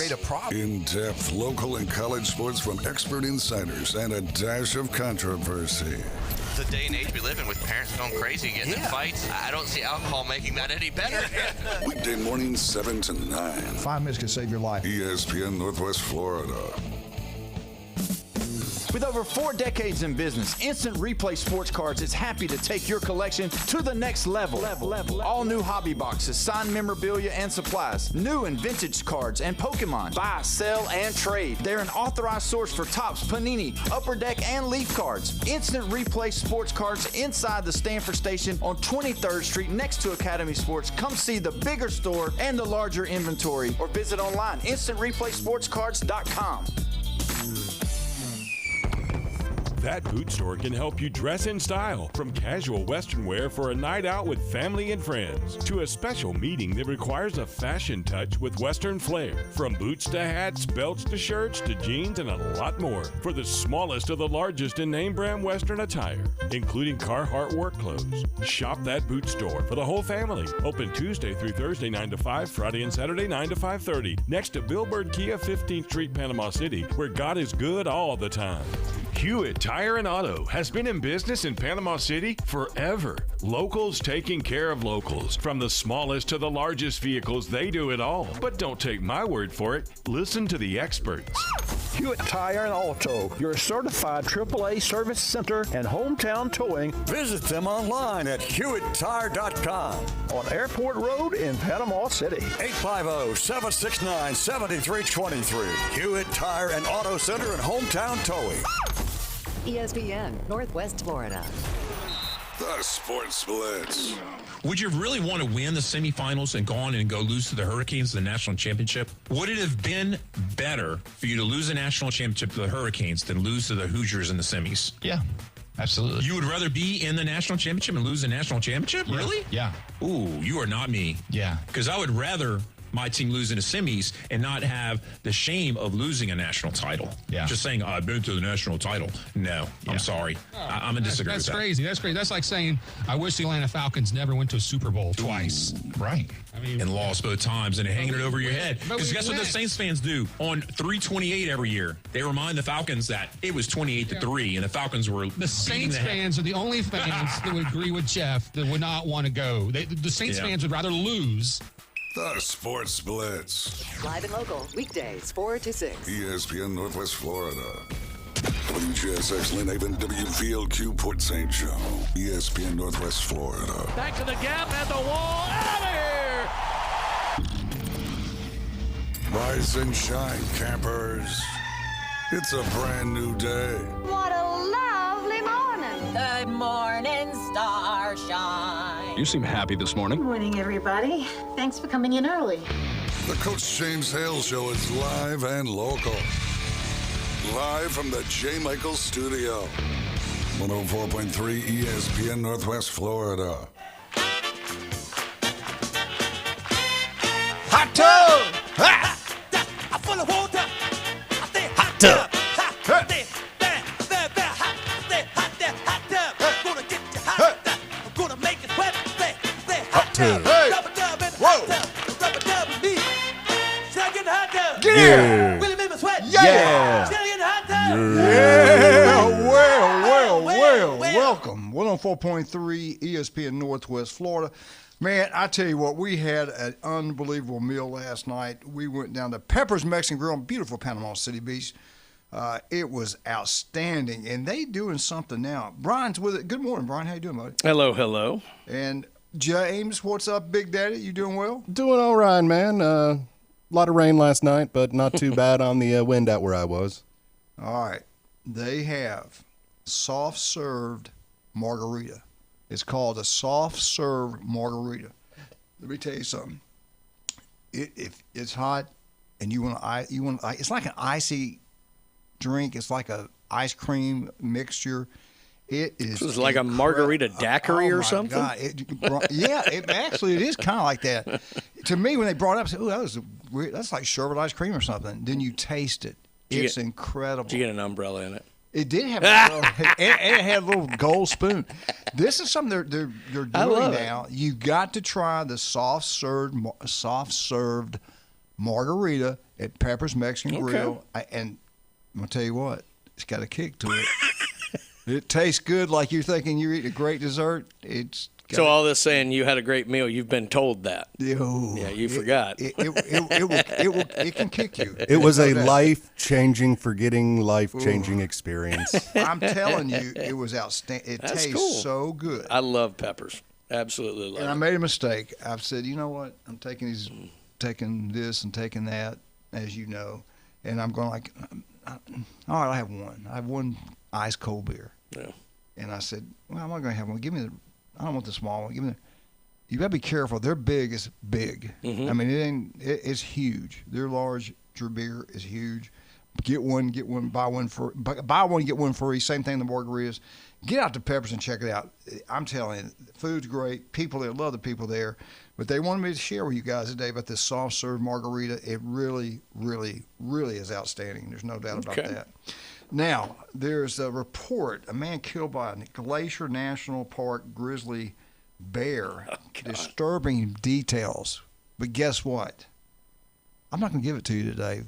create a problem. In-depth local and college sports from expert insiders and a dash of controversy. The day and age we live in with parents going crazy, getting in fights, I don't see alcohol making that any better. Weekday mornings 7 to 9. 5 minutes can save your life. ESPN Northwest Florida. With over 4 decades in business, Instant Replay Sports Cards is happy to take your collection to the next level. All new hobby boxes, signed memorabilia, and supplies. New and vintage cards and Pokemon. Buy, sell, and trade. They're an authorized source for Topps, Panini, Upper Deck, and Leaf cards. Instant Replay Sports Cards inside the Stanford Station on 23rd Street next to Academy Sports. Come see the bigger store and the larger inventory, or visit online, instantReplaySportsCards.com. That boot store can help you dress in style, from casual Western wear for a night out with family and friends to a special meeting that requires a fashion touch with Western flair. From boots to hats, belts to shirts to jeans, and a lot more for the smallest of the largest in name brand Western attire, including Carhartt work clothes. Shop that boot store for the whole family. Open Tuesday through Thursday 9 to 5, Friday and Saturday 9 to 5:30. Next to Billboard Kia, 15th Street, Panama City, where God is good all the time. Hewitt Tire and Auto has been in business in Panama City forever. Locals taking care of locals. From the smallest to the largest vehicles, they do it all. But don't take my word for it. Listen to the experts. Hewitt Tire and Auto, your certified AAA service center and hometown towing. Visit them online at HewittTire.com. On Airport Road in Panama City. 850-769-7323. Hewitt Tire and Auto Center and hometown towing. ESPN Northwest Florida. The Sports Blitz. Would you really want to win the semifinals and go on and go lose to the Hurricanes in the national championship? Would it have been better for you to lose a national championship to the Hurricanes than lose to the Hoosiers in the semis? Yeah, absolutely. You would rather be in the national championship and lose the national championship? Yeah. Really? Yeah. Ooh, you are not me. Yeah. Because I would rather my team lose in the semis and not have the shame of losing a national title. Yeah. Just saying, I've been to the national title. No, I'm sorry. I'm going to disagree with that. That's crazy. That's crazy. That's like saying, I wish the Atlanta Falcons never went to a Super Bowl twice. Right. I mean, And lost both times and hanging it over your head. but Because we guess what the went. Saints fans do on 328 every year? They remind the Falcons that it was 28-3 and the Falcons were the Saints fans are the only fans that would agree with Jeff that would not want to go. The Saints fans would rather lose. The Sports Blitz. Live and local, weekdays 4 to 6. ESPN Northwest Florida. WJSX Lynn Haven, WVLQ Port St. Joe. ESPN Northwest Florida. Back to the gap and the wall. Out of here! Rise and shine, campers. It's a brand new day. What a lovely morning. Good morning, starshine. You seem happy this morning. Good morning, everybody. Thanks for coming in early. The Coach James Hale Show is live and local. Live from the J. Michaels Studio. 104.3 ESPN Northwest Florida. Hot tub! Ha! I'm full of water. I stay hot tub. Hey! Whoa! Get here! Yeah! Well, welcome. 104.3 ESPN Northwest Florida. Man, I tell you what, we had an unbelievable meal last night. We went down to Pepper's Mexican Grill on beautiful Panama City Beach. It was outstanding, and they doing something now. Brian's with it. Good morning, Brian. How you doing, buddy? Hello. And James, what's up, Big Daddy? You doing well? Doing all right, man. A lot of rain last night, but not too bad on the wind out where I was. All right. They have soft-served margarita. It's called a soft-serve margarita. Let me tell you something. If it's hot and you want it's like an icy drink. It's like a ice cream mixture. It is. So it's like a margarita daiquiri or something. God. It actually is kind of like that. To me, when they brought it up, I said, "Oh, that's like sherbet ice cream or something." Then you taste it. It's incredible. Did you get an umbrella in it? It did have and it had a little gold spoon. This is something they're doing now. You got to try the soft served margarita at Pepper's Mexican Grill. And I'm going to tell you what, it's got a kick to it. It tastes good like you're thinking you're eating a great dessert. So all this saying you had a great meal, you've been told that. Yeah, you forgot. It can kick you. It was a life-changing, life-changing experience. I'm telling you, it was outstanding. It tastes so good. I love Peppers. Absolutely love it. And I made a mistake. I've said, you know what? I'm taking this and taking that, as you know, and I'm going like, all right, I have one. I have one ice cold beer. Yeah. And I said, well, I'm not going to have one. I don't want the small one. You got to be careful. Their big is big. Mm-hmm. I mean, it's huge. Their large beer is huge. Get one, buy one, get one free. Same thing the margaritas. Get out to Peppers and check it out. I'm telling you, the food's great. People there, love the people there. But they wanted me to share with you guys today about this soft serve margarita. It really, really, really is outstanding. There's no doubt about that. Now, there's a report, a man killed by a Glacier National Park grizzly bear. Disturbing details. But guess what? I'm not going to give it to you today.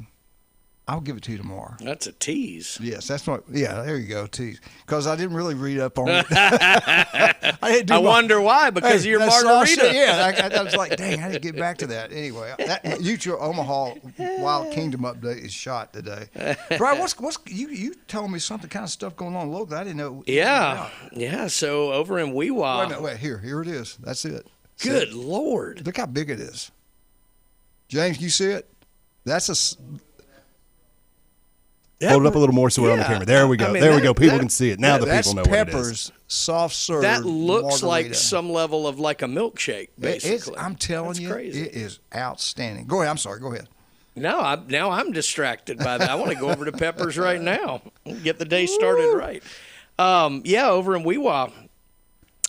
I'll give it to you tomorrow. That's a tease. Yes, that's what. Yeah, there you go, tease. Because I didn't really read up on it. I wonder why. Because of your margarita. I was like, dang, I didn't get back to that. Anyway, that YouTube Omaha Wild Kingdom update is shot today. Brian, what's you told me something kind of stuff going on locally. I didn't know. Yeah. So over in Weewa. Wait a minute. Wait, here it is. That's it. Good Lord! Look how big it is. James, you see it? That's a. Hold it up a little more so we're on the camera. There we go. There we go. People can see it. Now the people know what it is. Peppers, soft serve. That looks margarita. like some level of like a milkshake, basically. I'm telling you, crazy. It is outstanding. Go ahead. I'm sorry. Go ahead. Now I'm distracted by that. I want to go over to Peppers right now. Get the day started right. Over in Weewa.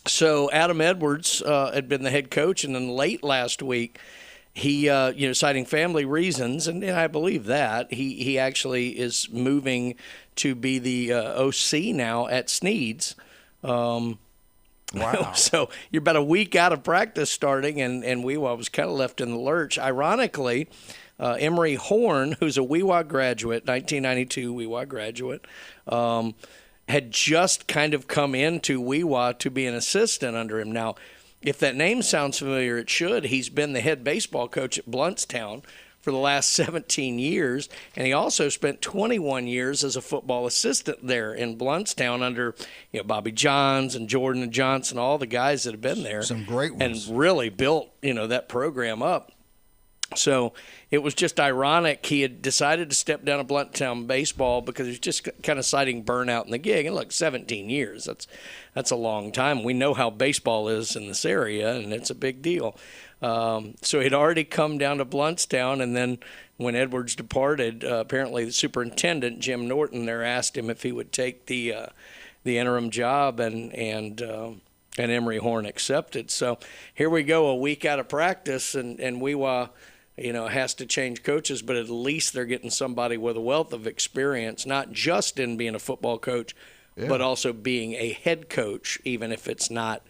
So Adam Edwards had been the head coach, and then late last week, he, citing family reasons, and I believe that, he actually is moving to be the OC now at Sneed's. Wow. So you're about a week out of practice starting, and Weewa was kind of left in the lurch. Ironically, Emery Horn, who's a Weewa graduate, 1992 Weewa graduate, had just kind of come into Weewa to be an assistant under him. Now, if that name sounds familiar, it should. He's been the head baseball coach at Blountstown for the last 17 years, and he also spent 21 years as a football assistant there in Blountstown under Bobby Johns and Jordan Johnson, all the guys that have been there. Some great ones. And really built that program up. So it was just ironic. He had decided to step down to Blountstown baseball because he was just kind of citing burnout in the gig. And look, 17 years, that's a long time. We know how baseball is in this area, and it's a big deal. So he'd already come down to Blountstown, and then when Edwards departed, apparently the superintendent, Jim Norton, there asked him if he would take the interim job, and Emery Horn accepted. So here we go, a week out of practice, and Weewa has to change coaches, but at least they're getting somebody with a wealth of experience, not just in being a football coach, but also being a head coach, even if it's not,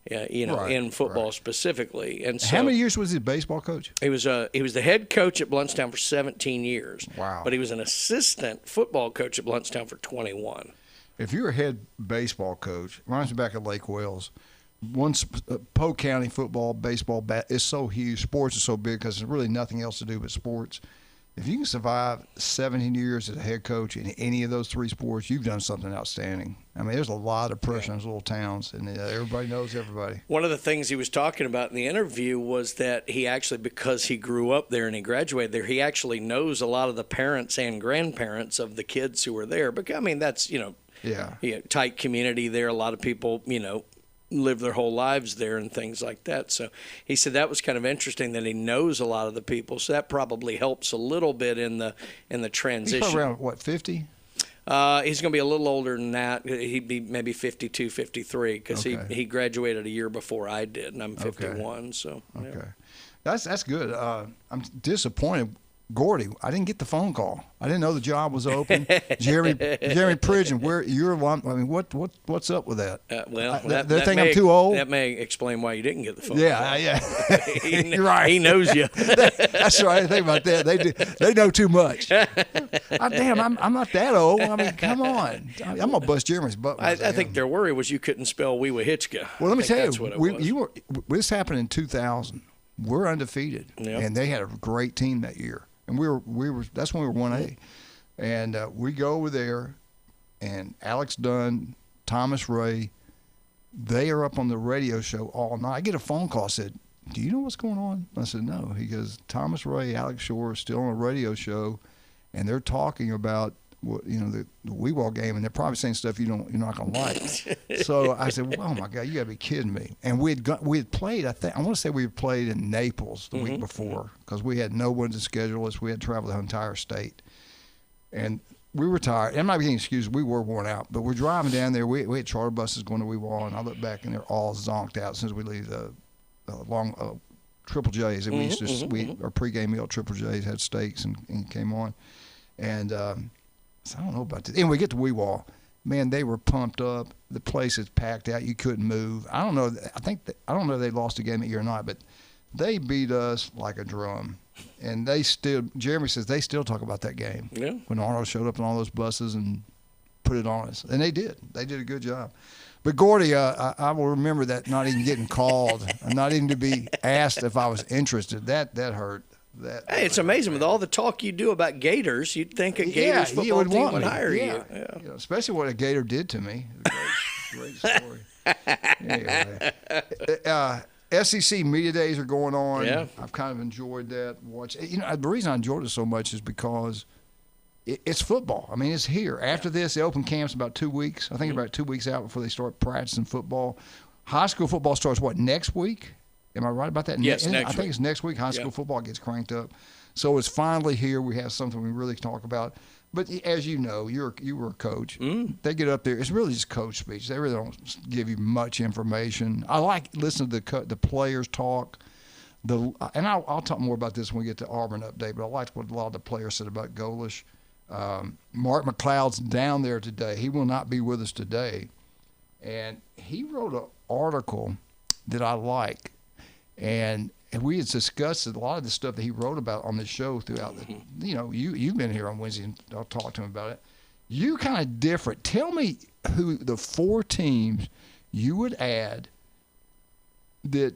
in football specifically. And so, how many years was he a baseball coach? He was the head coach at Blountstown for 17 years. Wow. But he was an assistant football coach at Blountstown for 21. If you're a head baseball coach, reminds me back at Lake Wales. Polk County football, baseball, is so huge. Sports is so big because there's really nothing else to do but sports. If you can survive 17 years as a head coach in any of those three sports, you've done something outstanding. I mean, there's a lot of pressure in those little towns, and everybody knows everybody. One of the things he was talking about in the interview was that he actually, because he grew up there and he graduated there, he actually knows a lot of the parents and grandparents of the kids who were there. But I mean, that's tight community there. A lot of people live their whole lives there and things like that. So he said that was kind of interesting that he knows a lot of the people. So that probably helps a little bit in the transition. He's around, 50? He's going to be a little older than that. He'd be maybe 52, 53 because he graduated a year before I did, and I'm 51. So okay. That's good. I'm disappointed Gordy, I didn't get the phone call. I didn't know the job was open. Jeremy Pridgeon, what's up with that? They think I'm too old. That may explain why you didn't get the phone call. Yeah. You're right. He knows you. That's right. I didn't think about that. They know too much. I'm not that old. I mean, come on. I'm gonna bust Jeremy's butt. I think their worry was you couldn't spell Weewahitchka. Well, let me tell you, this happened in 2000. We're undefeated, and they had a great team that year. And we were. That's when we were 1A, and we go over there, and Alex Dunn, Thomas Ray, they are up on the radio show all night. I get a phone call. Said, "Do you know what's going on?" I said, "No." He goes, "Thomas Ray, Alex Shore are still on a radio show, and they're talking about the Weewall game, and they're probably saying stuff you're not gonna like." So I said, well, "Oh my God, you gotta be kidding me!" And we had played. I want to say we had played in Naples the week before because we had no one to schedule us. We had traveled the entire state, and we were tired. I'm not getting excuses. We were worn out, but we're driving down there. We had charter buses going to Weewall, and I look back and they're all zonked out since we leave the long Triple J's. And we used to our pregame meal at Triple J's had steaks and came on, and. So I don't know about this. And we get to Weewall, man, they were pumped up. The place is packed out. You couldn't move. I don't know. I don't know if they lost a game that year or not, but they beat us like a drum. And Jeremy says they still talk about that game. Yeah. When Arnold showed up in all those buses and put it on us. And they did. They did a good job. But Gordy, I will remember that not even getting called, and not even to be asked if I was interested. That hurt. Hey, it's amazing with all the talk you do about Gators. You'd think a Gators football team would hire you. Yeah. Especially what a Gator did to me. Great story. Anyway, SEC media days are going on. Yeah. I've kind of enjoyed that. The reason I enjoyed it so much is because it's football. I mean, it's here. After this, the open camp's about 2 weeks. I think about 2 weeks out before they start practicing football. High school football starts next week? Am I right about that? Yes, next week. I think it's next week. High school football gets cranked up. So it's finally here. We have something we really talk about. But as you know, you were a coach. They get up there. It's really just coach speech. They really don't give you much information. I like listening to the players talk. And I'll talk more about this when we get to Auburn update, but I liked what a lot of the players said about Golish. Mark McLeod's down there today. He will not be with us today. And he wrote an article that I like. And we had discussed a lot of the stuff that he wrote about on the show throughout you've been here on Wednesday and I'll talk to him about it. You kind of different. Tell me who the 4 teams you would add that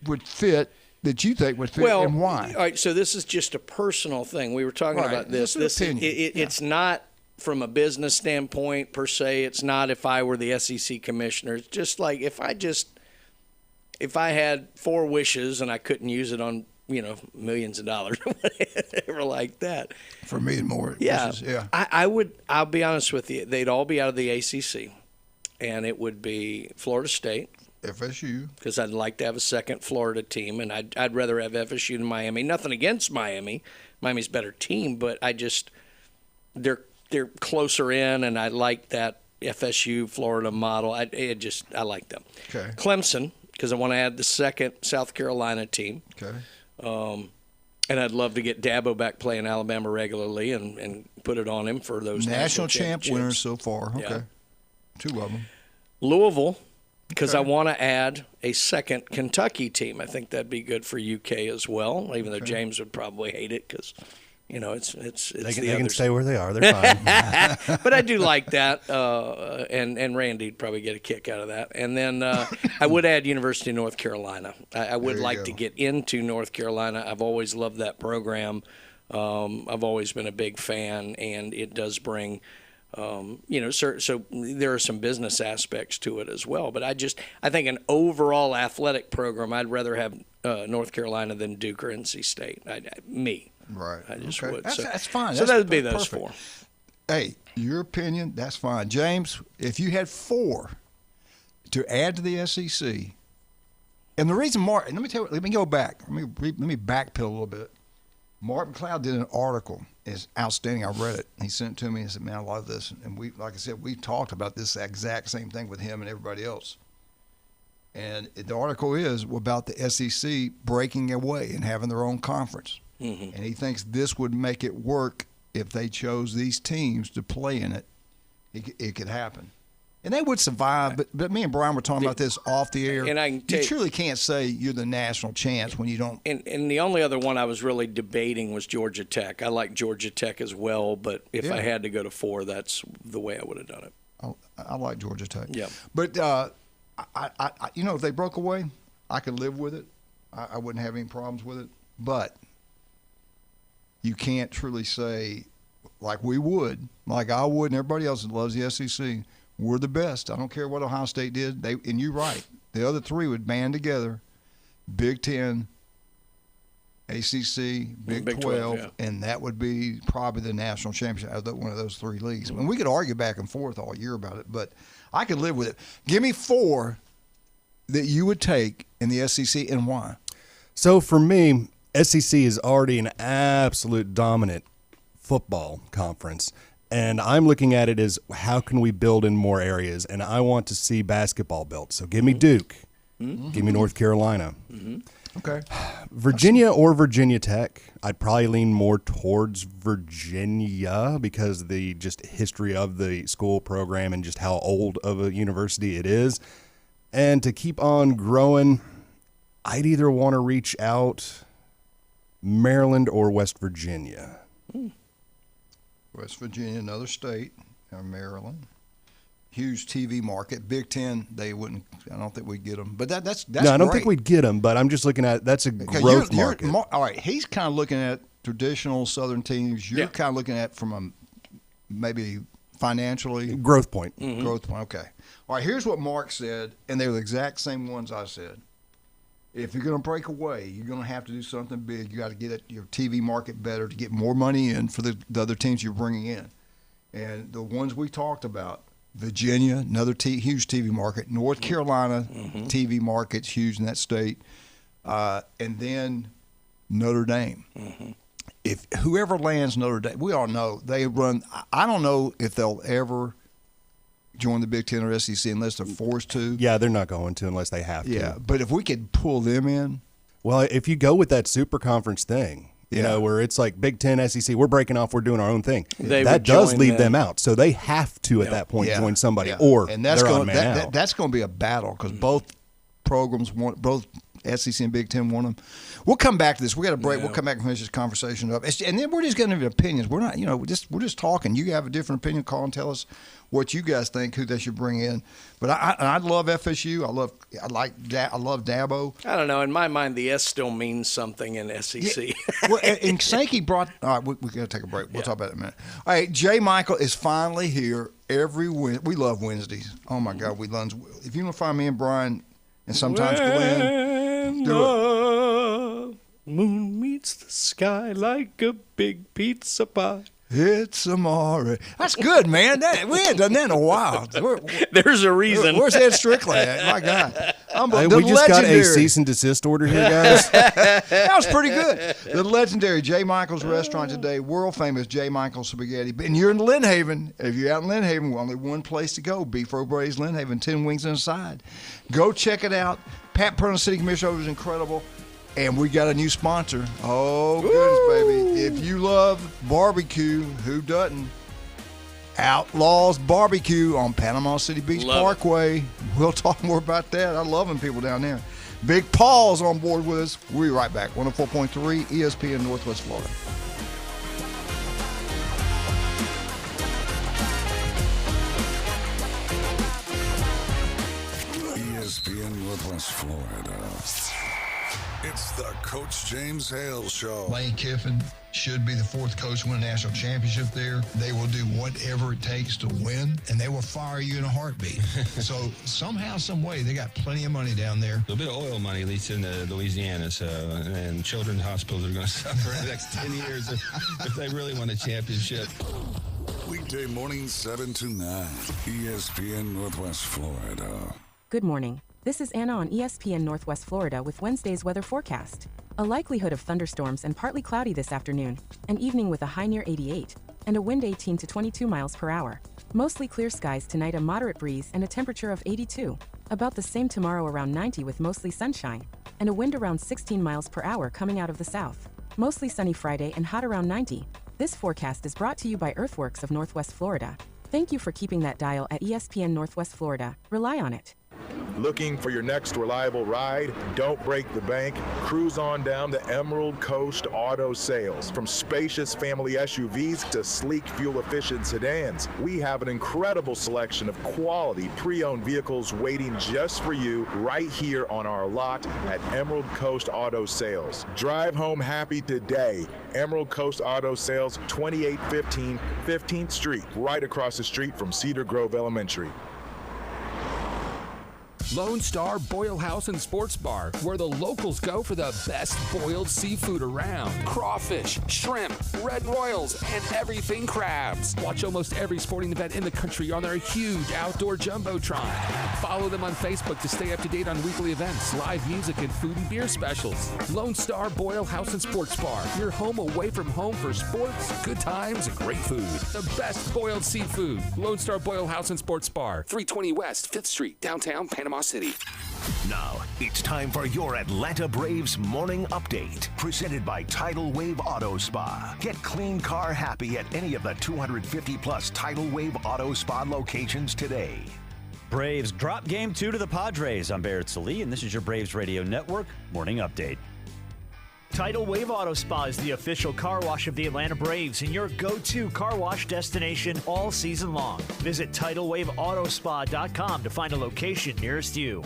would fit, that you think would fit, and why. All right, so this is just a personal thing. We were talking about this. It's not from a business standpoint per se. It's not if I were the SEC commissioner. It's just like if I had 4 wishes and I couldn't use it on, millions of dollars or whatever like that. For me, more. Yeah. Wishes, yeah. I'll be honest with you. They'd all be out of the ACC. And it would be Florida State. FSU. Because I'd like to have a second Florida team. And I'd rather have FSU than Miami. Nothing against Miami. Miami's a better team. But they're closer in. And I like that FSU Florida model. I like them. Okay. Clemson. Because I want to add the second South Carolina team. Okay. And I'd love to get Dabo back playing Alabama regularly and put it on him for those national champ winners so far. Okay. Yeah. 2 of them. Louisville, because I want to add a second Kentucky team. I think that'd be good for UK as well, even though James would probably hate it because – they can stay where they are. They're fine. But I do like that, and Randy'd probably get a kick out of that. And then I would add University of North Carolina. I would like to get into North Carolina. I've always loved that program. I've always been a big fan, and it does bring, so there are some business aspects to it as well. But I think an overall athletic program, I'd rather have North Carolina than Duke or NC State. Me. Right. I just would. That's fine. So that would be those perfect. 4. Hey, your opinion, that's fine. James, if you had 4 to add to the SEC, and the reason let me go back. Let me backpedal a little bit. Mark McLeod did an article. It's outstanding. I read it. He sent it to me and said, man, I love this. And like I said, we talked about this exact same thing with him and everybody else. And the article is about the SEC breaking away and having their own conference. and he thinks this would make it work if they chose these teams to play in it. It could happen. And they would survive, but me and Brian were talking about this off the air. And you truly can't say you're the national champs when you don't. And the only other one I was really debating was Georgia Tech. I like Georgia Tech as well, but if I had to go to 4, that's the way I would have done it. I like Georgia Tech. Yeah. But, if they broke away, I could live with it. I wouldn't have any problems with it. But you can't truly say, like we would, like I would, and everybody else that loves the SEC, we're the best. I don't care what Ohio State did. And you're right. The other 3 would band together, Big Ten, ACC, Big 12, and that would be probably the national championship out of one of those 3 leagues. I mean, we could argue back and forth all year about it, but I could live with it. Give me 4 that you would take in the SEC and why. So for me, SEC is already an absolute dominant football conference. And I'm looking at it as how can we build in more areas, and I want to see basketball built. So give me Duke, give me North Carolina. Okay. Virginia or Virginia Tech, I'd probably lean more towards Virginia because of the just history of the school program and just how old of a university it is. And to keep on growing, I'd either want to reach out Maryland or West Virginia. West Virginia, another state, Maryland. Huge TV market. Big Ten, they wouldn't. I don't think we'd get them. But that's no, I don't great. think we'd get them. But I'm just looking at that's a growth market. All right, he's kind of looking at traditional Southern teams. You're kind of looking at from a maybe financially growth point. Growth point. Okay. All right. Here's what Mark said, and they're the exact same ones I said. If you're going to break away, you're going to have to do something big. You got to get your TV market better to get more money in for the other teams you're bringing in. And the ones we talked about, Virginia, another huge TV market. North Carolina, TV market's huge in that state. And then Notre Dame. If whoever lands Notre Dame, we all know they run. I don't know if they'll ever join the Big Ten or SEC unless they're forced to. Yeah, they're not going to unless they have to. Yeah, but if we could pull them in. Well, if you go with that super conference thing, you know, where it's like Big Ten, SEC, we're breaking off, we're doing our own thing. That does leave them out. So they have to, at that point, join somebody or and that's they're going, on man out. That's going to be a battle because both programs want, both SEC and Big Ten want them. We'll come back to this. We got a break. We'll come back and finish this conversation up. And then we're just getting into opinions. We're not, we're just talking. You have a different opinion, call and tell us what you guys think, who they should bring in. But I love FSU. I love Dabo. I don't know. In my mind, the S still means something in SEC. Yeah. Well, and Sankey brought. All right, we got to take a break. We'll talk about it in a minute. All right, Jay Michael is finally here every Wednesday. We love Wednesdays. Oh my God, we love. If you want to find me and Brian, and sometimes Glenn, do it. Moon meets the sky like a big pizza pie. It's amore. That's good, man. We ain't done that in a while. There's a reason. Where's Ed Strickland at? My God. We just got a cease and desist order here, guys. That was pretty good. The legendary J. Michael's restaurant today, world famous J. Michael's Spaghetti. And you're in Lynn Haven. If you're out in Lynn Haven, only one place to go. Beef O'Brady's Lynn Haven, 10 wings and a side. Go check it out. Pat Perna, City Commissioner, was incredible. And we got a new sponsor. Oh, goodness, baby. If you love barbecue, who doesn't? Outlaws Barbecue on Panama City Beach Parkway. We'll talk more about that. I love them people down there. Big Paul's on board with us. We'll be right back. 104.3 ESPN Northwest Florida. ESPN Northwest Florida. It's the Coach James Hale Show. Lane Kiffin should be the fourth coach to win a national championship there. They will do whatever it takes to win, and they will fire you in a heartbeat. So somehow, some way, they got plenty of money down there. A bit of oil money, at least in Louisiana, and children's hospitals are going to suffer in the next 10 years if they really want a championship. Weekday mornings 7 to 9, ESPN Northwest Florida. Good morning. This is Anna on ESPN Northwest Florida with Wednesday's weather forecast. A likelihood of thunderstorms and partly cloudy this afternoon. An evening with a high near 88 and a wind 18 to 22 miles per hour. Mostly clear skies tonight, a moderate breeze and a temperature of 82. About the same tomorrow, around 90 with mostly sunshine and a wind around 16 miles per hour coming out of the south. Mostly sunny Friday and hot around 90. This forecast is brought to you by Earthworks of Northwest Florida. Thank you for keeping that dial at ESPN Northwest Florida. Rely on it. Looking for your next reliable ride? Don't break the bank. Cruise on down to Emerald Coast Auto Sales. From spacious family SUVs to sleek fuel-efficient sedans, we have an incredible selection of quality pre-owned vehicles waiting just for you right here on our lot at Emerald Coast Auto Sales. Drive home happy today. Emerald Coast Auto Sales, 2815 15th Street, right across the street from Cedar Grove Elementary. Lone Star Boil House and Sports Bar, where the locals go for the best boiled seafood around. Crawfish, shrimp, red royals, and everything crabs. Watch almost every sporting event in the country on their huge outdoor jumbotron. Follow them on Facebook to stay up to date on weekly events, live music, and food and beer specials. Lone Star Boil House and Sports Bar, your home away from home for sports, good times, and great food. The best boiled seafood. Lone Star Boil House and Sports Bar, 320 West 5th Street, downtown Panama City. Now, it's time for your Atlanta Braves morning update. Presented by Tidal Wave Auto Spa. Get clean car happy at any of the 250-plus Tidal Wave Auto Spa locations today. Braves drop Game 2 to the Padres. I'm Barrett Salee, and this is your Braves Radio Network morning update. Tidal Wave Auto Spa is the official car wash of the Atlanta Braves and your go-to car wash destination all season long. Visit TidalWaveAutoSpa.com to find a location nearest you.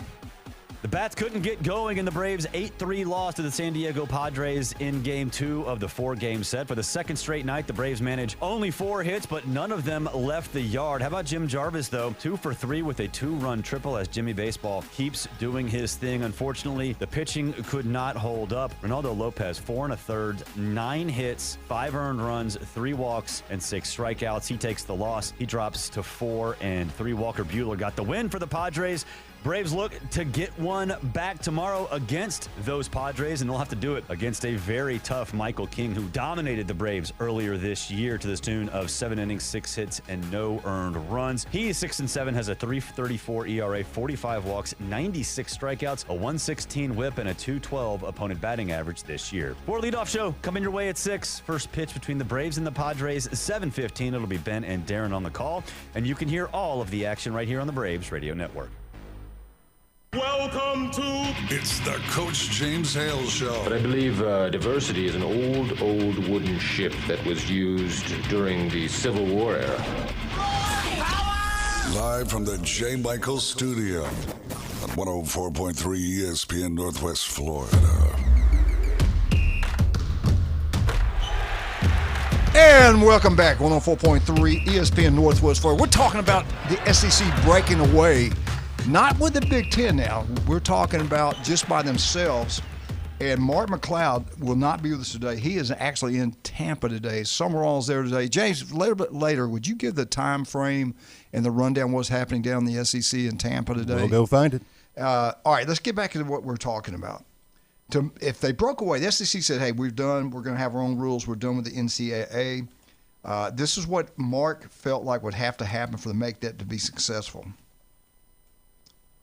The Bats couldn't get going in the Braves' 8-3 loss to the San Diego Padres in Game 2 of the 4-game set. For the second straight night, the Braves managed only 4 hits, but none of them left the yard. How about Jim Jarvis, though? 2 for 3 with a 2-run triple as Jimmy Baseball keeps doing his thing. Unfortunately, the pitching could not hold up. Ronaldo Lopez, 4 1/3, 9 hits, 5 earned runs, 3 walks, and 6 strikeouts. He takes the loss. He drops to 4-3. Walker Buehler got the win for the Padres. Braves look to get one back tomorrow against those Padres, and they'll have to do it against a very tough Michael King, who dominated the Braves earlier this year to the tune of 7 innings, 6 hits, and no earned runs. He is 6-7, has a 3.34 ERA, 45 walks, 96 strikeouts, a 1.16 whip, and a 2.12 opponent batting average this year. For a leadoff show coming your way at 6. First pitch between the Braves and the Padres, 7:15. It'll be Ben and Darren on the call, and you can hear all of the action right here on the Braves Radio Network. Welcome to It's the Coach James Hale Show. But I believe diversity is an old wooden ship that was used during the Civil War era. Live from the J. Michael Studio at 104.3 ESPN Northwest Florida. And welcome back, 104.3 ESPN Northwest Florida. We're talking about the SEC breaking away. Not with the Big Ten now. We're talking about just by themselves. And Mark McLeod will not be with us today. He is actually in Tampa today. Summerall's there today. James, a little bit later, would you give the time frame and the rundown what's happening down in the SEC in Tampa today? We'll go find it. All right, let's get back to what we're talking about. If they broke away, the SEC said, hey, we're done. We're going to have our own rules. We're done with the NCAA. This is what Mark felt like would have to happen for to make that to be successful.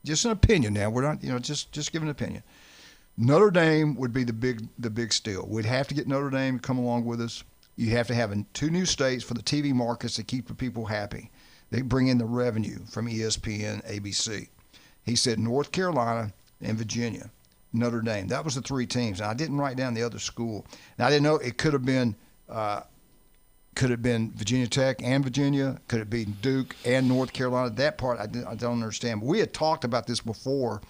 Just an opinion now. We're not, just give an opinion. Notre Dame would be the big steal. We'd have to get Notre Dame to come along with us. You have to have 2 new states for the TV markets to keep the people happy. They bring in the revenue from ESPN, ABC. He said North Carolina and Virginia, Notre Dame. That was the 3 teams. And I didn't write down the other school. Now I didn't know it could have been Virginia Tech and Virginia? Could it be Duke and North Carolina? That part I don't understand. But we had talked about this before,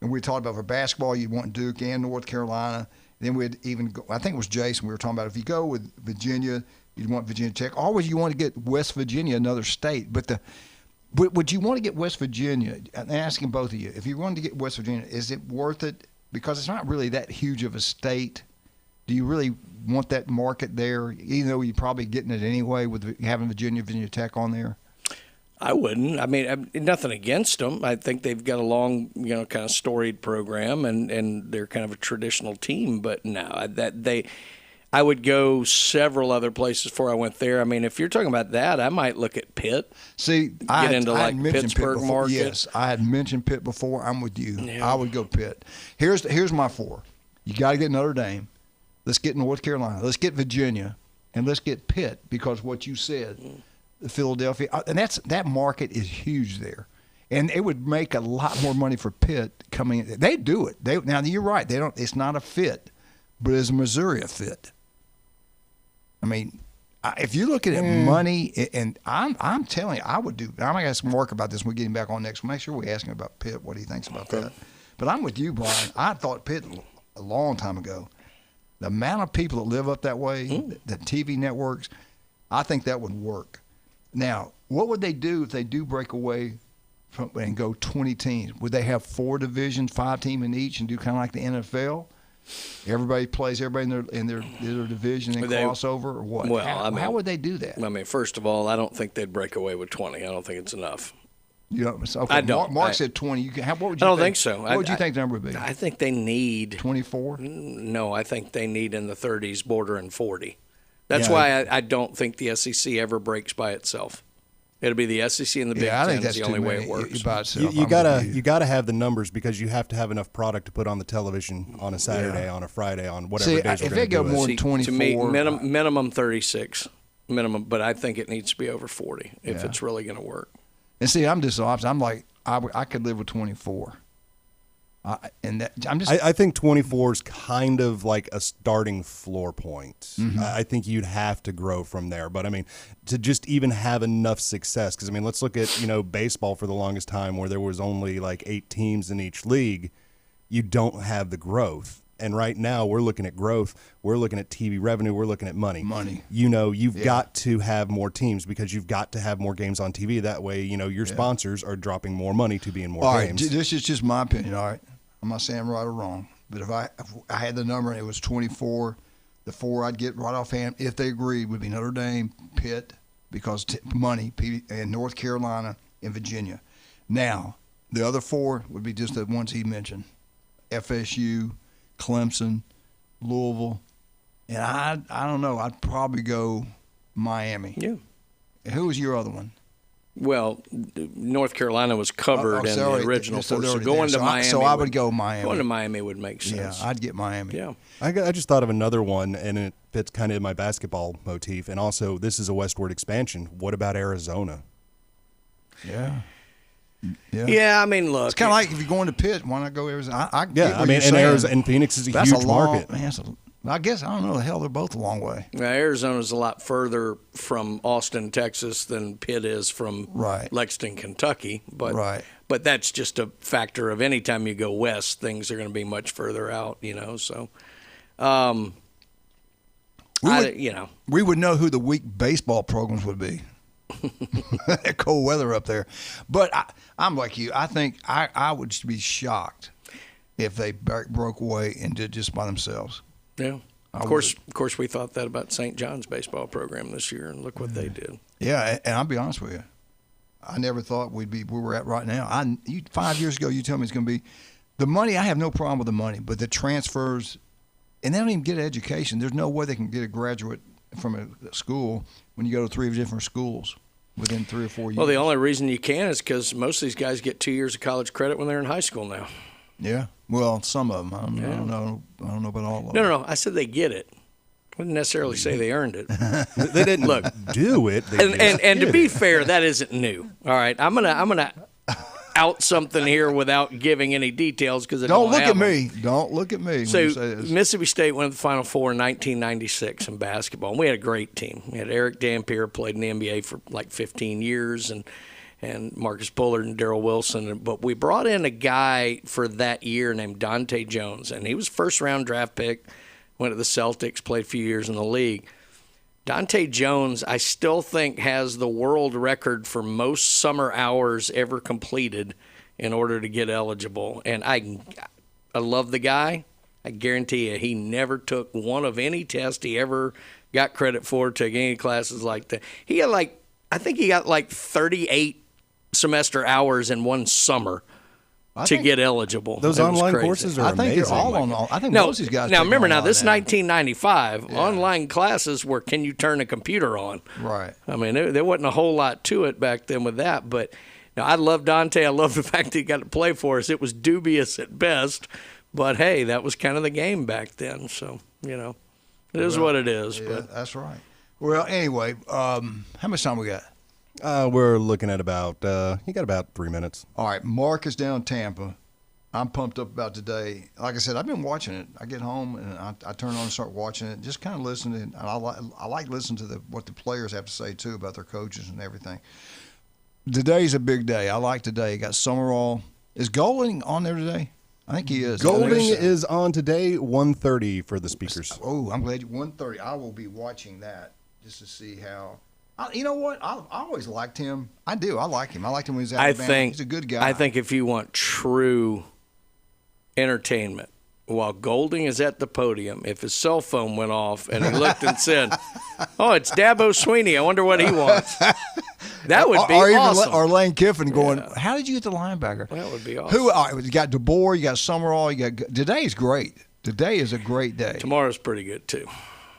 and we talked about for basketball, you'd want Duke and North Carolina. Then we'd even go, I think it was Jason, we were talking about if you go with Virginia, you'd want Virginia Tech. Always you want to get West Virginia, another state. But would you want to get West Virginia? I'm asking both of you. If you wanted to get West Virginia, is it worth it? Because it's not really that huge of a state. Do you really want that market there, even though you're probably getting it anyway with having Virginia Tech on there? I wouldn't. I mean, nothing against them. I think they've got a long, kind of storied program, and they're kind of a traditional team. But no, I would go several other places before I went there. I mean, if you're talking about that, I might look at Pitt. See, I had Pittsburgh market. Yes, I had mentioned Pitt before. I'm with you. Yeah. I would go Pitt. Here's my 4. You got to get Notre Dame. Let's get North Carolina. Let's get Virginia, and let's get Pitt because what you said, Philadelphia, and that market is huge there, and it would make a lot more money for Pitt coming in. They do it. Now you're right. They don't. It's not a fit, but is Missouri a fit? I mean, if you're looking at money, and I'm telling you, I would do. I'm gonna ask Mark about this when we get him back on next. Make sure we ask him about Pitt, what he thinks about that. But I'm with you, Brian. I thought Pitt a long time ago. The amount of people that live up that way, the TV networks, I think that would work. Now, what would they do if they do break away from and go 20 teams? Would they have 4 divisions, 5 teams in each, and do kind of like the NFL? Everybody plays everybody in their division and cross over, or what? Well, how would they do that? I mean, first of all, I don't think they'd break away with 20. I don't think it's enough. You know, okay, I don't. Mark said 20. What would you I don't think so. What would you think the number would be? I think they need 24. No, I think they need in the 30s, bordering 40. That's why I don't think the SEC ever breaks by itself. It'll be the SEC and the Big Ten is the only way it works. You gotta have the numbers because you have to have enough product to put on the television on a Saturday, on a Friday, on whatever days if they go more than 24, to me, minimum 36, minimum. But I think it needs to be over 40 if it's really going to work. And see, I'm just the opposite. I'm like, I could live with 24. I think 24 is kind of like a starting floor point. Mm-hmm. I think you'd have to grow from there. But, I mean, to just even have enough success, because, I mean, let's look at, baseball for the longest time where there was only like 8 teams in each league. You don't have the growth. And right now we're looking at growth. We're looking at TV revenue. We're looking at money. You've got to have more teams because you've got to have more games on TV. That way, your sponsors are dropping more money to be in more games. All right, this is just my opinion, all right? I'm not saying right or wrong, but if I had the number and it was 24, the 4 I'd get right offhand, if they agreed, would be Notre Dame, Pitt, because money, and North Carolina and Virginia. Now, the other 4 would be just the ones he mentioned, FSU, Clemson, Louisville, and I don't know. I'd probably go Miami. Yeah. Who was your other one? Well, North Carolina was covered in the original 4, so going to Miami. So I would go Miami. Going to Miami would make sense. Yeah, I'd get Miami. Yeah. I just thought of another one, and it fits kind of in my basketball motif. And also, this is a westward expansion. What about Arizona? Yeah. Yeah, I mean, look. It's kind of like if you're going to Pitt, why not go Arizona? Arizona and Phoenix is a huge market. I guess, I don't know, the hell, they're both a long way. Now, Arizona's a lot further from Austin, Texas than Pitt is from Lexington, Kentucky. But that's just a factor of any time you go west, things are going to be much further out, so. We would know who the weak baseball programs would be. Cold weather up there. But I'm like you. I think I would be shocked if they broke away and did just by themselves. Yeah. Of course, we thought that about St. John's baseball program this year, and look what they did. Yeah, and I'll be honest with you. I never thought we'd be where we're at right now. 5 years ago, you told me it's going to be the money. I have no problem with the money, but the transfers, and they don't even get an education. There's no way they can get a graduate from a school when you go to 3 different schools within 3 or 4 years. Well, the only reason you can is because most of these guys get 2 years of college credit when they're in high school now. Yeah. Well, some of them. I don't know about all of them. No. I said they get it. I wouldn't necessarily say they earned it. They didn't do it. And to be fair, that isn't new. All right, I'm gonna out something here without giving any details because don't look at me. Don't look at me. So Mississippi State went to the Final Four in 1996 in basketball, and we had a great team. We had Eric Dampier, played in the NBA for like 15 years, and Marcus Bullard and Darrell Wilson. But we brought in a guy for that year named Dante Jones, and he was first-round draft pick, went to the Celtics, played a few years in the league. Dante Jones, I still think, has the world record for most summer hours ever completed in order to get eligible. And I love the guy. I guarantee you he never took one of any test he ever got credit for, took any classes like that. I think he got like 38 semester hours in one summer to get eligible. Those online courses are amazing. I think they're all on. I think most of these guys. Now remember, this is 1995. Yeah. Online classes were can you turn a computer on? Right. I mean, there wasn't a whole lot to it back then with that. But I love Dante. I love the fact that he got to play for us. It was dubious at best, but hey, that was kind of the game back then. So It is what it is. Yeah, but that's right. Well, anyway, how much time we got? We're looking at about, you got about 3 minutes. All right, Mark is down in Tampa. I'm pumped up about today. Like I said, I've been watching it. I get home and I turn on and start watching it, just kind of listening. And I like listening to what the players have to say, too, about their coaches and everything. Today's a big day. I like today. You got Summerall. Is Golding on there today? I think he is. Golding is on today, 1:30 for the speakers. Oh, I'm glad 1:30. I will be watching that just to see how. You know what? I always liked him. I do. I like him. I liked him when he was at Alabama. He's a good guy. I think if you want true entertainment, while Golding is at the podium, if his cell phone went off and he looked and said, "Oh, it's Dabo Sweeney. I wonder what he wants." That would be awesome. Or Lane Kiffin going, "How did you get the linebacker?" That would be awesome. You got DeBoer, you got Summerall, today's great. Today is a great day. Tomorrow's pretty good too.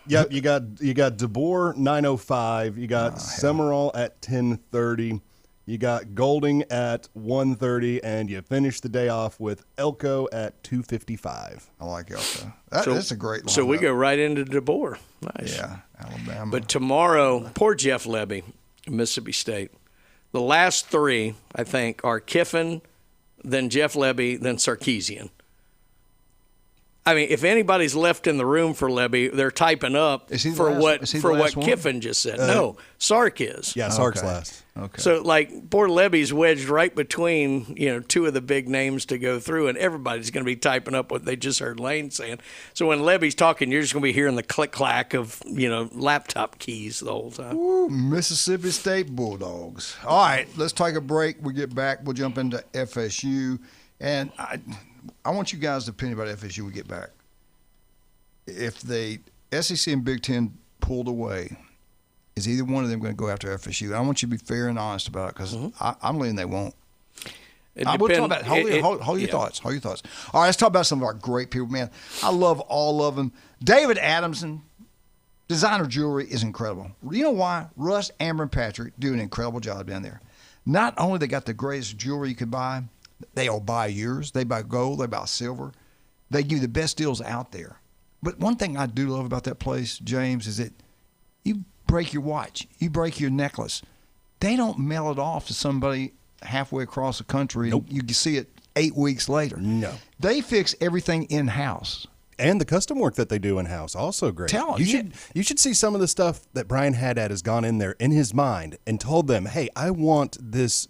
Yep, you got DeBoer 9:05. You got Summerall at 10:30. You got Golding at 1:30, and you finish the day off with Elko at 2:55. I like Elko. That's a great lineup. So we go right into DeBoer. Nice. Yeah, Alabama. But tomorrow, poor Jeff Lebby, Mississippi State. The last three, I think, are Kiffin, then Jeff Lebby, then Sarkisian. I mean, if anybody's left in the room for Lebby, they're typing up for what Kiffin just said. No, Sark is. Yeah, Sark's last. Okay. So, like, poor Lebby's wedged right between, two of the big names to go through, and everybody's going to be typing up what they just heard Lane saying. So when Lebby's talking, you're just going to be hearing the click-clack of, laptop keys the whole time. Ooh, Mississippi State Bulldogs. All right, let's take a break. We get back. We'll jump into FSU. And I want you guys' opinion about FSU when we get back. If the SEC and Big Ten pulled away, is either one of them going to go after FSU? I want you to be fair and honest about it because I'm leaning they won't. We'll talk about hold your thoughts. Hold your thoughts. All right, let's talk about some of our great people, man. I love all of them. David Adamson, designer jewelry is incredible. You know why? Russ, Amber, and Patrick do an incredible job down there. Not only they got the greatest jewelry you could buy, they all buy yours. They buy gold. They buy silver. They give you the best deals out there. But one thing I do love about that place, James, is that you break your watch. You break your necklace. They don't mail it off to somebody halfway across the country. Nope. And you can see it 8 weeks later. No. They fix everything in-house. And the custom work that they do in-house, also great. Tell them. You should see some of the stuff that Brian Haddad has gone in there in his mind and told them, hey, I want this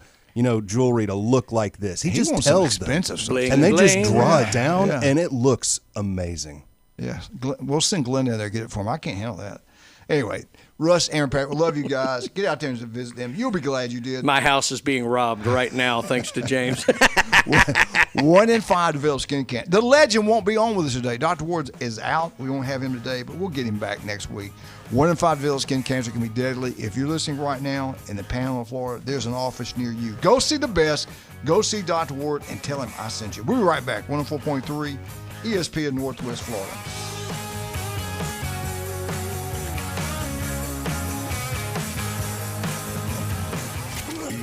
jewelry to look like this. He just tells them. Expensive stuff. And they just draw it down, and it looks amazing. Yeah. We'll send Glenn in there to get it for him. I can't handle that. Anyway, Russ, Aaron, Pat, we love you guys. Get out there and visit them. You'll be glad you did. My house is being robbed right now, thanks to James. 1 in 5 develop skin cancer. The legend won't be on with us today. Dr. Ward is out. We won't have him today, but we'll get him back next week. 1 in 5 develop skin cancer can be deadly. If you're listening right now in the Panhandle of Florida, there's an office near you. Go see the best. Go see Dr. Ward and tell him I sent you. We'll be right back. 104.3 ESPN Northwest Florida.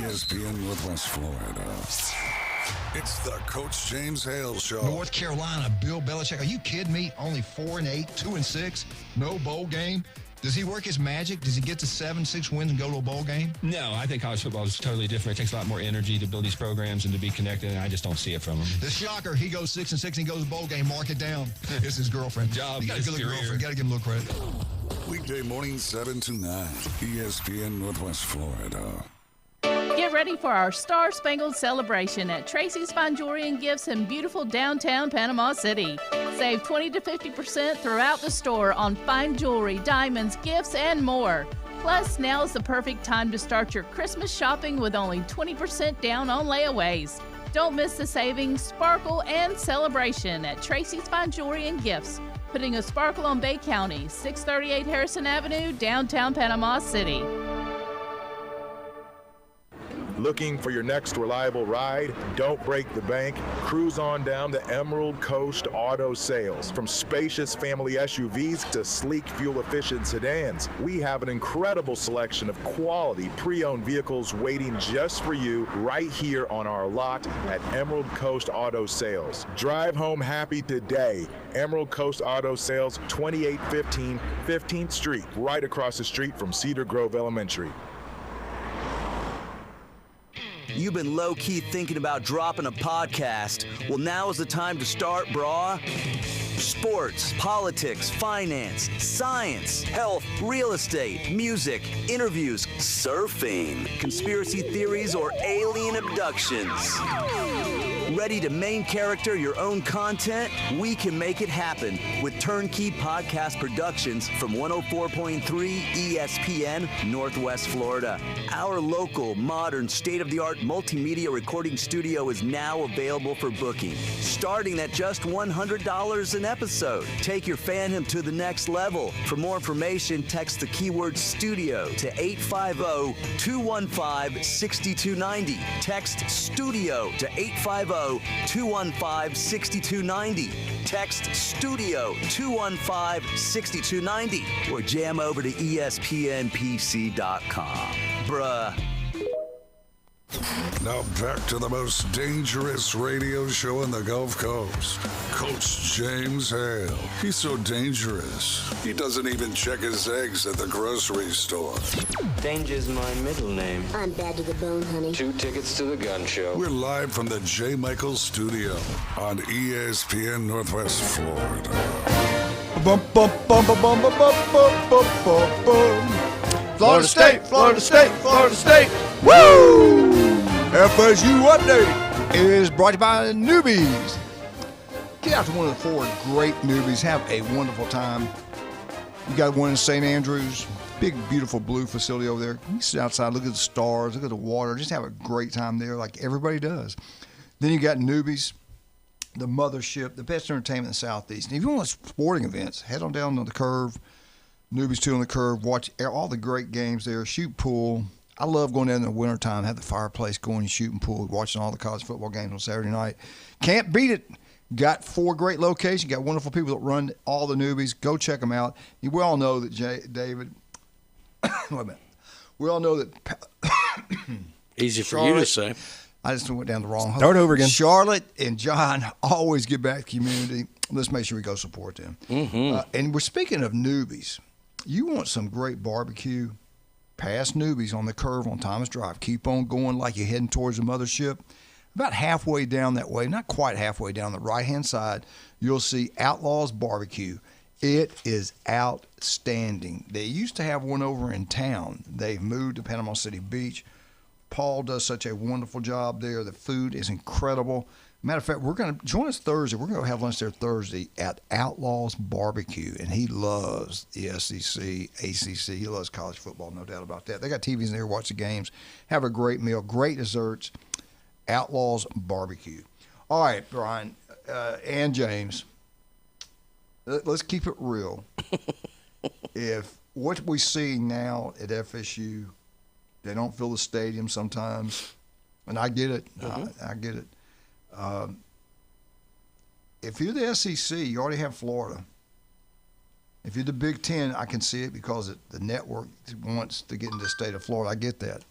ESPN Northwest Florida. It's the Coach James Hale Show. North Carolina, Bill Belichick. Are you kidding me? Only 4-8, 2-6, no bowl game. Does he work his magic? Does he get to 7-6 wins and go to a bowl game? No, I think college football is totally different. It takes a lot more energy to build these programs and to be connected, and I just don't see it from him. The shocker, he goes 6-6 and he goes to bowl game. Mark it down. It's his girlfriend. Job, you got a good girlfriend. Got to give him a little credit. Weekday morning 7 to 9. ESPN Northwest Florida. Get ready for our Star Spangled Celebration at Tracy's Fine Jewelry and Gifts in beautiful downtown Panama City. Save 20 to 50% throughout the store on fine jewelry, diamonds, gifts, and more. Plus, now is the perfect time to start your Christmas shopping with only 20% down on layaways. Don't miss the savings, sparkle, and celebration at Tracy's Fine Jewelry and Gifts, putting a sparkle on Bay County, 638 Harrison Avenue, downtown Panama City. Looking for your next reliable ride? Don't break the bank. Cruise on down to Emerald Coast Auto Sales. From spacious family SUVs to sleek fuel-efficient sedans, we have an incredible selection of quality pre-owned vehicles waiting just for you right here on our lot at Emerald Coast Auto Sales. Drive home happy today. Emerald Coast Auto Sales, 2815 15th Street, right across the street from Cedar Grove Elementary. You've been low-key thinking about dropping a podcast. Well, now is the time to start, brah. Sports, politics, finance, science, health, real estate, music, interviews, surfing, conspiracy theories, or alien abductions. Ready to main character your own content? We can make it happen with Turnkey Podcast Productions from 104.3 ESPN, Northwest Florida. Our local, modern, state-of-the-art multimedia recording studio is now available for booking, starting at just $100 an episode. Take your fandom to the next level. For more information, text the keyword studio to 850-215-6290. Text studio to 850-215-6290. Text studio 215-6290 or jam over to espnpc.com. Bruh. Now back to the most dangerous radio show in the Gulf Coast. Coach James Hale. He's so dangerous, he doesn't even check his eggs at the grocery store. Danger's my middle name. I'm bad to the bone, honey. 2 tickets to the gun show. We're live from the J. Michaels studio on ESPN Northwest Florida. Florida State, Florida State, Florida State. Woo! FSU Update is brought to you by Newbies. Get out to one of the 4 great Newbies. Have a wonderful time. You got one in St. Andrews. Big, beautiful blue facility over there. You sit outside, look at the stars, look at the water. Just have a great time there like everybody does. Then you got Newbies, the mothership, the best entertainment in the Southeast. And if you want sporting events, head on down to the Curve. Newbies 2 on the Curve. Watch all the great games there. Shoot pool. I love going down in the wintertime, have the fireplace going and shooting pool, watching all the college football games on Saturday night. Can't beat it. Got 4 great locations. Got wonderful people that run all the Newbies. Go check them out. We all know that David. Wait a minute. We all know that. Easy for you to say. I just went down the wrong hole. Start over again. Charlotte and John always give back to the community. Let's make sure we go support them. Mm-hmm. And we're speaking of Newbies. You want some great barbecue? Past Newbies on the Curve on Thomas Drive. Keep on going like you're heading towards the mothership. About halfway down that way, not quite halfway down the right-hand side, you'll see Outlaws Barbecue. It is outstanding. They used to have one over in town. They've moved to Panama City Beach. Paul does such a wonderful job there. The food is incredible. Matter of fact, we're going to join us Thursday. We're going to have lunch there Thursday at Outlaws Barbecue, and he loves the SEC, ACC. He loves college football, no doubt about that. They got TVs in there, watch the games, have a great meal, great desserts. Outlaws Barbecue. All right, Brian and James, let's keep it real. If what we see now at FSU, they don't fill the stadium sometimes, and I get it. Mm-hmm. I get it. If you're the SEC, you already have Florida. If you're the Big Ten, I can see it because the network wants to get into the state of Florida. I get that.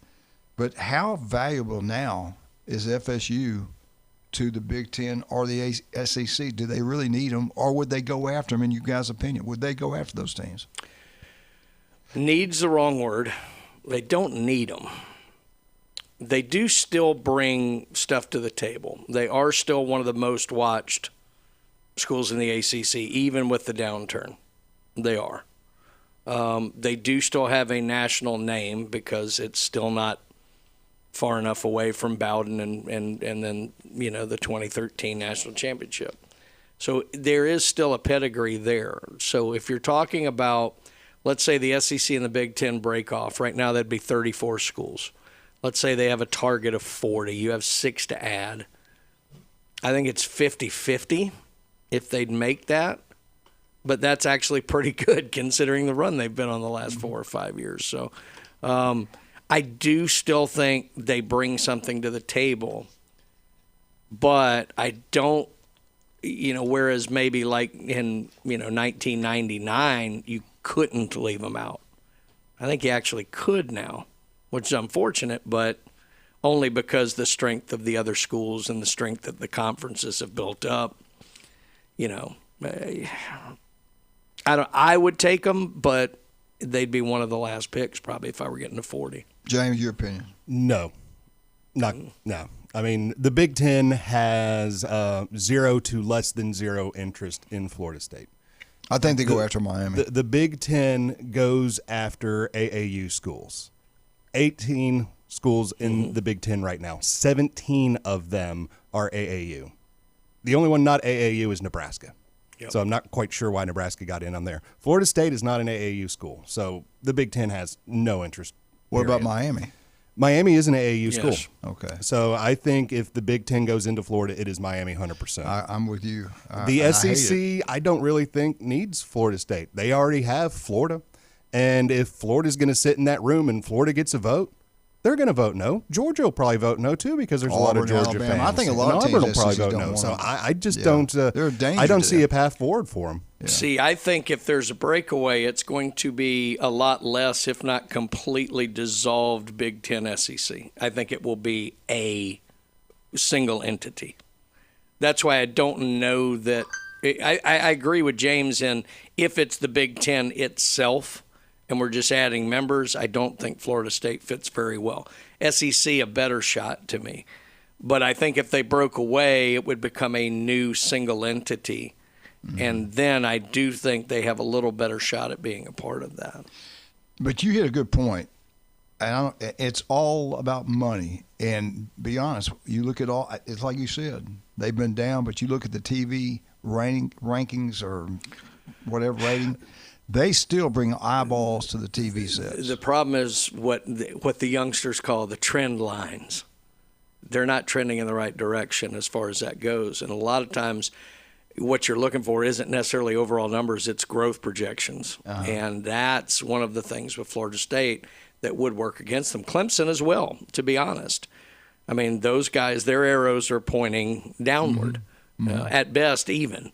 But how valuable now is FSU to the Big Ten or the SEC? Do they really need them, or would they go after them, in you guys' opinion? Would they go after those teams? Need's the wrong word. They don't need them. They do still bring stuff to the table. They are still one of the most watched schools in the ACC, even with the downturn. They are. They do still have a national name because it's still not far enough away from Bowden and then, the 2013 national championship. So there is still a pedigree there. So if you're talking about, let's say the SEC and the Big Ten break off, right now that'd be 34 schools. Let's say they have a target of 40. You have 6 to add. I think it's 50-50 if they'd make that. But that's actually pretty good considering the run they've been on the last 4 or 5 years. So I do still think they bring something to the table, but I don't, whereas maybe like in, 1999, you couldn't leave them out. I think you actually could now, which is unfortunate, but only because the strength of the other schools and the strength that the conferences have built up. I would take them, but they'd be one of the last picks probably if I were getting to 40. James, your opinion? No. No. I mean, the Big Ten has 0 to less than 0 interest in Florida State. I think they go after Miami. The Big Ten goes after AAU schools. 18 schools in the Big Ten right now. 17 of them are AAU. The only one not AAU is Nebraska. Yep. So I'm not quite sure why Nebraska got in on there. Florida State is not an AAU school, so the Big Ten has no interest. What about Miami? Miami is an AAU school. Okay. So I think if the Big Ten goes into Florida, it is Miami 100%. I'm with you. The SEC, I don't really think needs Florida State. They already have Florida. And if Florida's going to sit in that room and Florida gets a vote, they're going to vote no. Georgia will probably vote no too because there's a lot of Georgia fans. I think a lot of teams will probably vote no. So I just don't. They're a danger I don't to see them. a path forward for them. Yeah. See, I think if there's a breakaway, it's going to be a lot less, if not completely dissolved, Big Ten SEC. I think it will be a single entity. That's why I don't know that. I agree with James in if it's the Big Ten itself and we're just adding members, I don't think Florida State fits very well. SEC, a better shot to me. But I think if they broke away, it would become a new single entity. Mm-hmm. And then I do think they have a little better shot at being a part of that. But you hit a good point. And it's all about money. And be honest, you look at all, it's like you said, they've been down, but you look at the TV rankings or whatever rating, they still bring eyeballs to the TV sets. The problem is what the youngsters call the trend lines. They're not trending in the right direction as far as that goes. And a lot of times what you're looking for isn't necessarily overall numbers, it's growth projections. Uh-huh. And that's one of the things with Florida State that would work against them. Clemson as well, to be honest. I mean, those guys, their arrows are pointing downward, at best even.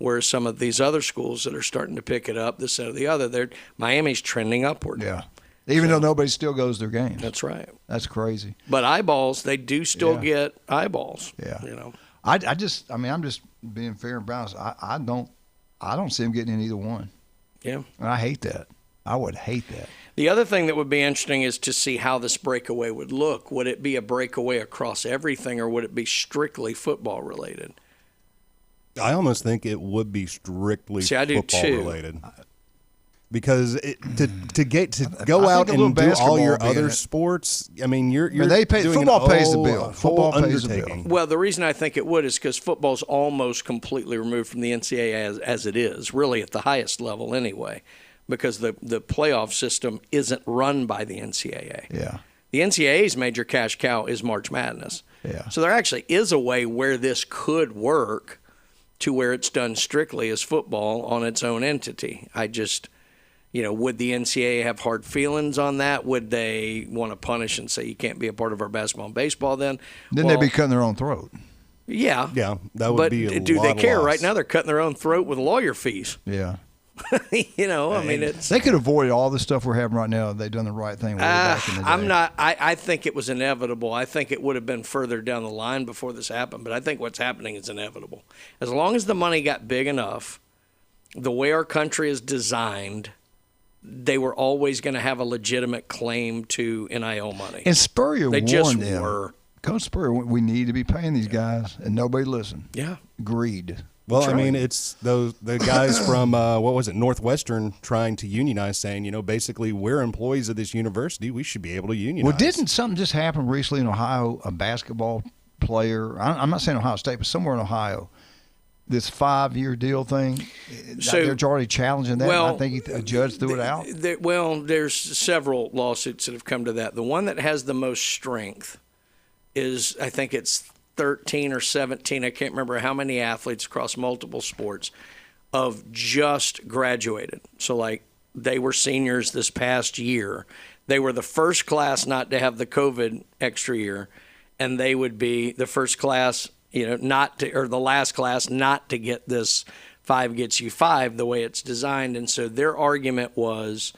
Whereas some of these other schools that are starting to pick it up, this or the other, Miami's trending upward. Yeah. Even though nobody still goes to their games. That's right. That's crazy. But eyeballs, they do still get eyeballs. Yeah. I'm just being fair and balanced. I don't see them getting in either one. Yeah. And I hate that. I would hate that. The other thing that would be interesting is to see how this breakaway would look. Would it be a breakaway across everything, or would it be strictly football related? I almost think it would be strictly football related. Because to go out and do all your other sports, I mean, you're football pays the bill. Football pays the bill. Well, the reason I think it would is because football's almost completely removed from the NCAA as it is, really at the highest level anyway, because the playoff system isn't run by the NCAA. Yeah. The NCAA's major cash cow is March Madness. Yeah. So there actually is a way where this could work to where it's done strictly as football on its own entity. I just, would the NCAA have hard feelings on that? Would they want to punish and say you can't be a part of our basketball and baseball then? Then they'd be cutting their own throat. Yeah. Yeah, that would be a lot of do they care? loss. Right now they're cutting their own throat with lawyer fees. Yeah. It's... They could avoid all the stuff we're having right now if they'd done the right thing way back in the day. I think it was inevitable. I think it would have been further down the line before this happened, but I think what's happening is inevitable. As long as the money got big enough, the way our country is designed, they were always going to have a legitimate claim to NIL money. And Spurrier they warned just them. Were. Coach Spurrier, we need to be paying these guys, and nobody listened. Yeah. Greed. Well, I mean, it's the guys from, Northwestern trying to unionize, saying, basically we're employees of this university. We should be able to unionize. Well, didn't something just happen recently in Ohio, a basketball player, I'm not saying Ohio State, but somewhere in Ohio, this 5-year deal thing, so, they're already challenging that. Well, I think a judge threw it out. There's several lawsuits that have come to that. The one that has the most strength is, I think it's 13 or 17, I can't remember how many athletes across multiple sports of just graduated. So like they were seniors this past year. They were the first class not to have the COVID extra year, and they would be the first class, not to, or the last class not to get this 5 gets you 5 the way it's designed. And so their argument was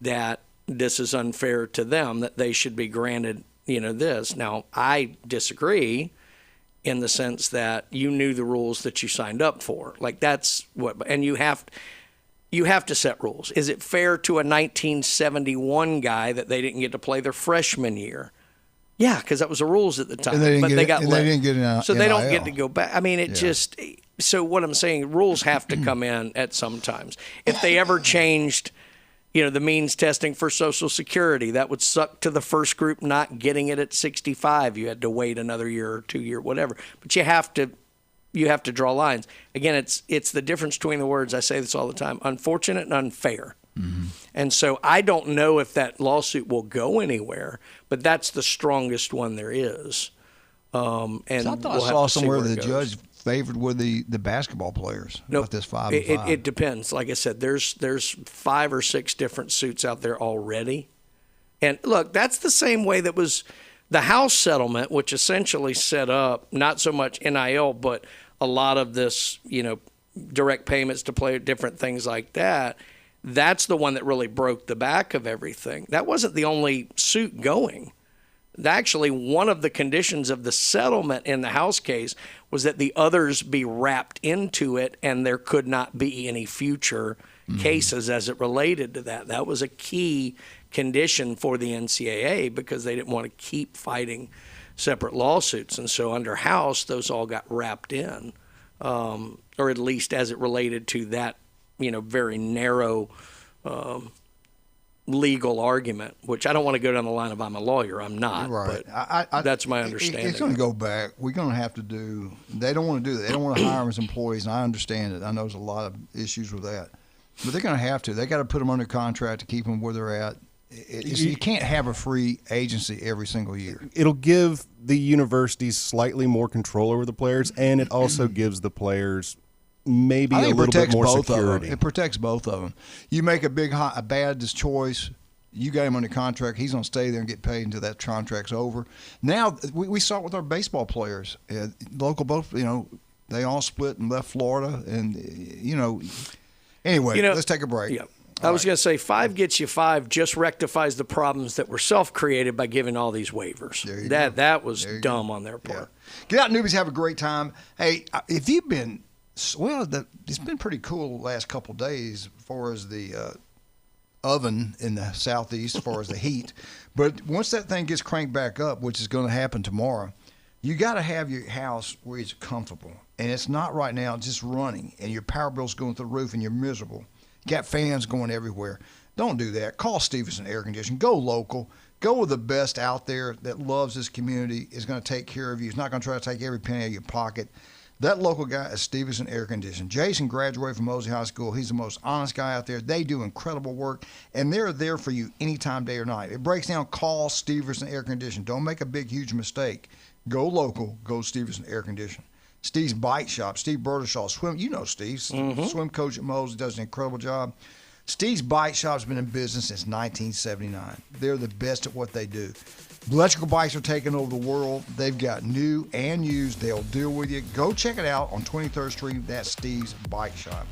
that this is unfair to them, that they should be granted, this. Now, I disagree in the sense that you knew the rules that you signed up for. Like that's what, and you have to set rules. Is it fair to a 1971 guy that they didn't get to play their freshman year? Yeah, because that was the rules at the time. They got they didn't get an so they don't get to go back. I mean, so what I'm saying, rules have to come in at some times. If they ever changed, the means testing for Social Security, that would suck to the first group not getting it at 65. You had to wait another year or 2 year, whatever. But you have to draw lines. Again, it's the difference between the words. I say this all the time: unfortunate and unfair. Mm-hmm. And so I don't know if that lawsuit will go anywhere, but that's the strongest one there is. And I thought I saw somewhere the judge favored with the basketball players. Nope. About this 5 and 5. It depends. Like I said, there's 5 or 6 different suits out there already. And look, that's the same way that was the House settlement, which essentially set up not so much NIL, but a lot of this, direct payments to play, different things like that. That's the one that really broke the back of everything. That wasn't the only suit going. Actually, one of the conditions of the settlement in the House case was that the others be wrapped into it and there could not be any future cases as it related to that. That was a key condition for the NCAA because they didn't want to keep fighting separate lawsuits. And so under House, those all got wrapped in, or at least as it related to that, very narrow legal argument, which I don't want to go down the line of I'm a lawyer. I'm not. Right. But that's my understanding. It's going to go back. We're going to have to do – they don't want to do that. They don't want to hire them as employees, and I understand it. I know there's a lot of issues with that. But they're going to have to. They got to put them under contract to keep them where they're at. You can't have a free agency every single year. It'll give the universities slightly more control over the players, and it also gives the players – maybe a little bit more security. It protects both of them. You make a bad choice, you got him under contract, he's going to stay there and get paid until that contract's over. Now, we saw it with our baseball players. Local both, they all split and left Florida. And, anyway, let's take a break. Yeah. I was going to say 5 gets you 5 just rectifies the problems that were self-created by giving all these waivers. That was dumb on their part. Yeah. Get out, newbies, have a great time. Hey, if you've been – it's been pretty cool the last couple of days as far as the oven in the southeast, as far as the heat. But once that thing gets cranked back up, which is going to happen tomorrow, you got to have your house where it's comfortable. And it's not right now just running, and your power bill's going through the roof, and you're miserable. You got fans going everywhere. Don't do that. Call Stevenson Air Conditioning. Go local. Go with the best out there that loves this community, is going to take care of you. He's not going to try to take every penny out of your pocket. That local guy is Stevenson Air Conditioning. Jason graduated from Mosley High School. He's the most honest guy out there. They do incredible work, and they're there for you anytime, day or night. It breaks down, call Stevenson Air Conditioning. Don't make a big, huge mistake. Go local. Go Stevenson Air Conditioning. Steve's Bike Shop, Steve Berdershaw, swim. You know Steve, swim coach at Mosley, does an incredible job. Steve's Bike Shop's been in business since 1979. They're the best at what they do. Electrical bikes are taking over the world. They've got new and used. They'll deal with you. Go check it out on 23rd Street. That's Steve's Bike Shop.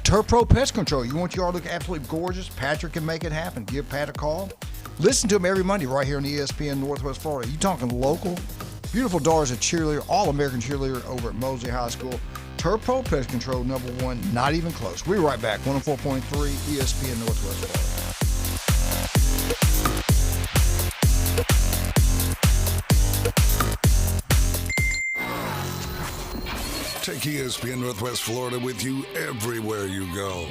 Turf Pro Pest Control. You want your yard to look absolutely gorgeous? Patrick can make it happen. Give Pat a call. Listen to him every Monday right here on ESPN Northwest Florida. You talking local? Beautiful daughter's a cheerleader, All-American cheerleader over at Mosley High School. Turf Pro Pest Control, #1, not even close. We'll be right back. 104.3 ESPN Northwest Florida. Take ESPN Northwest Florida with you everywhere you go.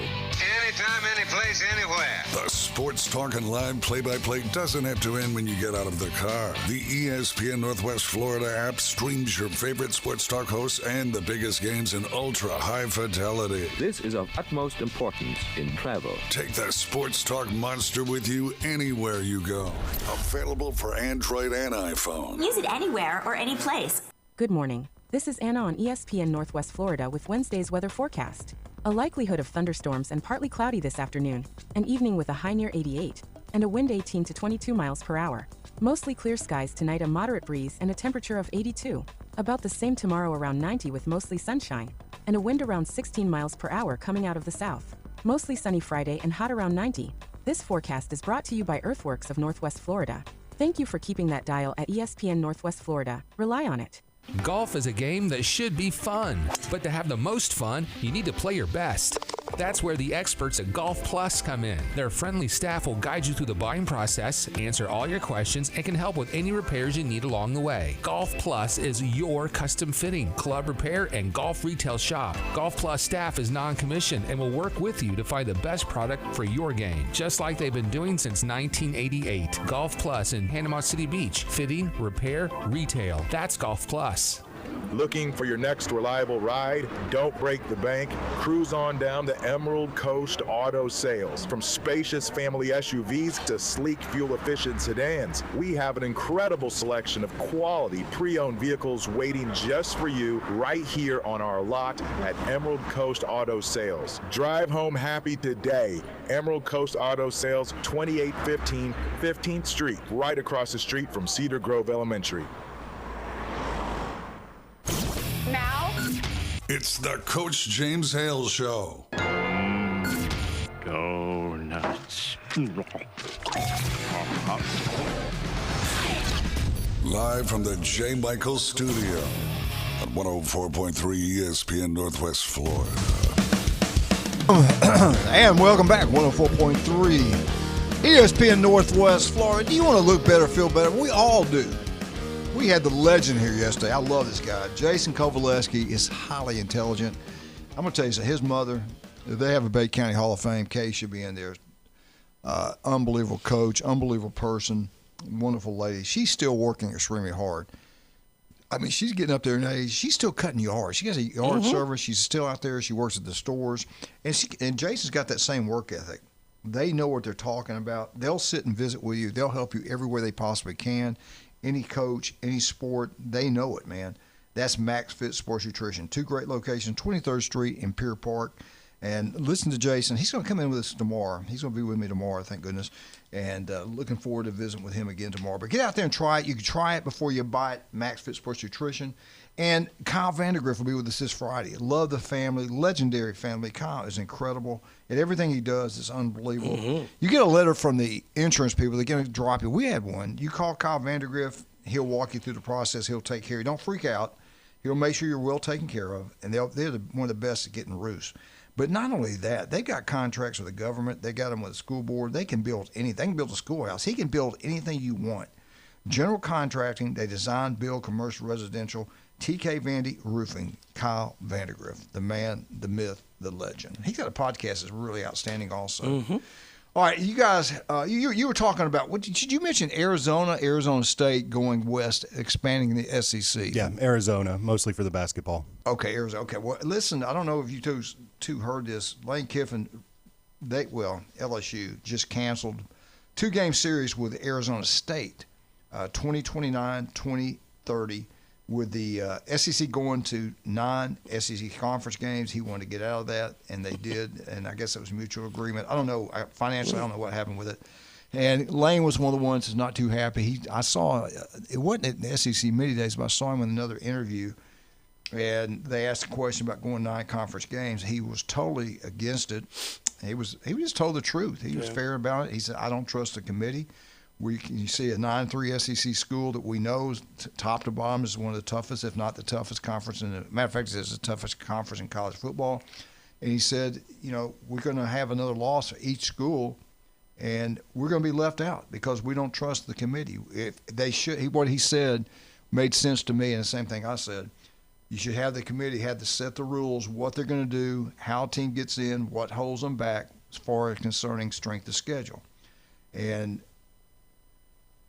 Anytime, anyplace, anywhere. The sports talk and live play-by-play doesn't have to end when you get out of the car. The ESPN Northwest Florida app streams your favorite sports talk hosts and the biggest games in ultra-high fidelity. This is of utmost importance in travel. Take the sports talk monster with you anywhere you go. Available for Android and iPhone. Use it anywhere or any place. Good morning. This is Anna on ESPN Northwest Florida with Wednesday's weather forecast. A likelihood of thunderstorms and partly cloudy this afternoon, an evening with a high near 88, and a wind 18 to 22 miles per hour. Mostly clear skies tonight, a moderate breeze and a temperature of 82. About the same tomorrow, around 90 with mostly sunshine, and a wind around 16 miles per hour coming out of the south. Mostly sunny Friday and hot around 90. This forecast is brought to you by Earthworks of Northwest Florida. Thank you for keeping that dial at ESPN Northwest Florida. Rely on it. Golf is a game that should be fun, but to have the most fun, you need to play your best. That's where the experts at Golf Plus come in. Their friendly staff will guide you through the buying process, answer all your questions, and can help with any repairs you need along the way. Golf Plus is your custom fitting, club repair, and golf retail shop. Golf Plus staff is non-commissioned and will work with you to find the best product for your game, just like they've been doing since 1988. Golf Plus in Panama City Beach. Fitting, repair, retail. That's Golf Plus. Looking for your next reliable ride? Don't break the bank. Cruise on down to Emerald Coast Auto Sales. From spacious family SUVs to sleek fuel-efficient sedans, we have an incredible selection of quality pre-owned vehicles waiting just for you right here on our lot at Emerald Coast Auto Sales. Drive home happy today. Emerald Coast Auto Sales, 2815 15th Street, right across the street from Cedar Grove Elementary. Now, it's the Coach James Hale Show. Go nuts. Live from the J. Michael Studio at 104.3 ESPN Northwest Florida. And welcome back, 104.3 ESPN Northwest Florida. Do you want to look better, feel better? We all do. We had the legend here yesterday. I love this guy. Jason Kovaleski is highly intelligent. I'm going to tell you something. His mother, they have a Bay County Hall of Fame. Kay should be in there. Unbelievable coach, unbelievable person, wonderful lady. She's still working extremely hard. I mean, she's getting up there in age. She's still cutting yards. She has a yard service. She's still out there. She works at the stores. And Jason's got that same work ethic. They know what they're talking about. They'll sit and visit with you. They'll help you everywhere they possibly can. Any coach, any sport, they know it, man. That's Max Fit Sports Nutrition. 2 great locations, 23rd Street in Pier Park. And listen to Jason. He's going to come in with us tomorrow. He's going to be with me tomorrow, thank goodness. And looking forward to visiting with him again tomorrow. But get out there and try it. You can try it before you buy it, Max Fit Sports Nutrition. And Kyle Vandergriff will be with us this Friday. Love the family, legendary family. Kyle is incredible. And everything he does is unbelievable. You get a letter from the insurance people. They're going to drop you. We had one. You call Kyle Vandergriff. He'll walk you through the process. He'll take care of you. Don't freak out. He'll make sure you're well taken care of. And they're one of the best at getting roofs. But not only that, they've got contracts with the government. They got them with the school board. They can build anything. They can build a schoolhouse. He can build anything you want. General contracting. They design, build commercial, residential. TK Vandy Roofing, Kyle Vandergriff, the man, the myth, the legend. He's got a podcast that's really outstanding also. All right, you guys, you were talking about, did you mention Arizona State going west, expanding the SEC? Yeah, Arizona, mostly for the basketball. Okay, Arizona. Okay, well, listen, I don't know if you two heard this. Lane Kiffin, LSU just canceled 2-game series with Arizona State, 2029, 2030. With the SEC going to 9 SEC conference games, he wanted to get out of that, and they did. And I guess it was mutual agreement. I don't know. Financially, I don't know what happened with it. And Lane was one of the ones who's not too happy. I saw it wasn't at the SEC Media Days, but I saw him in another interview, and they asked a question about going 9 conference games. He was totally against it. He just told the truth. He was fair about it. He said, "I don't trust the committee." You see a 9-3 SEC school that we know is top to bottom is one of the toughest, if not the toughest conference. Matter of fact, it's the toughest conference in college football. And he said, we're going to have another loss for each school, and we're going to be left out because we don't trust the committee. If they should, what he said made sense to me, and the same thing I said. You should have the committee have to set the rules, what they're going to do, how a team gets in, what holds them back as far as concerning strength of schedule. And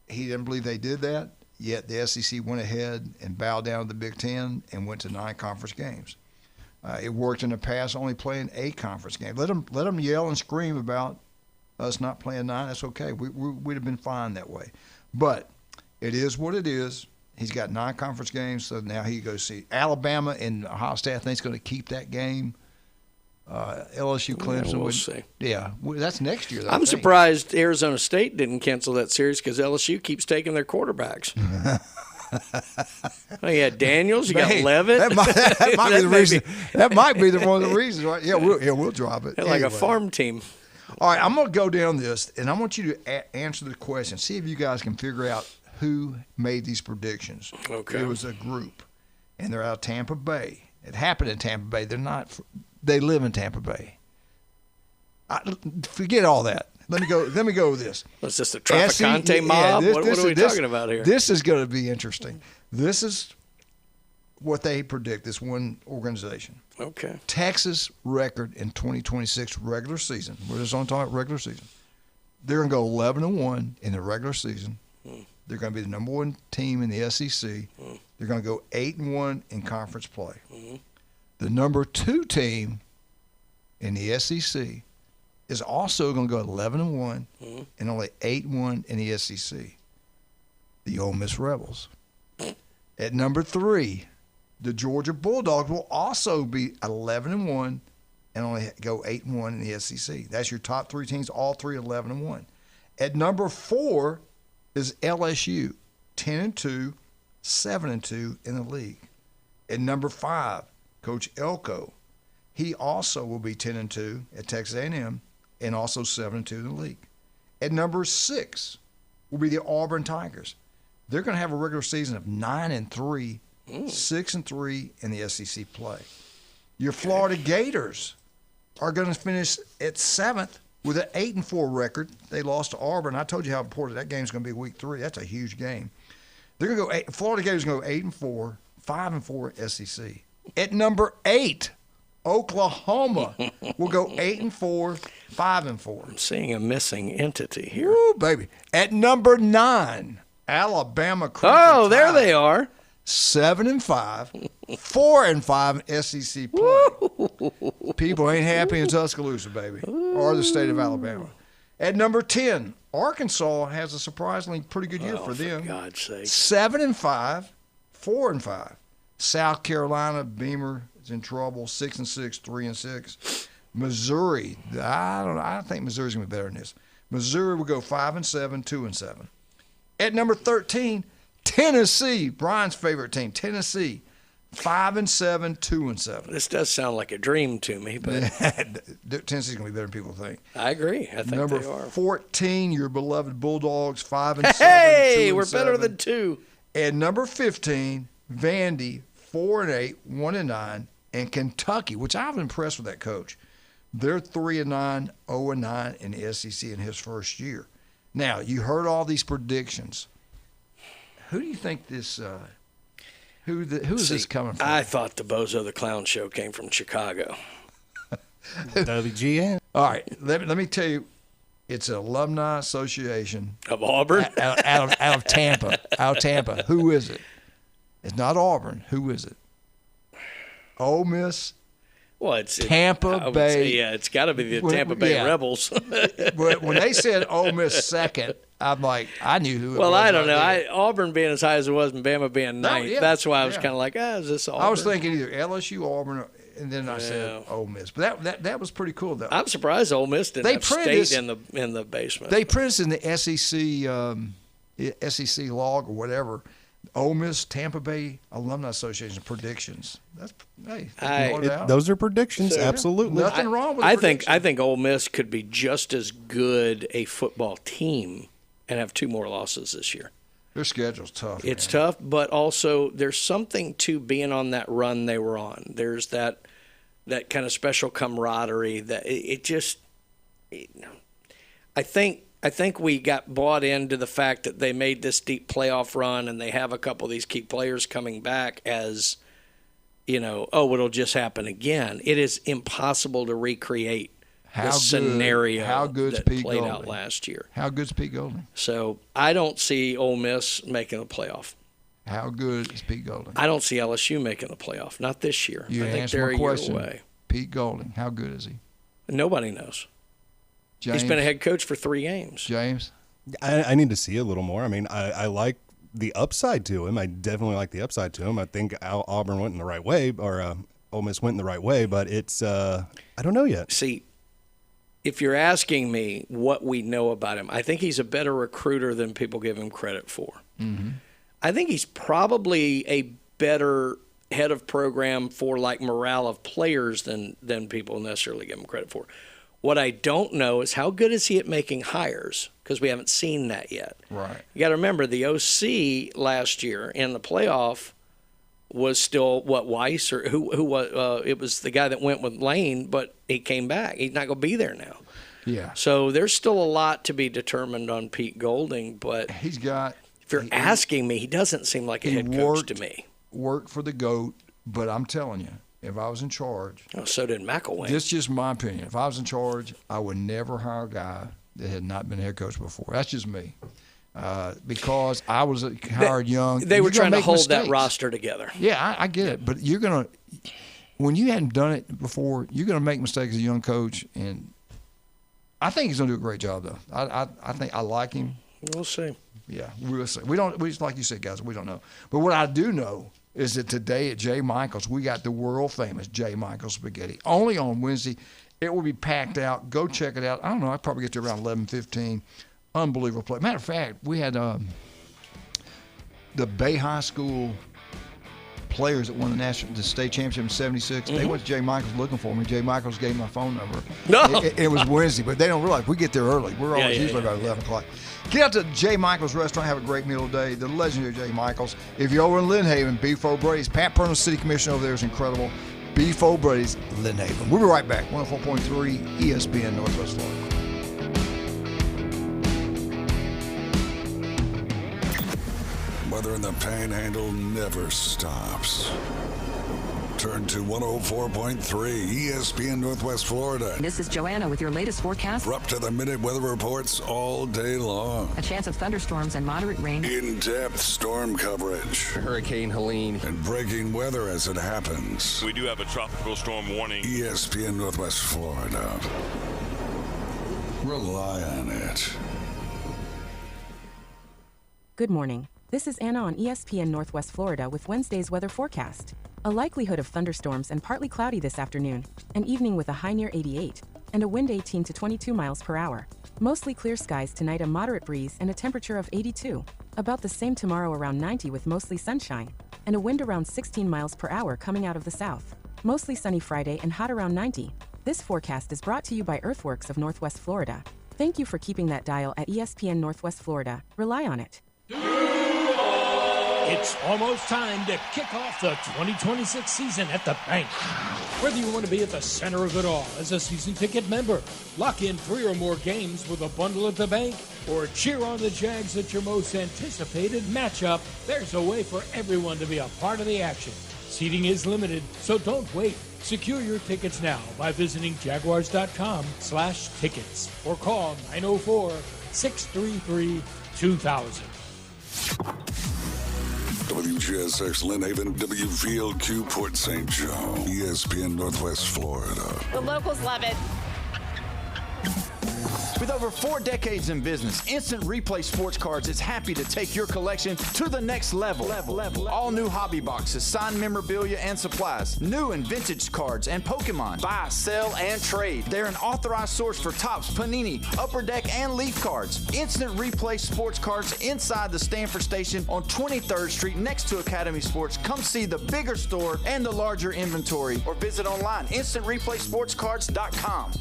he didn't believe they did that, yet the SEC went ahead and bowed down to the Big Ten and went to 9 conference games. It worked in the past, only playing 8 conference games. Let them yell and scream about us not playing 9. That's okay. We'd have been fine that way. But it is what it is. He's got 9 conference games, so now he goes see Alabama and Ohio State. I think he's going to keep that game. LSU Clemson. We'll see. Yeah, that's next year. I'm surprised Arizona State didn't cancel that series because LSU keeps taking their quarterbacks. Oh, yeah, Daniels. You got Levitt. That might be the reason. That might be one of the reasons, right? Yeah, we'll drop it. Like a farm team. All right, I'm going to go down this, and I want you to answer the question. See if you guys can figure out who made these predictions. Okay. It was a group, and they're out of Tampa Bay. It happened in Tampa Bay. They're not. They live in Tampa Bay. Forget all that. Let me go with this. Was this a Traficante mob? What are we talking about here? This is going to be interesting. This is what they predict, this one organization. Okay. Texas record in 2026 regular season. We're just only talking about regular season. They're going to go 11-1 in the regular season. They're going to be the number one team in the SEC. They're going to go 8-1 in conference play. The number 2 team in the SEC is also going to go 11-1 and only 8-1 in the SEC. The Ole Miss Rebels. At number 3, the Georgia Bulldogs will also be 11-1 and only go 8-1 in the SEC. That's your top 3 teams, all 3 11-1. At number 4 is LSU, 10-2, 7-2 in the league. At number 5, Coach Elko. He also will be 10-2 at Texas A&M and also 7-2 in the league. At number 6 will be the Auburn Tigers. They're going to have a regular season of 9-3, 6-3 in the SEC play. Your Florida Gators are going to finish at 7th with an 8-4 record. They lost to Auburn. I told you how important that game's going to be week 3. That's a huge game. They're going to go. Florida Gators are going to go 8-4, 5-4 SEC. At number 8, Oklahoma will go 8-4, 5-4. I'm seeing a missing entity here. Woo, baby. At number 9, Alabama. Oh, there they are. 7-5, 4-5 in SEC play. People ain't happy in Tuscaloosa, baby, or the state of Alabama. At number 10, Arkansas has a surprisingly pretty good year for them. For God's sake. 7-5, 4-5. South Carolina, Beamer is in trouble. 6-6, 3-6. Missouri, I think Missouri's gonna be better than this. Missouri will go 5-7, 2-7. At number 13, Tennessee, Brian's favorite team, Tennessee, 5-7, 2-7. This does sound like a dream to me, but Tennessee's gonna be better than people think. I agree. I think number they are. 14, your beloved Bulldogs, 5-7. Hey, 2-7. we're better than 2. And number 15, Vandy, 4-8, 1-9, and Kentucky, which I'm impressed with that coach. They're 3-9, 0-9 in the SEC in his first year. Now, you heard all these predictions. Who do you think this? Who is this coming from? I thought the Bozo the Clown Show came from Chicago. WGN. All right, let me tell you, it's an alumni association of Auburn, out of Tampa, Who is it? It's not Auburn. Who is it? Ole Miss. Well, it's Tampa Bay. Yeah, it's got to be the Tampa Bay Rebels. But when they said Ole Miss second, I'm like, I knew who it was. Well, I don't know. Auburn being as high as it was and Bama being ninth, that's why I was kind of like, is this Auburn? I was thinking either LSU, Auburn, and then I said Ole Miss. But that was pretty cool, though. I'm surprised Ole Miss didn't have State in the basement. They printed in the SEC log or whatever. Ole Miss, Tampa Bay Alumni Association predictions. Those are predictions, absolutely. Nothing wrong with I think Ole Miss could be just as good a football team and have 2 more losses this year. Their schedule's tough. It's tough, but also there's something to being on that run they were on. There's that kind of special camaraderie that I think we got bought into the fact that they made this deep playoff run and they have a couple of these key players coming back as, it'll just happen again. It is impossible to recreate the scenario that played out last year. How good's Pete Golding? So I don't see Ole Miss making the playoff. How good is Pete Golding? I don't see LSU making the playoff. Not this year. You I think answer they're my a year question. away. Pete Golding, how good is he? Nobody knows. James? He's been a head coach for 3 games. James? I need to see a little more. I mean, I like the upside to him. I definitely like the upside to him. I think Auburn went in the right way, or Ole Miss went in the right way, but it's I don't know yet. See, if you're asking me what we know about him, I think he's a better recruiter than people give him credit for. Mm-hmm. I think he's probably a better head of program for like morale of players than people necessarily give him credit for. What I don't know is how good is he at making hires, because we haven't seen that yet. Right. You got to remember the OC last year in the playoff was still Weiss or who was it was the guy that went with Lane, but he came back. He's not going to be there now. Yeah. So there's still a lot to be determined on Pete Golding, but he's got. If you're asking me, he doesn't seem like a head coach to me. Worked for the GOAT, but I'm telling you, if I was in charge. Oh, so did McElwain. This is just my opinion. If I was in charge, I would never hire a guy that had not been a head coach before. That's just me. Because I was hired young. They were trying to hold mistakes. that roster together. Yeah, I get it. But you're going to – when you hadn't done it before, you're going to make mistakes as a young coach. And I think he's going to do a great job, though. I think I like him. We'll see. Yeah, we'll see. We like you said, guys, we don't know. But what I do know is that today at J. Michael's, we got the world-famous J. Michael's spaghetti. Only on Wednesday. It will be packed out. Go check it out. I don't know. I'll probably get there around 11:15. Unbelievable play. Matter of fact, we had the Bay High School players that won the state championship in '76. They went to J. Michael's looking for me. J. Michael's gave me my phone number. No. It was Wednesday, but they don't realize we get there early. We're always usually about 11 o'clock. Get out to J. Michael's restaurant, have a great meal today. The legendary J. Michael's. If you're over in Lynn Haven, Beef O'Brady's. Pat Purno, city commissioner over there, is incredible. Beef O'Brady's, Lynn Haven. We'll be right back. 104.3 ESPN Northwest Florida. Weather in the Panhandle never stops. Turn to 104.3 ESPN Northwest Florida. This is Joanna with your latest forecast. We're up to the minute weather reports all day long. A chance of thunderstorms and moderate rain. In-depth storm coverage. Hurricane Helene. And breaking weather as it happens. We do have a tropical storm warning. ESPN Northwest Florida. Rely on it. Good morning. This is Anna on ESPN Northwest Florida with Wednesday's weather forecast. A likelihood of thunderstorms and partly cloudy this afternoon. An evening with a high near 88 and a wind 18 to 22 miles per hour. Mostly clear skies tonight, a moderate breeze and a temperature of 82. About the same tomorrow, around 90 with mostly sunshine and a wind around 16 miles per hour coming out of the south. Mostly sunny Friday and hot around 90. This forecast is brought to you by Earthworks of Northwest Florida. Thank you for keeping that dial at ESPN Northwest Florida. Rely on it. It's almost time to kick off the 2026 season at the bank. Whether you want to be at the center of it all as a season ticket member, lock in 3 or more games with a bundle at the bank, or cheer on the Jags at your most anticipated matchup, there's a way for everyone to be a part of the action. Seating is limited, so don't wait. Secure your tickets now by visiting jaguars.com/tickets or call 904-633-2000. WGSX Lynn Haven, WVLQ Port St. Joe, ESPN Northwest Florida. The locals love it. With over 4 decades in business, Instant Replay Sports Cards is happy to take your collection to the next level. All new hobby boxes, signed memorabilia and supplies, new and vintage cards and Pokemon. Buy, sell, and trade. They're an authorized source for Topps, Panini, Upper Deck, and Leaf cards. Instant Replay Sports Cards inside the Stanford Station on 23rd Street next to Academy Sports. Come see the bigger store and the larger inventory, or visit online, instantReplaySportsCards.com.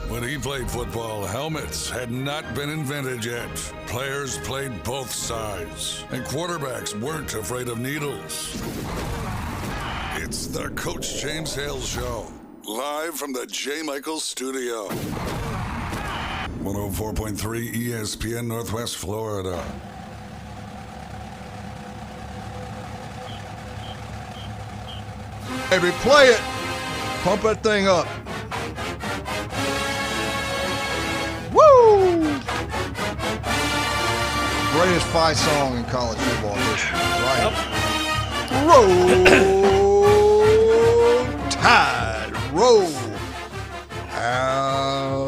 When he played football, helmets had not been invented yet. Players played both sides, and quarterbacks weren't afraid of needles. It's the Coach James Hale Show, live from the J. Michaels studio. 104.3 ESPN Northwest Florida. Baby, play it. Pump that thing up. Woo! Greatest fight song in college football history, right? Roll Tide, roll. Alabama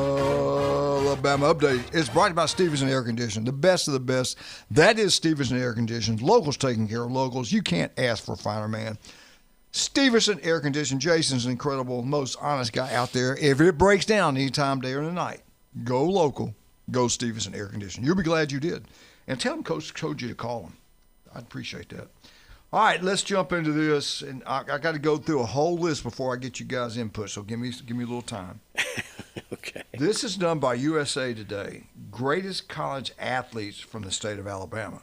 Alabama Update. It's brought to you by Stevenson Air Conditioning, the best of the best. That is Stevenson Air Conditioning. Locals taking care of locals. You can't ask for a finer man. Stevenson Air Conditioning. Jason's incredible, most honest guy out there. If it breaks down any time, day or night, go local. Go Stevenson Air Conditioning. You'll be glad you did. And tell them Coach told you to call them. I'd appreciate that. All right, let's jump into this. And I got to go through a whole list before I get you guys' input, so give me a little time. Okay. This is done by USA Today. Greatest college athletes from the state of Alabama.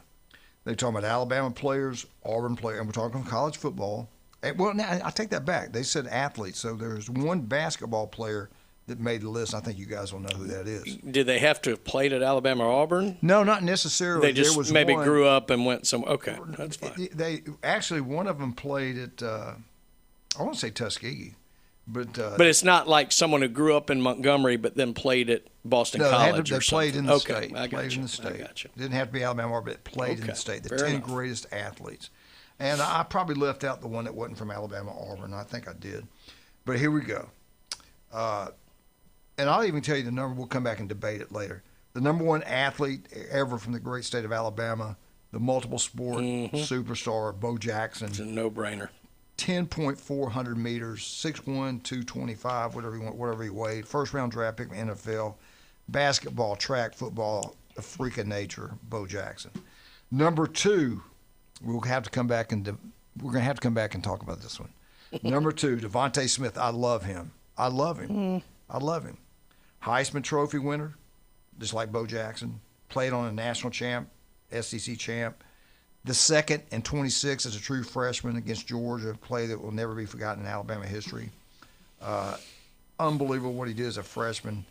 They talk about Alabama players, Auburn players, and we're talking college football. Well, now I take that back. They said athletes. So there's one basketball player that made the list. I think you guys will know who that is. Did they have to have played at Alabama or Auburn? No, not necessarily. They just maybe grew up and went somewhere. Okay, that's fine. They actually, one of them played at, I want to say Tuskegee. But it's not like someone who grew up in Montgomery but then played at Boston College they or played something. in the state. I played in the state. I got you. Didn't have to be Alabama, but played in the state. The Fair 10 enough. greatest athletes. And I probably left out the one that wasn't from Alabama or Auburn. I think I did. But here we go. And I'll even tell you the number. We'll come back and debate it later. The number one athlete ever from the great state of Alabama, the multiple sport superstar, Bo Jackson. It's a no-brainer. 10.400 meters, 6'1", 225, whatever he weighed. First round draft pick from NFL. Basketball, track, football, a freak of nature, Bo Jackson. Number two, we're gonna have to come back and talk about this one. Number two, Devontae Smith. I love him. I love him. Heisman Trophy winner, just like Bo Jackson. Played on a national champ, SEC champ. The second and 26 as a true freshman against Georgia, a play that will never be forgotten in Alabama history. Unbelievable what he did as a freshman.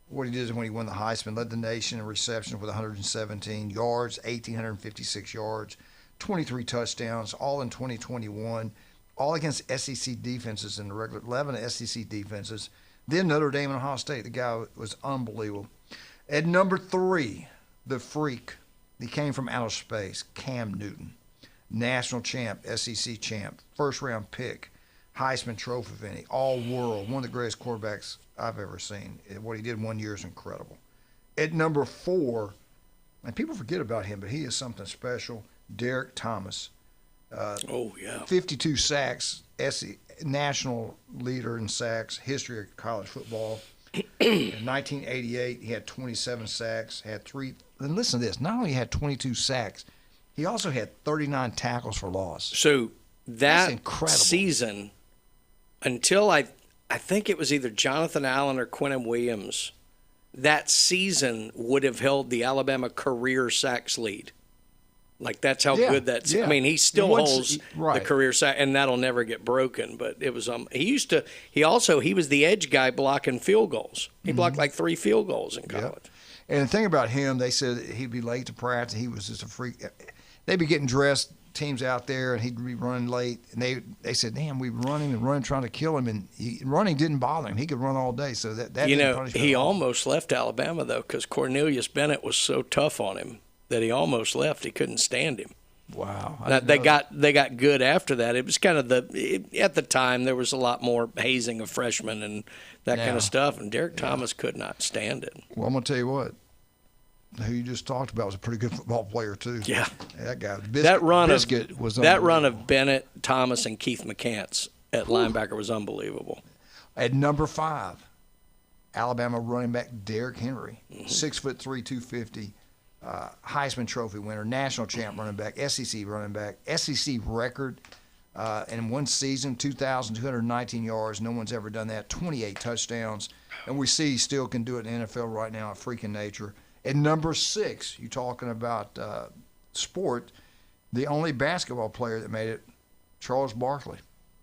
What he did when he won the Heisman, led the nation in receptions with 117 yards, 1,856 yards, 23 touchdowns, all in 2021, all against SEC defenses in the regular, 11 SEC defenses. Then Notre Dame and Ohio State. The guy was unbelievable. At number three, the freak. He came from outer space, Cam Newton. National champ, SEC champ, first-round pick, Heisman Trophy winner, all-world, one of the greatest quarterbacks I've ever seen. What he did in 1 year is incredible. At number four, and people forget about him, but he is something special, Derek Thomas. 52 sacks, national leader in sacks, history of college football. In 1988, he had 27 sacks, had three. And listen to this. Not only had 22 sacks, he also had 39 tackles for loss. So that season, until I think it was either Jonathan Allen or Quinnen Williams, that season would have held the Alabama career sacks lead. Like, that's how good that's. I mean, he still holds the career sack, and that'll never get broken. But it was he was the edge guy blocking field goals. He blocked like 3 field goals in college. Yep. And the thing about him, they said he'd be late to practice. He was just a freak. They'd be getting dressed, teams out there, and he'd be running late. And they said, "Damn, we run him and run trying to kill him." And running didn't bother him. He could run all day. So that he almost left Alabama though, because Cornelius Bennett was so tough on him that he almost left. He couldn't stand him. Wow. They got good after that. It was kind of at the time there was a lot more hazing of freshmen and that kind of stuff, and Derek Thomas could not stand it. Well, I'm gonna tell you what. Who you just talked about was a pretty good football player too. Yeah, that guy. That run of Bennett, Thomas, and Keith McCants at linebacker was unbelievable. At number 5, Alabama running back Derrick Henry, 6'3", 250. Heisman Trophy winner, national champ running back, SEC record in one season, 2,219 yards. No one's ever done that. 28 touchdowns, and we see he still can do it in the NFL right now. A freaking nature. At number 6, you're talking about sport. The only basketball player that made it, Charles Barkley.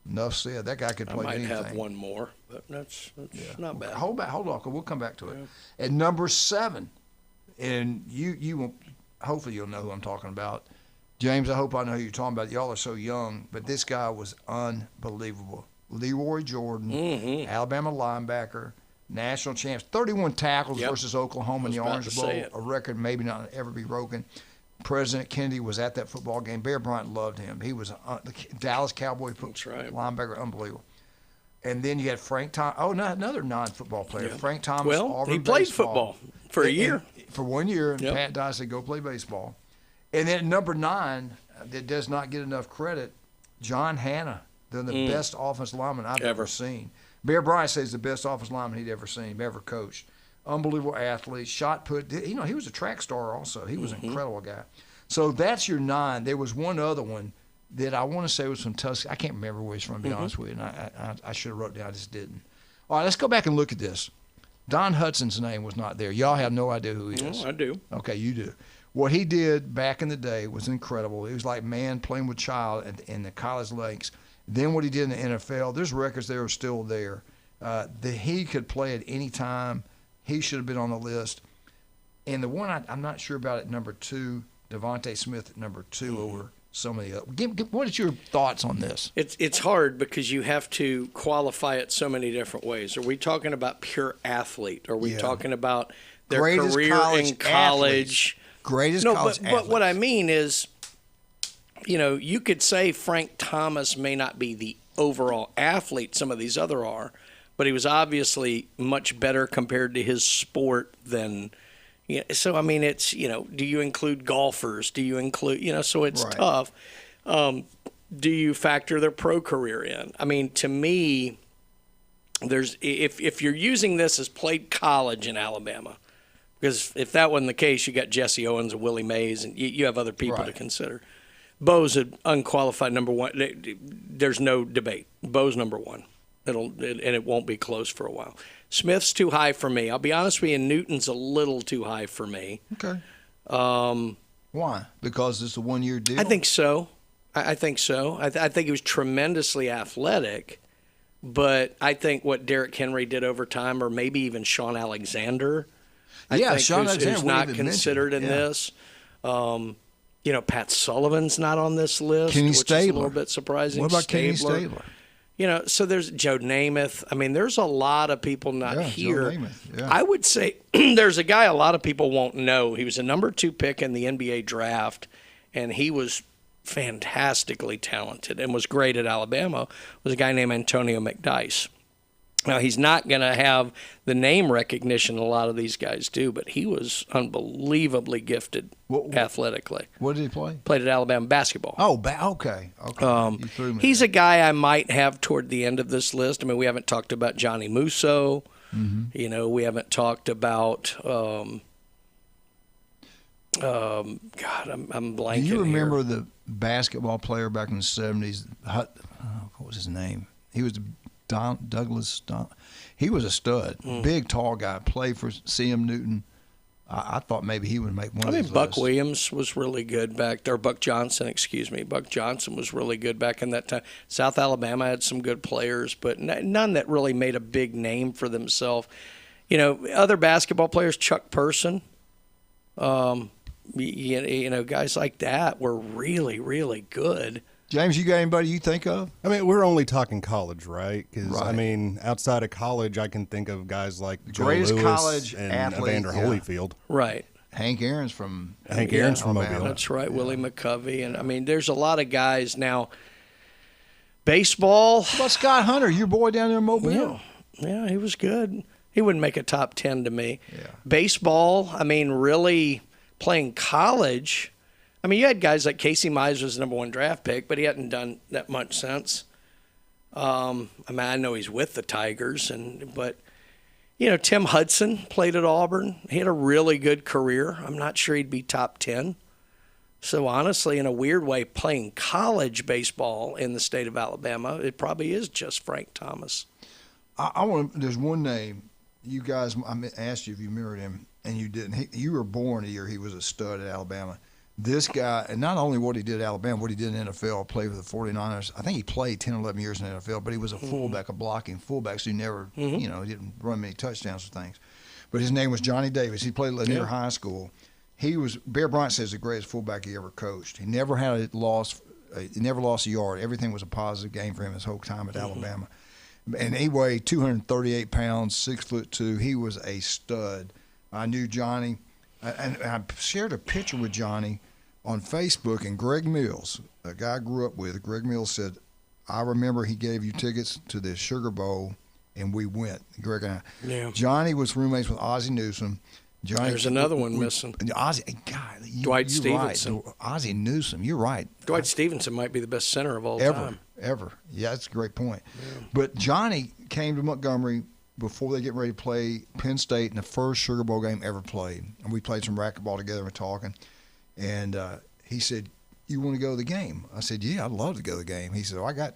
Enough said. That guy could play anything. I might have one more, but that's not bad. Hold on. We'll come back to it. At number 7. And you will, hopefully you'll know who I'm talking about. James, I hope I know who you're talking about. Y'all are so young, but this guy was unbelievable. Leroy Jordan, Alabama linebacker, national champs, 31 tackles versus Oklahoma in the Orange Bowl, a record maybe not ever be broken. President Kennedy was at that football game. Bear Bryant loved him. He was the Dallas Cowboy linebacker, unbelievable. And then you had Frank Thomas. Oh, no, another non-football player. Yeah. Frank Thomas. Well, Auburn he played baseball. football for a year. For 1 year, and Yep. Pat Dye said, go play baseball. And then number 9, that does not get enough credit, John Hanna. They're the best offensive lineman I've ever seen. Bear Bryant says the best offensive lineman he'd ever seen, ever coached. Unbelievable athlete, shot put. He was a track star also. He was an incredible guy. So that's your 9. There was one other one that I want to say was from Tuskegee. I can't remember where he's from, to be honest with you. And I should have wrote it down. I just didn't. All right, let's go back and look at this. Don Hudson's name was not there. Y'all have no idea who he is. Oh, I do. Okay, you do. What he did back in the day was incredible. It was like man playing with child in the college leagues. Then what he did in the NFL, there's records that are still there. That he could play at any time. He should have been on the list. And the one I'm not sure about at number 2, Devontae Smith at number 2 over some of the other. What is your thoughts on this? It's hard because you have to qualify it so many different ways. Are we talking about pure athlete? Are we talking about their Greatest career in college? Athletes. Greatest college athletes. But what I mean is, you could say Frank Thomas may not be the overall athlete some of these other are, but he was obviously much better compared to his sport than so I mean it's do you include golfers? Do you include so it's tough. Do you factor their pro career in? I mean, to me, there's if you're using this as played college in Alabama, because if that wasn't the case, you got Jesse Owens and Willie Mays, and you have other people to consider. Bo's an unqualified number 1. There's no debate. Bo's number 1. And it won't be close for a while. Smith's too high for me. I'll be honest with you, Newton's a little too high for me. Okay. Why? Because it's a 1-year deal? I think so. I think so. I think he was tremendously athletic, but I think what Derrick Henry did over time, or maybe even Sean Alexander, Sean Alexander who's not considered in this. Pat Sullivan's not on this list, Kenny which Stabler. is a little bit surprising. What about Kenny Stabler? So there's Joe Namath. I mean, there's a lot of people not here. Joe Namath, yeah. I would say there's a guy a lot of people won't know. He was a number 2 pick in the NBA draft, and he was fantastically talented and was great at Alabama. Was a guy named Antonio McDyess. Now, he's not going to have the name recognition a lot of these guys do, but he was unbelievably gifted athletically. What did he play? Played at Alabama basketball. Oh, okay. You threw me He's there. a guy I might have toward the end of this list. I mean, we haven't talked about Johnny Musso. Mm-hmm. We haven't talked about God, I'm blanking. Do you remember here. the basketball player back in the 70s? What was his name? He was Douglas. He was a stud. Big, tall guy. Played for CM Newton. I thought maybe he would make one of these Buck lists. Williams was really good back there. Buck Johnson, excuse me. Buck Johnson was really good back in that time. South Alabama had some good players, but none that really made a big name for themselves. Other basketball players, Chuck Person, guys like that were really, really good. James, you got anybody you think of? I mean, we're only talking college, right? Because, Right. I mean, outside of college, I can think of guys like Joe greatest Lewis college and athlete, Evander Holyfield. Right. Hank Aaron's from Mobile. That's right, Willie McCovey. And, I mean, there's a lot of guys now. Baseball. What about Scott Hunter, your boy down there in Mobile? Yeah, he was good. He wouldn't make a top 10 to me. Yeah. Baseball, I mean, really playing college. I mean, you had guys like Casey Mize was the number 1 draft pick, but he hadn't done that much since. I mean, I know he's with the Tigers, but Tim Hudson played at Auburn. He had a really good career. I'm not sure he'd be top 10. So honestly, in a weird way, playing college baseball in the state of Alabama, it probably is just Frank Thomas. There's one name. You guys, I asked you if you mirrored him, and you didn't. You were born the year he was a stud at Alabama. This guy, and not only what he did at Alabama, what he did in the NFL, played for the 49ers. I think he played 10, 11 years in the NFL, but he was a fullback, a blocking fullback, so he never, he didn't run many touchdowns or things. But his name was Johnny Davis. He played at Lanier High School. Bear Bryant says the greatest fullback he ever coached. He never had a loss. He never lost a yard. Everything was a positive game for him his whole time at Alabama. And he weighed 238 pounds, 6'2". He was a stud. I knew Johnny, and I shared a picture with Johnny on Facebook. And Greg Mills, a guy I grew up with, Greg Mills said, I remember he gave you tickets to the Sugar Bowl, and we went. Greg and I. Yeah. Johnny was roommates with Ozzie Newsome. There's another one missing. Ozzie, God, Dwight you're Stevenson. Right. Ozzie Newsome, you're right. Dwight Stevenson might be the best center of all time. Ever. Yeah, that's a great point. Yeah. But Johnny came to Montgomery before they get ready to play Penn State in the first Sugar Bowl game ever played. And we played some racquetball together and were talking. And he said, "You want to go to the game?" I said, "Yeah, I'd love to go to the game." He said, "I got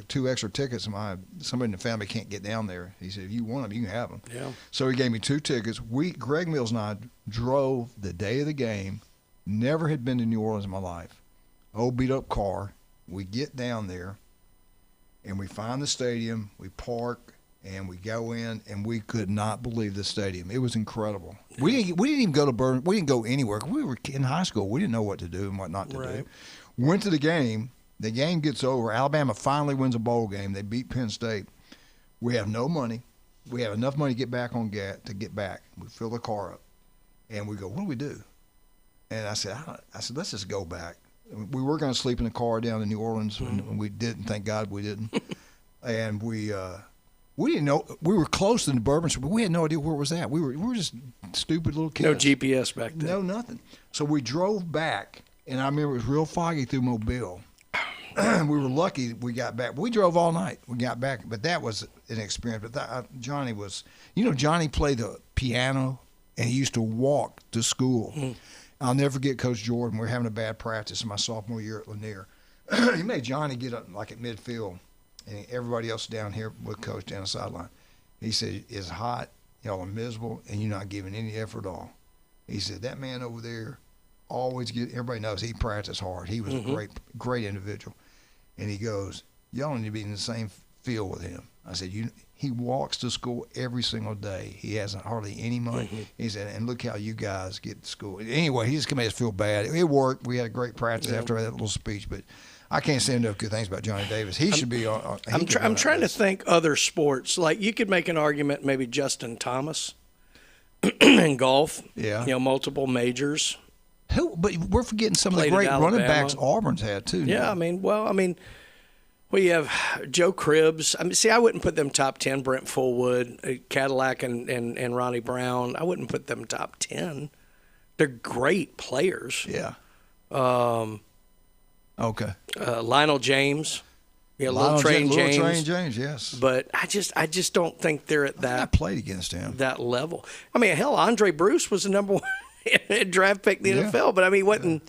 2 extra tickets. Somebody in the family can't get down there." He said, "If you want them, you can have them." Yeah. So he gave me 2 tickets. Greg Mills and I drove the day of the game. Never had been to New Orleans in my life. Old beat up car. We get down there, and we find the stadium. We park, and we go in, and we could not believe the stadium. It was incredible. We didn't even go to Burn. We didn't go anywhere. We were in high school. We didn't know what to do and what not to do. Went to the game. The game gets over. Alabama finally wins a bowl game. They beat Penn State. We have no money. We have enough money to get back on to get back. We fill the car up, and we go, "What do we do?" And I said, "Let's just go back." We were going to sleep in the car down in New Orleans, and we didn't. Thank God we didn't. And we didn't know. We were close to the Bourbon Street, but we had no idea where it was at. We were just stupid little kids. No GPS back then. No, nothing. So we drove back, and I remember it was real foggy through Mobile. We were lucky we got back. We drove all night. We got back, but that was an experience. But Johnny was, Johnny played the piano, and he used to walk to school. I'll never forget Coach Jordan. We were having a bad practice in my sophomore year at Lanier. He made Johnny get up like at midfield, and everybody else down here with Coach down the sideline. He said, "It's hot, y'all are miserable, and you're not giving any effort at all." He said, "That man over there always everybody knows he practiced hard. He was a great individual." And he goes, "Y'all need to be in the same field with him." I said, he walks to school every single day. He hasn't hardly any money. He said, "And look how you guys get to school." Anyway, he just made us feel bad. It worked. We had a great practice after that little speech, but I can't say enough good things about Johnny Davis. He should be on. I'm trying to think other sports. Like you could make an argument, maybe Justin Thomas in golf. Yeah. Multiple majors. But we're forgetting some of the great running backs Auburn's had too. Yeah, we have Joe Cribbs. I wouldn't put them top 10. Brent Fullwood, Cadillac, and Ronnie Brown. I wouldn't put them top 10. They're great players. Yeah. Okay. Lionel James. Yeah, Little Train James, yes. But I just don't think they're at that. I played against him. That level. Hell, Andre Bruce was the number 1 draft pick in the NFL, but he wasn't.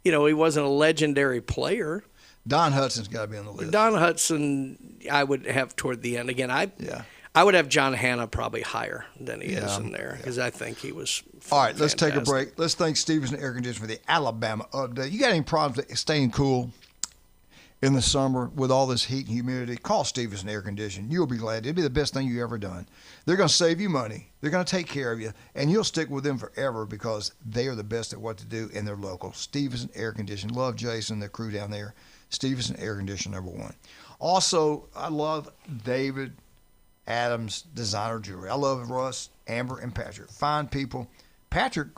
He wasn't a legendary player. Don Hudson's got to be on the list. Don Hudson, I would have toward the end. Again, I would have John Hanna probably higher than he is in there because I think he was All right, let's take a break. Let's thank Stevenson Air Conditioning for the Alabama update. You got any problems staying cool in the summer with all this heat and humidity? Call Stevenson Air Conditioning. You'll be glad. It'll be the best thing you've ever done. They're going to save you money. They're going to take care of you, and you'll stick with them forever because they are the best at what to do, and they're local. Stevenson Air Conditioning. Love Jason, the crew down there. Stevenson Air Conditioning, #1. Also, I love David Adams Designer Jewelry. I love Russ, Amber, and Patrick. Fine people. Patrick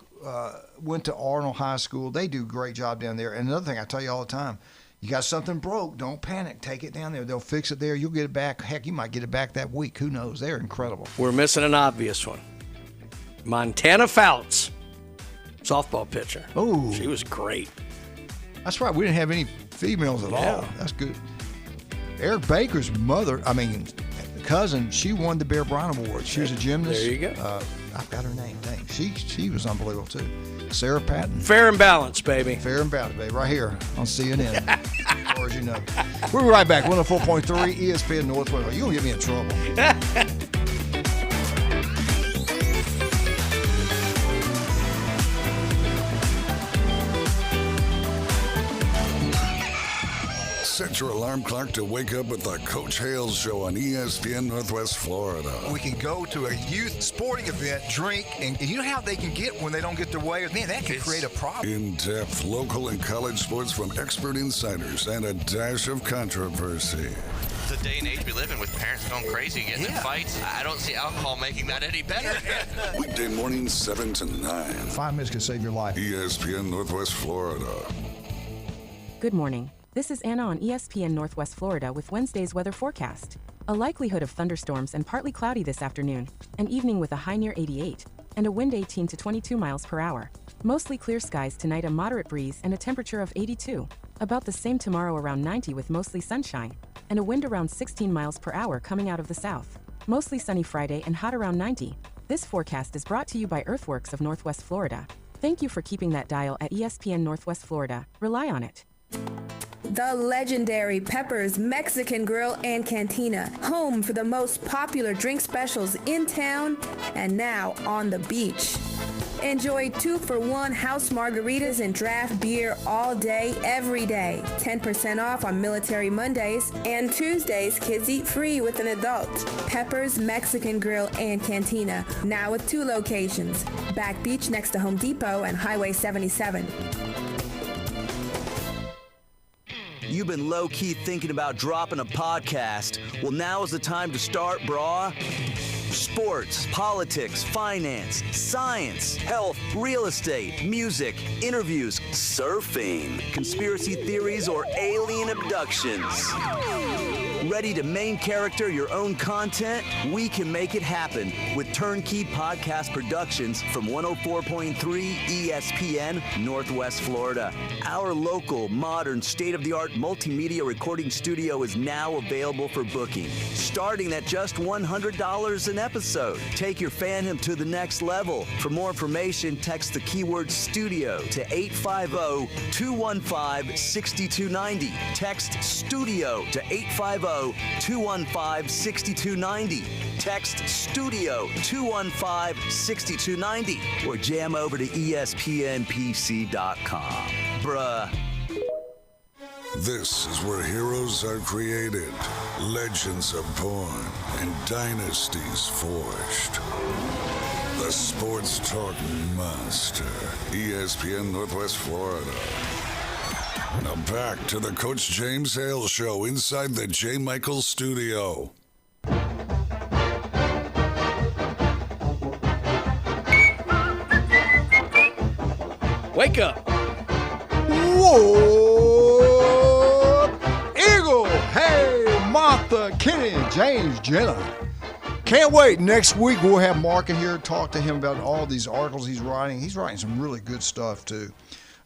went to Arnold High School. They do a great job down there. And another thing I tell you all the time, you got something broke, don't panic. Take it down there. They'll fix it there. You'll get it back. Heck, you might get it back that week. Who knows? They're incredible. We're missing an obvious one. Montana Fouts, softball pitcher. Oh. She was great. That's right. We didn't have any females at all. That's good. Eric Baker's cousin, she won the Bear Bryant Award. She was a gymnast. There you go. I've got her name. Dang. She was unbelievable, too. Sarah Patton. Fair and balanced, baby. Fair and balanced, baby. Right here on CNN. As far as you know. We'll be right back. 104.3 ESPN Northwest. You're going to get me in trouble. Set your alarm clock to wake up with the Coach Hale Show on ESPN Northwest Florida. We can go to a youth sporting event, drink, and you know how they can get when they don't get their way? Man, that could create a problem. In-depth local and college sports from expert insiders and a dash of controversy. The day and age we live in with parents going crazy, getting in fights. I don't see alcohol making that any better. Weekday mornings 7 to 9. 5 minutes can save your life. ESPN Northwest Florida. Good morning. This is Anna on ESPN Northwest Florida with Wednesday's weather forecast. A likelihood of thunderstorms and partly cloudy this afternoon. An evening with a high near 88 and a wind 18 to 22 miles per hour. Mostly clear skies tonight, a moderate breeze and a temperature of 82. About the same tomorrow, around 90 with mostly sunshine and a wind around 16 miles per hour coming out of the south. Mostly sunny Friday and hot around 90. This forecast is brought to you by Earthworks of Northwest Florida. Thank you for keeping that dial at ESPN Northwest Florida. Rely on it. The legendary Pepper's Mexican Grill and Cantina, home for the most popular drink specials in town and now on the beach. Enjoy 2-for-1 house margaritas and draft beer all day, every day. 10% off on Military Mondays, and Tuesdays kids eat free with an adult. Pepper's Mexican Grill and Cantina, now with 2 locations. Back Beach next to Home Depot and Highway 77. You've been low-key thinking about dropping a podcast. Well, now is the time to start, brah. Sports, politics, finance, science, health, real estate, music, interviews, surfing, conspiracy theories, or alien abductions. Ready to main character your own content? We can make it happen with Turnkey Podcast Productions from 104.3 ESPN Northwest Florida. Our local, modern, state-of-the-art multimedia recording studio is now available for booking, starting at just $100 an episode. Take your fandom to the next level. For more information, text the keyword studio to 850-215-6290. Text studio to 850-215-6290. Text studio 215-6290 or jam over to espnpc.com. Bruh. This is where heroes are created, legends are born, and dynasties forged. The Sports Talk Master, ESPN Northwest Florida. Now back to the Coach James Hale Show inside the J. Michaels studio. Wake up. Whoa! Eagle! Hey, Martha, Kenny, James, Jenna. Can't wait. Next week we'll have Mark in here, talk to him about all these articles he's writing. He's writing some really good stuff, too.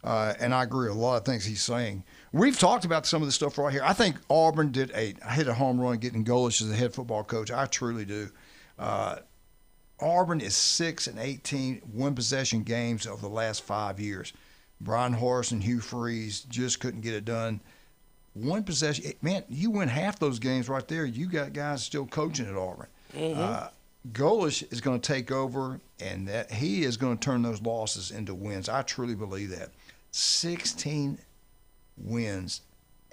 And I agree with a lot of things he's saying. We've talked about some of the stuff right here. I think Auburn hit a home run getting Golish as the head football coach. I truly do. Auburn is 6-18 one-possession games over the last 5 years. Brian Horace and Hugh Freeze just couldn't get it done. One possession, man, you win half those games right there. You got guys still coaching at Auburn. Mm-hmm. Golish is going to take over, and that he is going to turn those losses into wins. I truly believe that. 16 wins,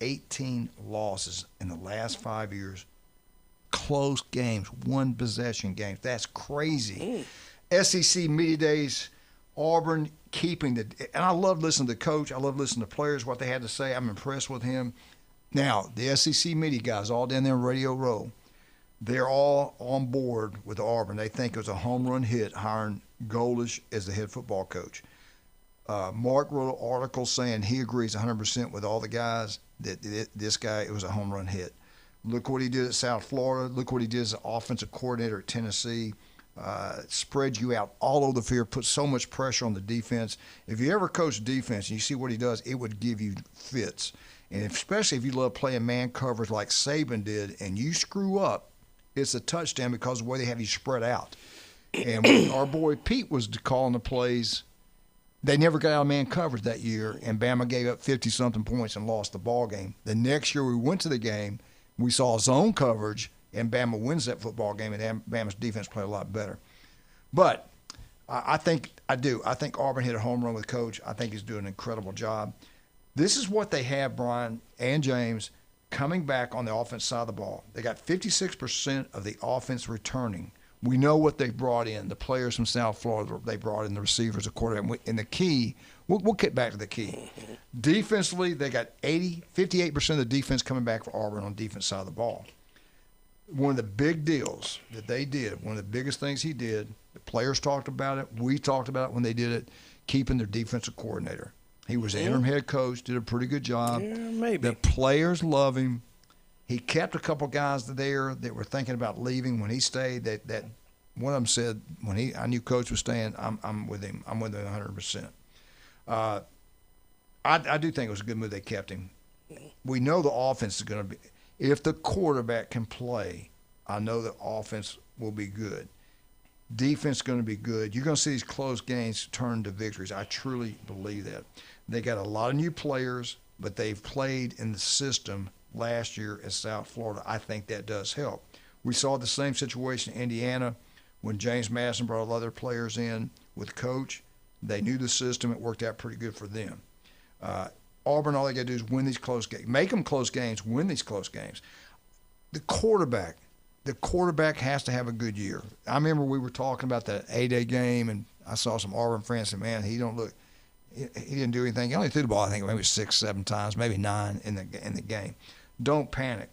18 losses in the last 5 years. Close games, one possession games. That's crazy. SEC Media Days, Auburn keeping and I love listening to the coach. I love listening to players, what they had to say. I'm impressed with him. Now, the SEC media guys all down there in Radio Row, they're all on board with Auburn. They think it was a home run hit hiring Golish as the head football coach. Mark wrote an article saying he agrees 100% with all the guys that this guy, it was a home run hit. Look what he did at South Florida. Look what he did as an offensive coordinator at Tennessee. Spread you out all over the field, put so much pressure on the defense. If you ever coach defense and you see what he does, it would give you fits. And especially if you love playing man covers like Saban did and you screw up, it's a touchdown because of the way they have you spread out. And when our boy Pete was calling the plays, they never got out of man coverage that year, and Bama gave up 50-something points and lost the ball game. The next year we went to the game, we saw zone coverage, and Bama wins that football game, and Bama's defense played a lot better. But I think Auburn hit a home run with Coach. I think he's doing an incredible job. This is what they have, Brian and James, coming back on the offense side of the ball. They got 56% of the offense returning. We know what they brought in, the players from South Florida. They brought in the receivers, the quarterback, and the key. We'll get back to the key. Defensively, they got 58% of the defense coming back for Auburn on the defense side of the ball. One of the big deals that they did, one of the biggest things he did, the players talked about it, we talked about it when they did it, keeping their defensive coordinator. He was the interim head coach, did a pretty good job. Yeah, maybe. The players love him. He kept a couple guys there that were thinking about leaving when he stayed. That one of them said when I knew Coach was staying, I'm with him. I'm with him 100%. I do think it was a good move they kept him. We know the offense is going to be – if the quarterback can play, I know the offense will be good. Defense is going to be good. You're going to see these close games turn to victories. I truly believe that. They got a lot of new players, but they've played in the system last year at South Florida. I think that does help. We saw the same situation in Indiana when James Madison brought other players in with Coach. They knew the system. It worked out pretty good for them. Auburn, all they got to do is win these close games. Make them close games, win these close games. The quarterback has to have a good year. I remember we were talking about that A-Day game, and I saw some Auburn fans say, man, he didn't do anything. He only threw the ball, I think, maybe 6, 7 times, maybe 9 in the game. Don't panic.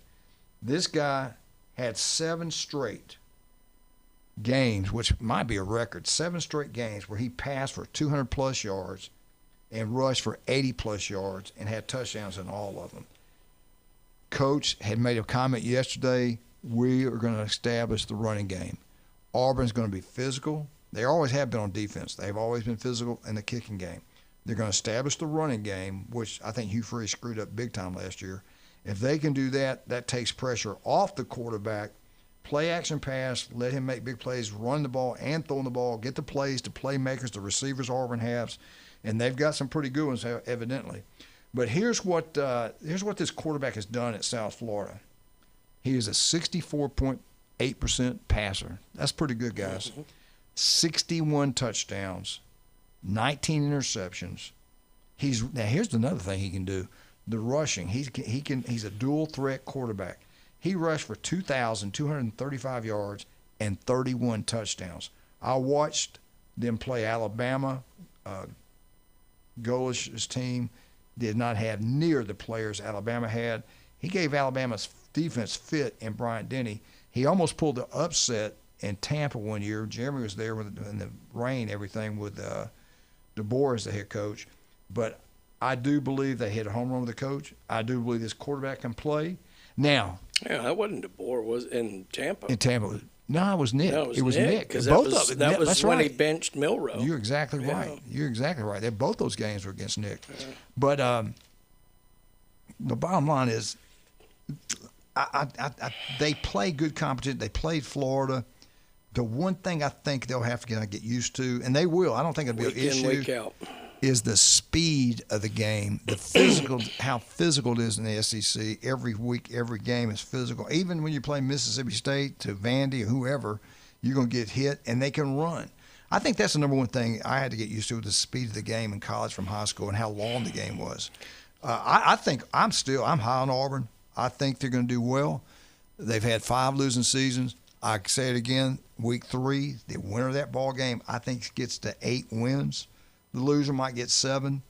This guy had 7 straight games, which might be a record, 7 straight games where he passed for 200-plus yards and rushed for 80-plus yards and had touchdowns in all of them. Coach had made a comment yesterday, we are going to establish the running game. Auburn's going to be physical. They always have been on defense. They've always been physical in the kicking game. They're going to establish the running game, which I think Hugh Freeze screwed up big time last year. If they can do that, that takes pressure off the quarterback. Play action pass, let him make big plays, run the ball and throwing the ball, get the plays to playmakers, the receivers Auburn has. And they've got some pretty good ones, evidently. But here's what this quarterback has done at South Florida. He is a 64.8% passer. That's pretty good, guys. 61 touchdowns, 19 interceptions. Now here's another thing he can do: the rushing. He's a dual threat quarterback. He rushed for 2,235 yards and 31 touchdowns. I watched them play Alabama. Golish's team did not have near the players Alabama had. He gave Alabama's defense fit in Bryant Denny. He almost pulled the upset in Tampa one year. Jeremy was there in the rain, everything, with DeBoer as the head coach. But I do believe they hit a home run with the coach. I do believe this quarterback can play. Now, yeah, that wasn't DeBoer, was in Tampa. In Tampa. No, it was Nick. No, it was Nick. Because that was when he benched Milroe. You're exactly right. You're exactly right. Both those games were against Nick. Yeah. But the bottom line is, they play good competition. They played Florida. The one thing I think they'll have to get used to, and they will, I don't think it'll be an issue, week out, is the speed of the game, the physical, how physical it is in the SEC. Every week, every game is physical. Even when you play Mississippi State to Vandy or whoever, you're going to get hit, and they can run. I think that's the number one thing I had to get used to, the speed of the game in college from high school and how long the game was. I think I'm high on Auburn. I think they're going to do well. They've had 5 losing seasons. I say it again, week 3, the winner of that ball game, I think gets to 8 wins. The loser might get 7.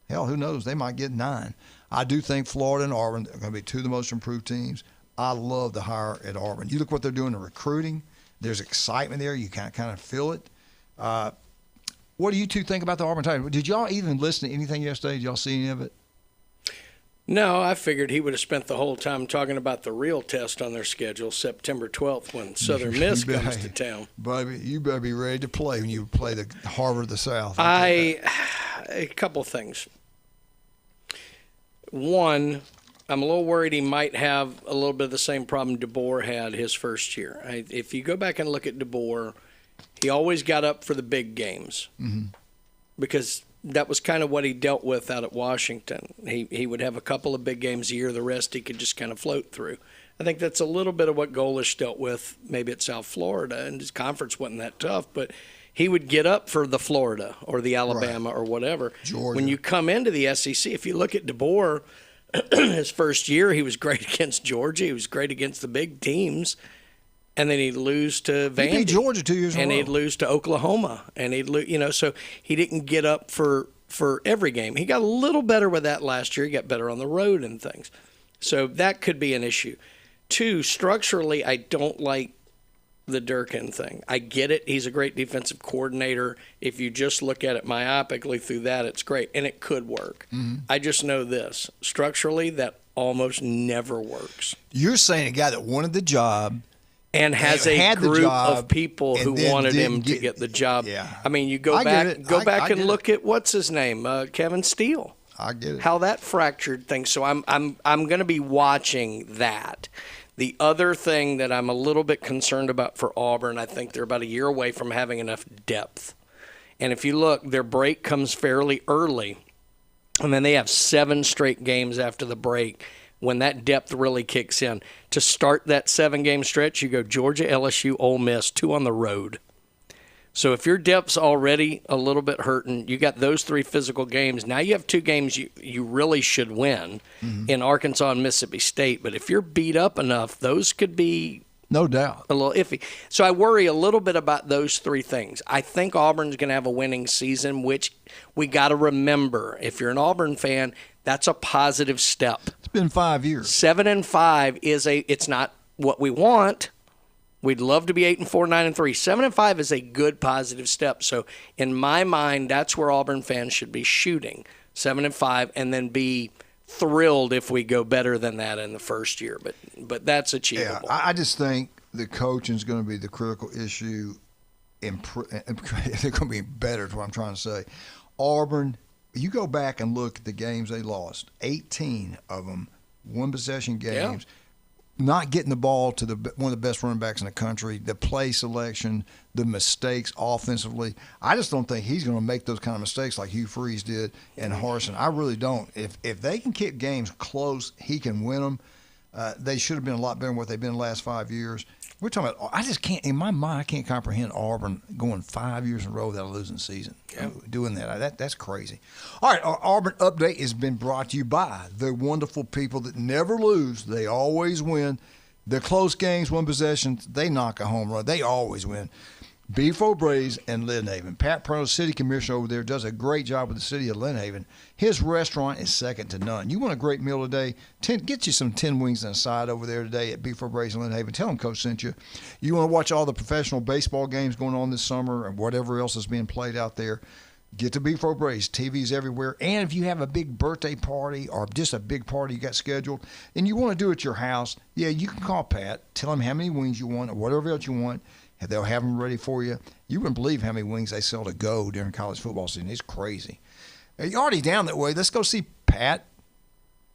Hell, who knows? They might get 9. I do think Florida and Auburn are going to be 2 of the most improved teams. I love the hire at Auburn. You look what they're doing in recruiting. There's excitement there. You kind of feel it. What do you two think about the Auburn Tigers? Did y'all even listen to anything yesterday? Did y'all see any of it? No, I figured he would have spent the whole time talking about the real test on their schedule, September 12th, when Southern Miss comes to town. Baby, you better be ready to play when you play the Harvard of the South. A couple things. One, I'm a little worried he might have a little bit of the same problem DeBoer had his first year. If you go back and look at DeBoer, he always got up for the big games because that was kind of what he dealt with out at Washington. He would have a couple of big games a year. The rest he could just kind of float through. I think that's a little bit of what Golish dealt with maybe at South Florida, and his conference wasn't that tough, but he would get up for the Florida or the Alabama or whatever. Georgia. When you come into the SEC, if you look at DeBoer, his first year he was great against Georgia. He was great against the big teams. And then he'd lose to Vandy. He beat Georgia 2 years in a row. And he'd lose to Oklahoma. And he'd lose, so he didn't get up for every game. He got a little better with that last year. He got better on the road and things. So that could be an issue. 2, structurally, I don't like the Durkin thing. I get it. He's a great defensive coordinator. If you just look at it myopically through that, it's great, and it could work. Mhm. I just know this. Structurally, that almost never works. You're saying a guy that wanted the job and has had a the group job of people who and then wanted him didn't to get the job. Yeah. I mean, you go I get back it. go I back and get look at what's his name, Kevin Steele. I get it. How that fractured things. So I'm going to be watching that. The other thing that I'm a little bit concerned about for Auburn, I think they're about a year away from having enough depth. And if you look, their break comes fairly early, and then they have 7 straight games after the break when that depth really kicks in. To start that 7-game stretch, you go Georgia, LSU, Ole Miss, 2 on the road. So if your depth's already a little bit hurting, you got those 3 physical games. Now you have 2 games you really should win in Arkansas and Mississippi State. But if you're beat up enough, those could be no doubt a little iffy. So I worry a little bit about those 3 things. I think Auburn's going to have a winning season, which we got to remember. If you're an Auburn fan, that's a positive step. It's been 5 years. 7-5 it's not what we want. We'd love to be 8-4, 9-3. 7-5 is a good positive step. So in my mind, that's where Auburn fans should be shooting, 7-5, and then be thrilled if we go better than that in the first year. But that's achievable. Yeah, I just think the coaching is going to be the critical issue. They're going to be better, is what I'm trying to say. Auburn, you go back and look at the games they lost, 18 of them, one-possession games. Yeah. Not getting the ball to one of the best running backs in the country, the play selection, the mistakes offensively. I just don't think he's going to make those kind of mistakes like Hugh Freeze did and Harsin. I really don't. If they can keep games close, he can win them. They should have been a lot better than what they've been the last 5 years. We're talking about – I just can't – in my mind, I can't comprehend Auburn going 5 years in a row without a losing season. Yeah. Doing that. That's crazy. All right, our Auburn Update has been brought to you by the wonderful people that never lose. They always win. The close games, one possession, they knock a home run. They always win. Beef O'Brady's and Lynn Haven. Pat Prano, city commissioner over there, does a great job with the city of Lynn Haven. His restaurant is second to none. You want a great meal today? Get you some 10 wings and a side over there today at Beef O'Brady's and Lynn Haven. Tell them Coach sent you. You want to watch all the professional baseball games going on this summer and whatever else is being played out there, get to Beef O'Brady's. TV's everywhere. And if you have a big birthday party or just a big party you got scheduled and you want to do it at your house, yeah, you can call Pat. Tell him how many wings you want or whatever else you want. They'll have them ready for you. You wouldn't believe how many wings they sell to go during college football season. It's crazy. You're already down that way. Let's go see Pat,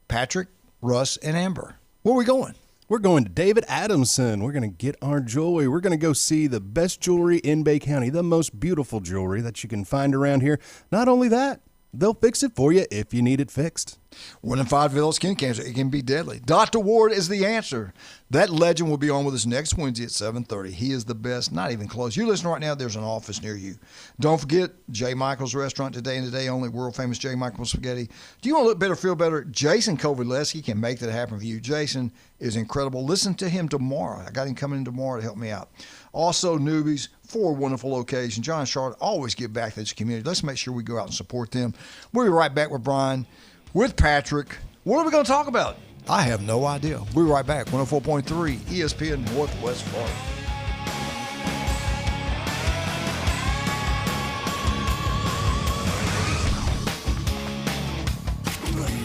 Patrick, Russ, and Amber. Where are we going? We're going to David Adamson. We're going to get our jewelry. We're going to go see the best jewelry in Bay County, the most beautiful jewelry that you can find around here. Not only that, they'll fix it for you if you need it fixed. 1 in 5 develop skin cancer. It can be deadly. Dr. Ward is the answer. That legend will be on with us next Wednesday at 7:30. He is the best. Not even close. You're listening right now. There's an office near you. Don't forget J. Michael's Restaurant today and today only. World famous J. Michael's Spaghetti. Do you want to look better, feel better? Jason Kovalevsky can make that happen for you. Jason is incredible. Listen to him tomorrow. I got him coming in tomorrow to help me out. Also, newbies, 4 wonderful locations. John and Charlotte always give back to this community. Let's make sure we go out and support them. We'll be right back with Brian, with Patrick. What are we going to talk about? I have no idea. We'll be right back. 104.3 ESPN Northwest Florida.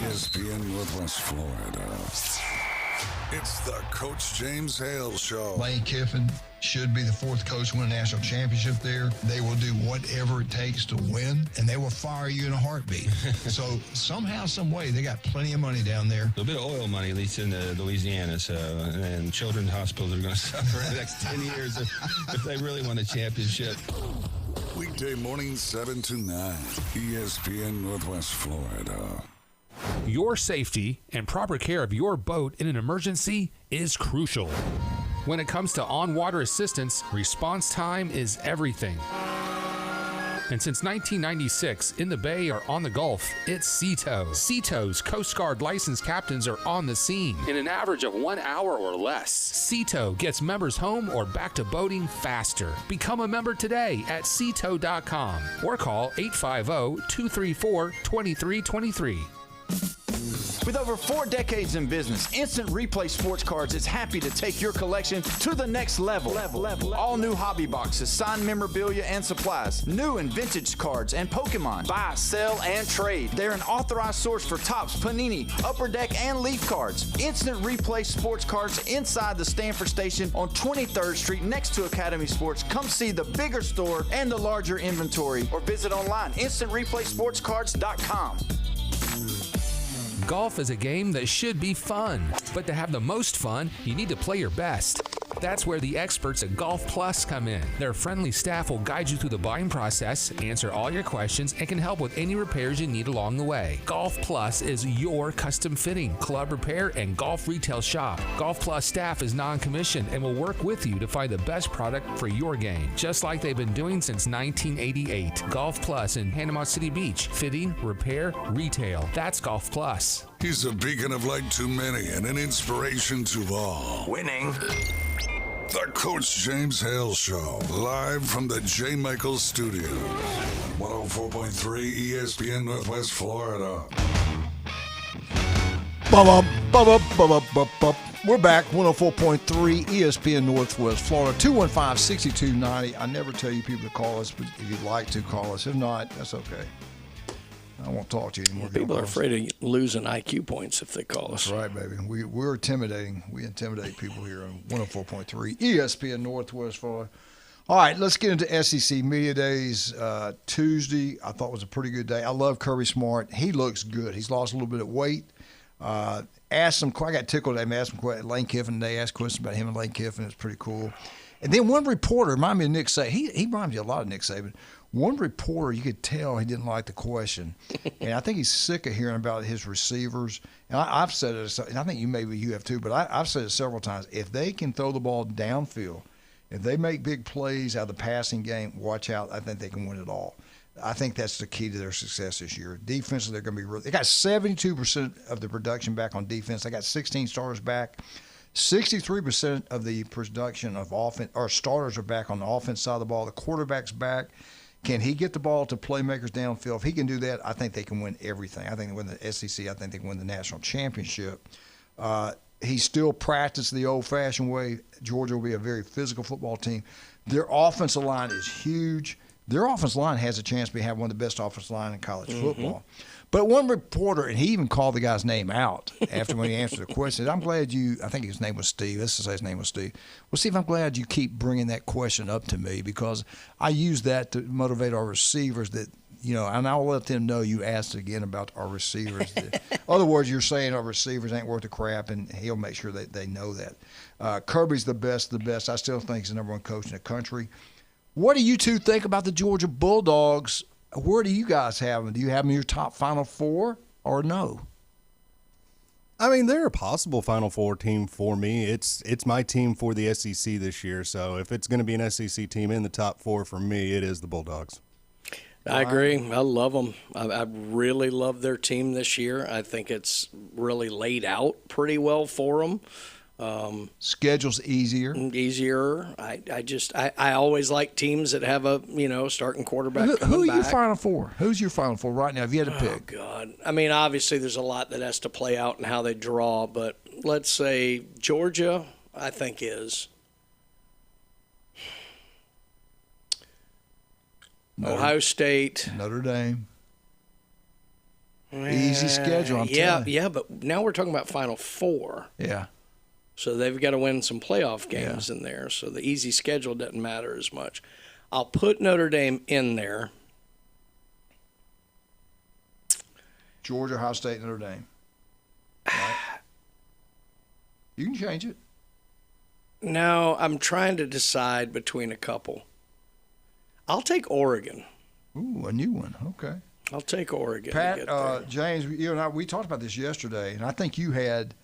ESPN Northwest Florida. It's the Coach James Hale Show. Lane Kiffin should be the 4th coach to win a national championship there. They will do whatever it takes to win, and they will fire you in a heartbeat. So somehow, some way, they got plenty of money down there. A bit of oil money, at least in Louisiana. So, and children's hospitals are going to suffer in the next 10 years if they really win a championship. Weekday morning 7 to 9, ESPN Northwest Florida. Your safety and proper care of your boat in an emergency is crucial. When it comes to on-water assistance, response time is everything. And since 1996, in the Bay or on the Gulf, it's SeaTow. SeaTow's Coast Guard licensed captains are on the scene in an average of 1 hour or less. SeaTow gets members home or back to boating faster. Become a member today at SeaTow.com or call 850-234-2323. With over 4 decades in business, Instant Replay Sports Cards is happy to take your collection to the next level. All new hobby boxes, signed memorabilia and supplies, new and vintage cards and Pokemon. Buy, sell, and trade. They're an authorized source for Topps, Panini, Upper Deck, and Leaf cards. Instant Replay Sports Cards inside the Stanford Station on 23rd Street next to Academy Sports. Come see the bigger store and the larger inventory, or visit online, InstantReplaySportsCards.com. Golf is a game that should be fun, but to have the most fun, you need to play your best. That's where the experts at Golf Plus come in. Their friendly staff will guide you through the buying process, answer all your questions, and can help with any repairs you need along the way. Golf Plus is your custom fitting, club repair, and golf retail shop. Golf Plus staff is non-commissioned and will work with you to find the best product for your game, just like they've been doing since 1988. Golf Plus in Panama City Beach. Fitting, repair, retail. That's Golf Plus. He's a beacon of light to many and an inspiration to all. Winning. The Coach James Hale Show, live from the J. Michaels Studio. 104.3 ESPN Northwest Florida. We're back, 104.3 ESPN Northwest Florida, 215-6290. I never tell you people to call us, but if you'd like to call us. If not, that's okay. I won't talk to you anymore. People are afraid of losing IQ points if they call us. That's right, baby. We're intimidating. We intimidate people here on 104.3 ESPN Northwest Florida. All right, let's get into SEC Media Days. Tuesday, I thought was a pretty good day. I love Kirby Smart. He looks good. He's lost a little bit of weight. Asked him, I got tickled at him, asked him Lane Kiffin. They asked questions about him and Lane Kiffin. It's pretty cool. And then one reporter, reminded me of Nick Saban. He reminds me a lot of Nick Saban. One reporter, you could tell he didn't like the question. And I think he's sick of hearing about his receivers. And I've said it, and I think you have too, but I've said it several times. If they can throw the ball downfield, if they make big plays out of the passing game, watch out. I think they can win it all. I think that's the key to their success this year. Defensively, they're going to be really – they got 72% of the production back on defense. They got 16 starters back. 63% of the production of offense or starters are back on the offense side of the ball. The quarterback's back. Can he get the ball to playmakers downfield? If he can do that, I think they can win everything. I think they win the SEC. I think they can win the national championship. He still practiced the old-fashioned way. Georgia will be a very physical football team. Their offensive line is huge. Their offensive line has a chance to have one of the best offensive line in college football. But one reporter, and he even called the guy's name out after when he answered the question, I'm glad I think his name was Steve. Let's just say his name was Steve. Well, Steve, I'm glad you keep bringing that question up to me because I use that to motivate our receivers that, and I'll let them know you asked again about our receivers. In other words, you're saying our receivers ain't worth the crap, and he'll make sure that they know that. Kirby's the best. I still think he's the number one coach in the country. What do you two think about the Georgia Bulldogs? Where do you guys have them? Do you have them in your top Final Four or no? I mean, they're a possible Final Four team for me. It's my team for the SEC this year. So if it's going to be an SEC team in the top four for me, it is the Bulldogs. I agree. I love them. I really love their team this year. I think it's really laid out pretty well for them. Schedule's easier. I always like teams that have a starting quarterback. Who are your Final Four? Who's your Final Four right now? If you had to pick. Oh God! I mean, obviously there's a lot that has to play out and how they draw, but let's say Georgia, I think is. Ohio State, Notre Dame. Easy schedule. I'm telling you. Yeah, but now we're talking about Final Four. Yeah. So they've got to win some playoff games in there. So the easy schedule doesn't matter as much. I'll put Notre Dame in there. Georgia, Ohio State, Notre Dame. Right? You can change it. No, I'm trying to decide between a couple. I'll take Oregon. Ooh, a new one. Okay. I'll take Oregon. Pat, James, you and I, we talked about this yesterday, and I think you had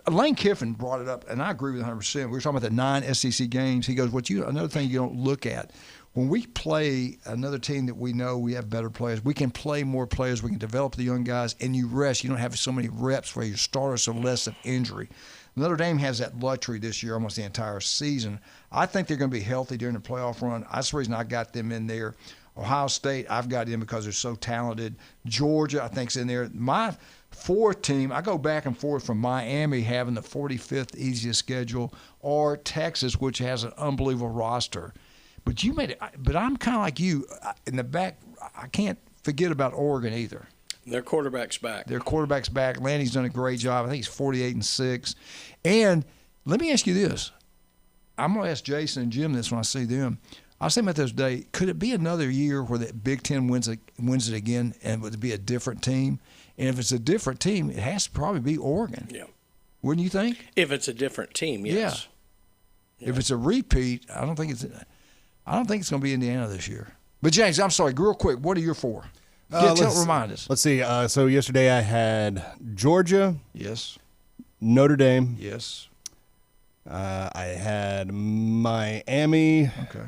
Lane Kiffin brought it up, and I agree with 100%. We were talking about the 9 SEC games. He goes, another thing you don't look at, when we play another team that we know we have better players, we can play more players, we can develop the young guys, and you rest. You don't have so many reps for your starters, so less of injury. Notre Dame has that luxury this year almost the entire season. I think they're going to be healthy during the playoff run. That's the reason I got them in there. Ohio State, I've got in because they're so talented. Georgia, I think's in there. My fourth team, I go back and forth from Miami having the 45th easiest schedule or Texas, which has an unbelievable roster. But I'm kind of like you. In the back, I can't forget about Oregon either. Their quarterback's back. Landy's done a great job. I think he's 48-6. And let me ask you this. I'm going to ask Jason and Jim this when I see them. I was thinking about this day. Could it be another year where the Big Ten wins it again, and would it be a different team? And if it's a different team, it has to probably be Oregon. Yeah. Wouldn't you think? If it's a different team, yes. Yeah. If it's a repeat, I don't think it's going to be Indiana this year. But James, I'm sorry, real quick, what are your four? Remind us. Let's see. So yesterday I had Georgia. Yes. Notre Dame. Yes. I had Miami. Okay.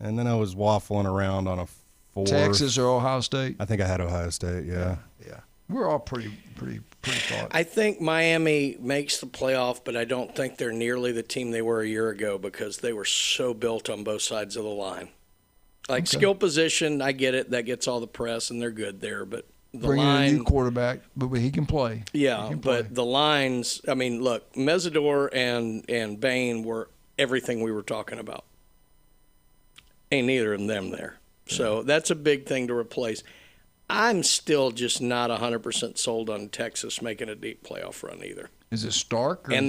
And then I was waffling around on a four. Texas or Ohio State? I think I had Ohio State, yeah. Yeah. We're all pretty thought. I think Miami makes the playoff, but I don't think they're nearly the team they were a year ago because they were so built on both sides of the line. Like skill position, I get it. That gets all the press, and they're good there. But the Bring line, in a new quarterback, but he can play. Yeah, but the lines, I mean, look, Mesidor and Bain were everything we were talking about. Ain't neither of them there. So that's a big thing to replace. I'm still just not 100% sold on Texas making a deep playoff run either. Is it Stark? And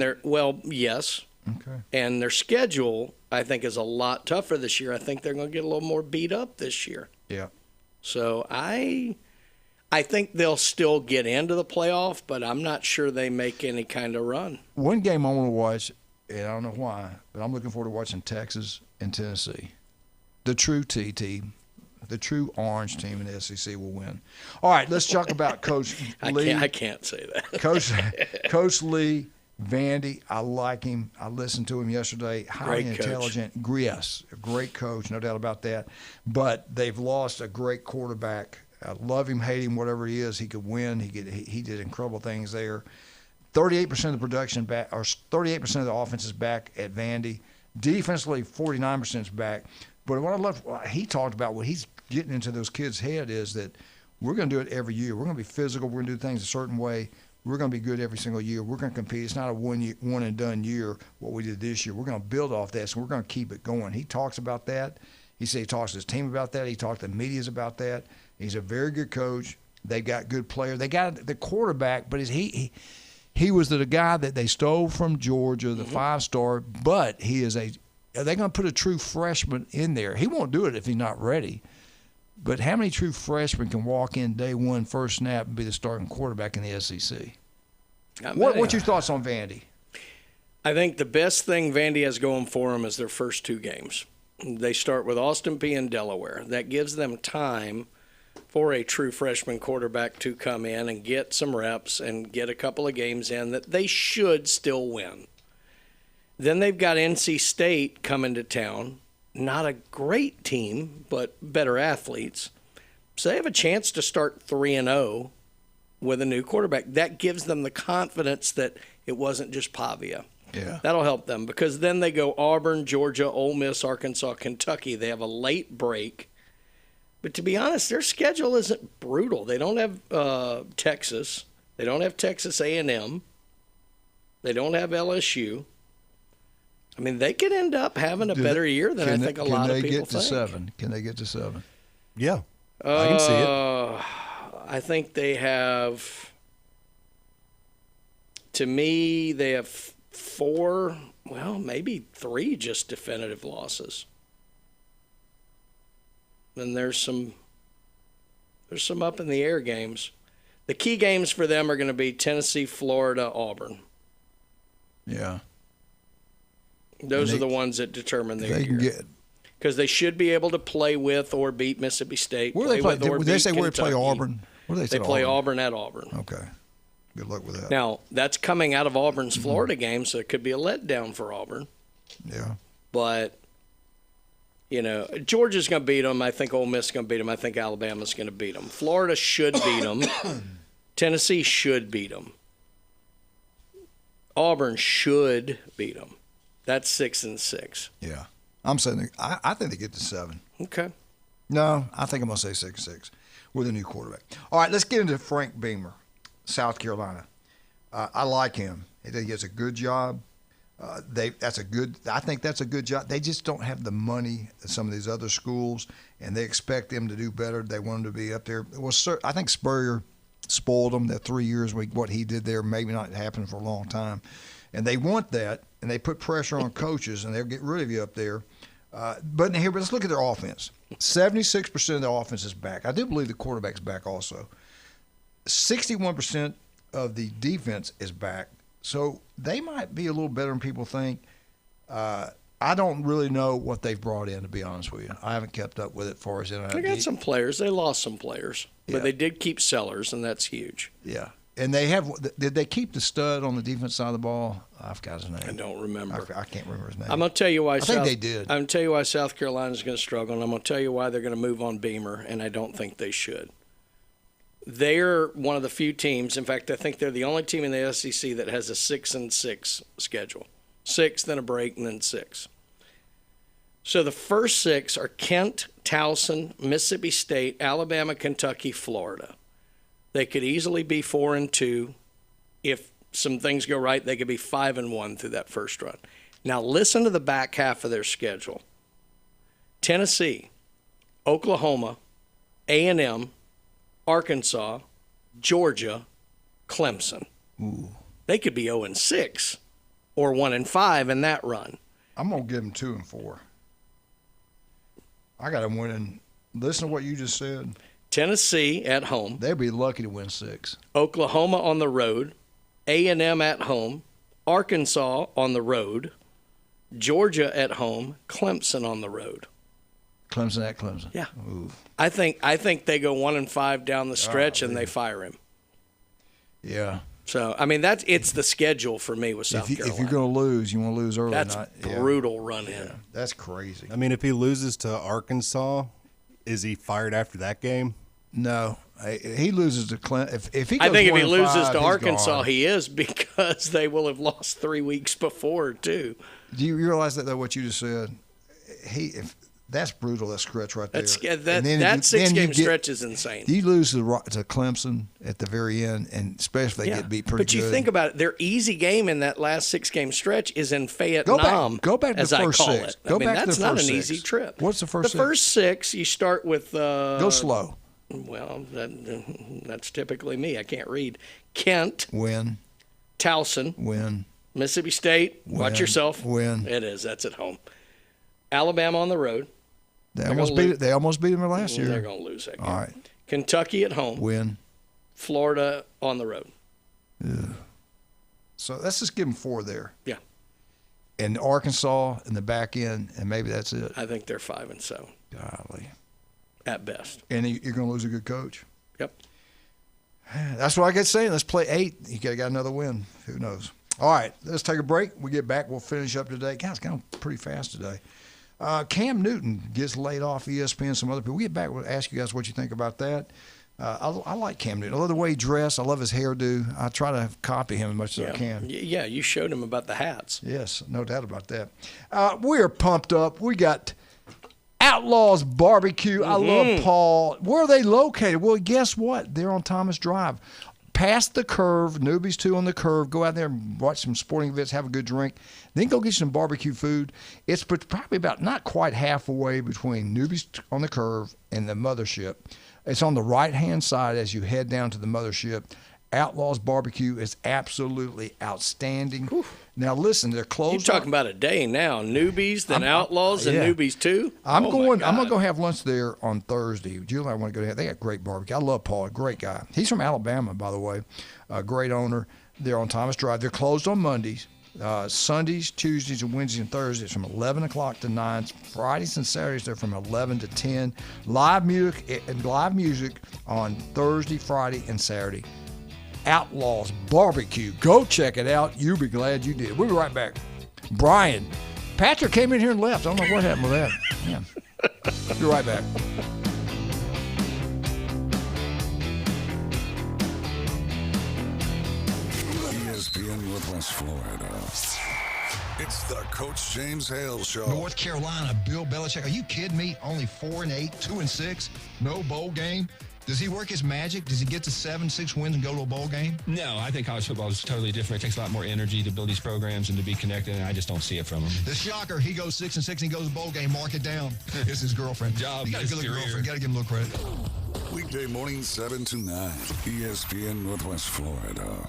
yes. Okay. And their schedule, I think, is a lot tougher this year. I think they're going to get a little more beat up this year. Yeah. So I think they'll still get into the playoff, but I'm not sure they make any kind of run. One game I want to watch, and I don't know why, but I'm looking forward to watching Texas and Tennessee. The true T team, the true orange team in the SEC will win. All right, let's talk about Coach Lee. I can't say that. Coach Lee, Vandy, I like him. I listened to him yesterday. Highly intelligent. Yes, a great coach, no doubt about that. But they've lost a great quarterback. I love him, hate him, whatever he is. He could win. He did incredible things there. 38% of the production back, or 38% of the offense is back at Vandy. Defensively, 49% is back. But what I love, he talked about what he's getting into those kids' head is that we're going to do it every year. We're going to be physical. We're going to do things a certain way. We're going to be good every single year. We're going to compete. It's not a one and done year, what we did this year. We're going to build off that, so we're going to keep it going. He talks about that. He said he talks to his team about that. He talked to the medias about that. He's a very good coach. They've got good players. They got the quarterback, but he was the guy that they stole from Georgia, the 5-star, but he is are they going to put a true freshman in there? He won't do it if he's not ready. But how many true freshmen can walk in day one, first snap, and be the starting quarterback in the SEC? What's your thoughts on Vandy? I think the best thing Vandy has going for them is their first two games. They start with Austin Peay and Delaware. That gives them time for a true freshman quarterback to come in and get some reps and get a couple of games in that they should still win. Then they've got NC State coming to town. Not a great team, but better athletes. So they have a chance to start 3-0 with a new quarterback. That gives them the confidence that it wasn't just Pavia. Yeah. That'll help them because then they go Auburn, Georgia, Ole Miss, Arkansas, Kentucky. They have a late break. But to be honest, their schedule isn't brutal. They don't have Texas. They don't have Texas A&M. They don't have LSU. I mean, they could end up having a better year than I think a lot of people think. Can they get to 7? Yeah, I can see it. I think they have, to me, they have 4, well, maybe 3 just definitive losses. Then there's some up in the air games. The key games for them are going to be Tennessee, Florida, Auburn. Yeah. Those are the ones that determine their year. Because they should be able to play with or beat Mississippi State. Where do they play? Did they say where they play Auburn? Where do they say They play Auburn at Auburn. Okay. Good luck with that. Now, that's coming out of Auburn's Florida game, so it could be a letdown for Auburn. Yeah. But, Georgia's going to beat them. I think Ole Miss is going to beat them. I think Alabama's going to beat them. Florida should beat them. Tennessee should beat them. Auburn should beat them. That's 6-6. Yeah. I'm saying I think they get to 7. Okay. No, I think I'm going to say 6-6 with a new quarterback. All right, let's get into Frank Beamer, South Carolina. I like him. I think he does a good job. I think that's a good job. They just don't have the money that some of these other schools, and they expect them to do better. They want them to be up there. Well, I think Spurrier spoiled them that 3 years. What he did there maybe not happen for a long time, and they want that, and they put pressure on coaches, and they'll get rid of you up there. But let's look at their offense. 76% of their offense is back. I do believe the quarterback's back also. 61% of the defense is back. So they might be a little better than people think. I don't really know what they've brought in, to be honest with you. I haven't kept up with it as far as NIL. They got some players. They lost some players. But they did keep Sellers, and that's huge. Yeah. And did they keep the stud on the defense side of the ball? I forgot his name. I don't remember. I can't remember his name. I'm going to tell you why. I think they did. I'm going to tell you why South Carolina's going to struggle, and I'm going to tell you why they're going to move on Beamer, and I don't think they should. They're one of the few teams. In fact, I think they're the only team in the SEC that has a 6-6 schedule. 6, then a break, and then 6. So the first 6 are Kent, Towson, Mississippi State, Alabama, Kentucky, Florida. They could easily be 4-2. If some things go right, they could be 5-1 through that first run. Now listen to the back half of their schedule. Tennessee, Oklahoma, A&M, Arkansas, Georgia, Clemson. Ooh. They could be 0-6 or 1-5 in that run. I'm going to give them 2-4. I got them winning. Listen to what you just said. Tennessee at home. They'd be lucky to win 6. Oklahoma on the road. A&M at home. Arkansas on the road. Georgia at home. Clemson on the road. Clemson at Clemson. Yeah. Ooh. I think they go 1-5 down the stretch and they fire him. Yeah. So I mean it's the schedule for me with South Carolina. If you're going to lose, you want to lose early. That's brutal run in. Yeah. That's crazy. I mean, if he loses to Arkansas, is he fired after that game? No. He loses to Clemson. If he goes I think if he 1-5, loses to he's Arkansas, gone. he is, because they will have lost 3 weeks before too. Do you realize that though? What you just said? That's brutal. That stretch right there. That 6-game stretch is insane. You lose to Clemson at the very end, and especially if they get beat pretty good. But you think about it, their easy game in that last 6-game stretch is in Fayetteville. Go back to as the first I call 6. it. Go back that's to the not first an 6. easy trip. What's the first 6? The first 6, you start with. Go slow. Well, that's typically me. I can't read. Kent. Win. Towson. Win. Mississippi State. Watch yourself. Win. It is. That's at home. Alabama on the road. They almost beat them last year. They're going to lose that game. All right. Kentucky at home. Win. Florida on the road. Ugh. So let's just give them 4 there. Yeah. And Arkansas in the back end, and maybe that's it. I think they're 5-7. Golly. At best. And you're going to lose a good coach. Yep. That's what I get saying. Let's play 8. You got another win. Who knows? All right. Let's take a break. We get back. We'll finish up today. God, it's going pretty fast today. Cam Newton gets laid off ESPN, some other people. We get back. We'll ask you guys what you think about that. I like Cam Newton. I love the way he dressed. I love his hairdo. I try to copy him as much as I can. Yeah, you showed him about the hats. Yes, no doubt about that. We are pumped up. We got Outlaws Barbecue. I love Paul. Where are they located? Well, guess what? They're on Thomas Drive. Past the curve, Newbies 2 on the curve. Go out there and watch some sporting events, have a good drink. Then go get some barbecue food. It's probably about not quite halfway between Newbies on the curve and the mothership. It's on the right-hand side as you head down to the mothership. Outlaws Barbecue is absolutely outstanding. Oof. Now, listen, they're closed. You're talking about a day now. Newbies, then Outlaws, and Newbies 2? I'm going to go have lunch there on Thursday. Julie and I want to go there. They got great barbecue. I love Paul, a great guy. He's from Alabama, by the way. A great owner. They're on Thomas Drive. They're closed on Mondays. Sundays, Tuesdays, and Wednesdays and Thursdays from 11 o'clock to 9. Fridays and Saturdays, they're from 11 to 10. Live music on Thursday, Friday, and Saturday. Outlaws Barbecue. Go check it out. You'll be glad you did. We'll be right back. Brian. Patrick came in here and left. I don't know what happened with that. Yeah. Be right back. ESPN Northwest Florida. It's the Coach James Hale Show. North Carolina, Bill Belichick. Are you kidding me? Only 4-8, 2-6, no bowl game. Does he work his magic? Does he get to 7-6 wins and go to a bowl game? No, I think college football is totally different. It takes a lot more energy to build these programs and to be connected, and I just don't see it from him. The shocker, he goes 6-6 and he goes to bowl game. Mark it down. It's his girlfriend. Job. You got a good looking girlfriend. Got to give him a little credit. Weekday morning 7 to 9. ESPN Northwest Florida.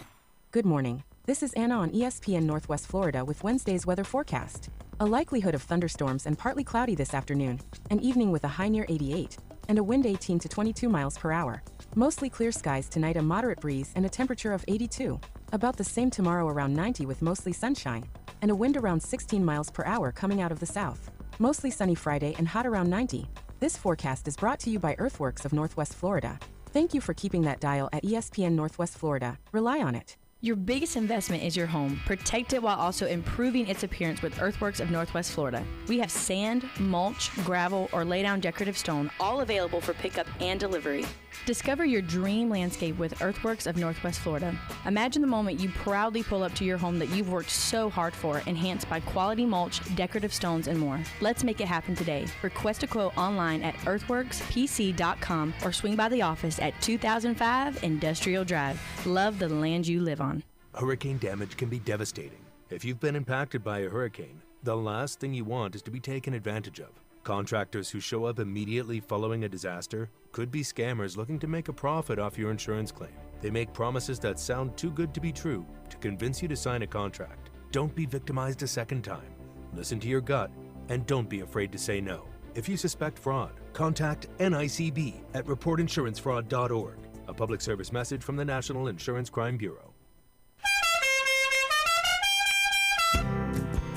Good morning. This is Anna on ESPN Northwest Florida with Wednesday's weather forecast. A likelihood of thunderstorms and partly cloudy this afternoon. An evening with a high near 88 and a wind 18 to 22 miles per hour. Mostly clear skies tonight, a moderate breeze and a temperature of 82. About the same tomorrow, around 90 with mostly sunshine and a wind around 16 miles per hour coming out of the south. Mostly sunny Friday and hot around 90. This forecast is brought to you by Earthworks of Northwest Florida. Thank you for keeping that dial at ESPN Northwest Florida. Rely on it. Your biggest investment is your home. Protect it while also improving its appearance with Earthworks of Northwest Florida. We have sand, mulch, gravel, or lay down decorative stone, all available for pickup and delivery. Discover your dream landscape with Earthworks of Northwest Florida. Imagine the moment you proudly pull up to your home that you've worked so hard for, enhanced by quality mulch, decorative stones, and more. Let's make it happen today. Request a quote online at earthworkspc.com or swing by the office at 2005 Industrial Drive. Love the land you live on. Hurricane damage can be devastating. If you've been impacted by a hurricane, the last thing you want is to be taken advantage of. Contractors who show up immediately following a disaster could be scammers looking to make a profit off your insurance claim. They make promises that sound too good to be true to convince you to sign a contract. Don't be victimized a second time. Listen to your gut and don't be afraid to say no. If you suspect fraud, contact NICB at reportinsurancefraud.org. A public service message from the National Insurance Crime Bureau.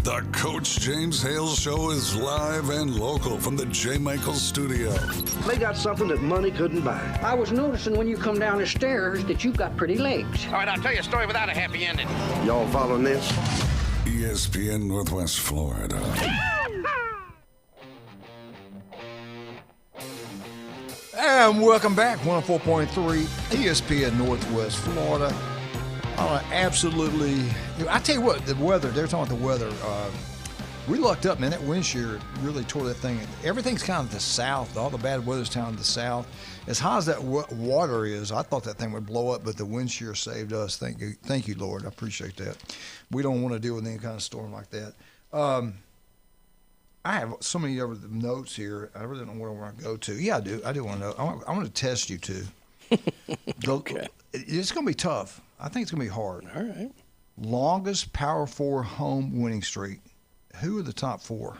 The Coach James Hale Show is live and local from the J. Michaels studio. They got something that money couldn't buy. I was noticing when you come down the stairs that you've got pretty legs. All right, I'll tell you a story without a happy ending. Y'all following this? ESPN Northwest Florida. And welcome back, 104.3 ESPN Northwest Florida. Absolutely. I tell you what, the weather, they're talking about the weather. We lucked up, man. That wind shear really tore that thing. Everything's kind of the south. All the bad weather's kind of the south. As high as that water is, I thought that thing would blow up, but the wind shear saved us. Thank you, Lord. I appreciate that. We don't want to deal with any kind of storm like that. I have so many other notes here. I really don't know where I want to go to. Yeah, I do. I do want to know. I want to test you, too. Okay. It's going to be tough. I think it's going to be hard. All right. Longest Power 4 home winning streak. Who are the top four?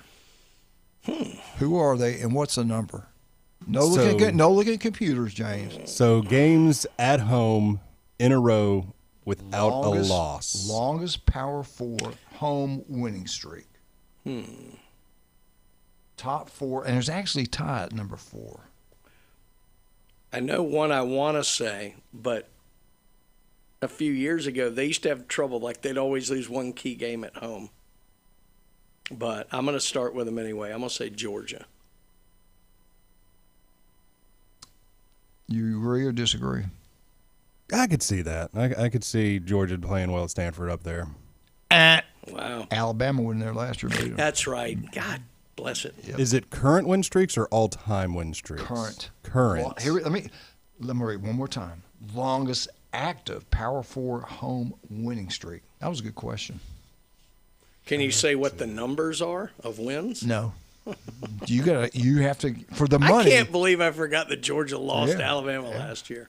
Who are they, and what's the number? No looking at computers, James. So games at home in a row without a loss. Longest Power 4 home winning streak. Top four, and there's actually tied at number 4. I know one I want to say, but a few years ago, they used to have trouble. Like, they'd always lose one key game at home. But I'm going to start with them anyway. I'm going to say Georgia. You agree or disagree? I could see that. I could see Georgia playing well at Stanford up there. Wow. Alabama went in there last year. That's right. God bless it. Yep. Is it current win streaks or all-time win streaks? Current. Well, here, let me read one more time. Longest active Power 4 home winning streak. That was a good question. Can you say what the numbers are of wins? No. You have to, for the money. I can't believe I forgot that Georgia lost to Alabama last year.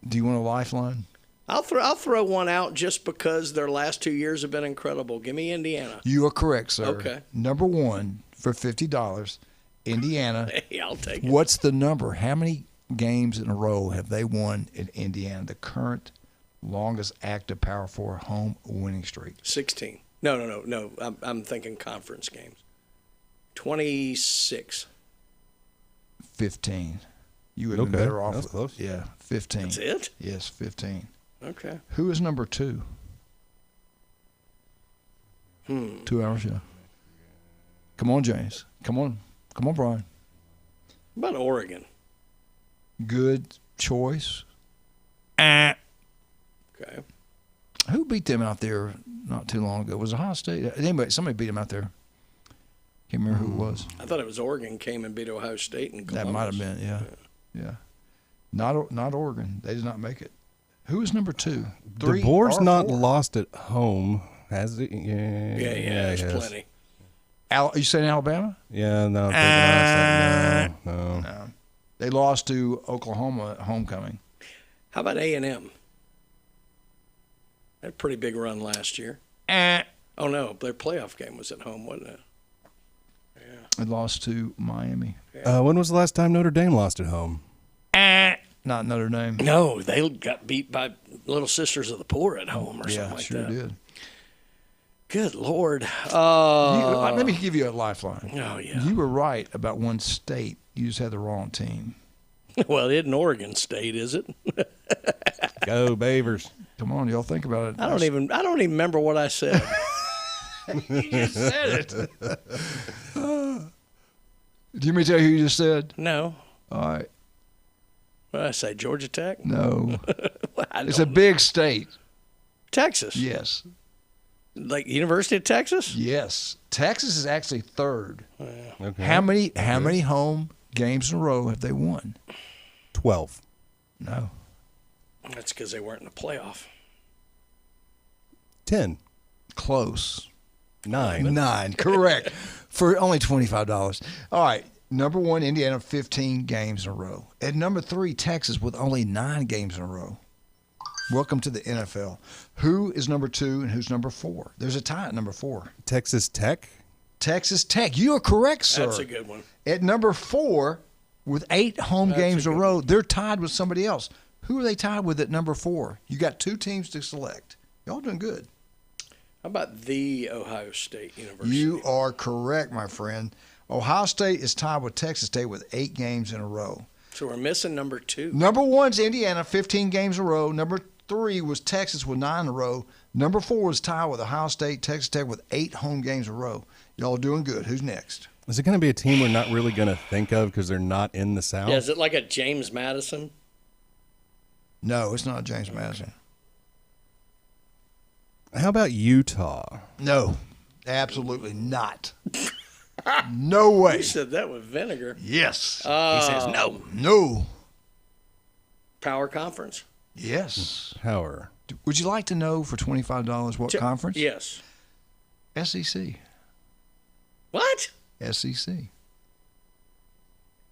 Do you want a lifeline? I'll throw one out just because their last 2 years have been incredible. Give me Indiana. You are correct, sir. Okay. Number 1 for $50, Indiana. Hey, I'll take it. What's the number? How many games in a row have they won in Indiana? The current longest active Power 4 home winning streak. 16. No. I'm thinking conference games. 26. 15. You would have been better off. That's close. Yeah, 15. That's it? Yes, 15. Okay. Who is number 2? 2 hours, yeah. Come on, James. Come on, Brian. What about Oregon? Good choice. Okay. Who beat them out there not too long ago. It was Ohio State. Somebody beat them out there. Can't remember who it was. I thought it was Oregon came and beat Ohio State in Columbus. That might have been, yeah. Not Oregon. They did not make it. Who was number 2? 3 the Boar's or not 4? lost at home, has it? Yeah, there's plenty. You saying Alabama? Yeah, no. No. They lost to Oklahoma at homecoming. How about A&M? Had a pretty big run last year. Oh, no, their playoff game was at home, wasn't it? They lost to Miami. When was the last time Notre Dame lost at home? Not Notre Dame. No, they got beat by Little Sisters of the Poor at home or something like that. Yeah, sure did. Good Lord. Let me give you a lifeline. Oh, yeah. You were right about one state. You just had the wrong team. Well, it isn't Oregon State, is it? Go Beavers. Come on, y'all think about it. I don't even remember what I said. You just said it. Do you want me to tell you who you just said? No. All right. What did I say, Georgia Tech? No. It's a big state. Texas? Yes. Like University of Texas? Yes. Texas is actually third. Okay. How many home games in a row have they won? 12. No. That's because they weren't in the playoff. 10. Close. 9. Correct. For only $25. All right. Number 1, Indiana, 15 games in a row. At number 3, Texas, with only 9 games in a row. Welcome to the NFL. Who is number 2 and who's number 4? There's a tie at number 4. Texas Tech? Texas Tech. You are correct, sir. That's a good one. At number 4, with 8 home games in a row, they're tied with somebody else. Who are they tied with at number 4? You got 2 teams to select. Y'all doing good. How about the Ohio State University? You are correct, my friend. Ohio State is tied with Texas State with 8 games in a row. So we're missing number 2. Number 1's Indiana, 15 games in a row. Number 3 was Texas with 9 in a row. Number 4 was tied with Ohio State, Texas Tech with 8 home games in a row. Y'all doing good. Who's next? Is it going to be a team we're not really going to think of because they're not in the South? Yeah, is it like a James Madison? No, it's not James Madison. How about Utah? No, absolutely not. No way. You said that with vinegar. Yes. He says no. No. Power Conference? Yes. Power. Would you like to know for $25 what conference? Yes. SEC. What? SEC.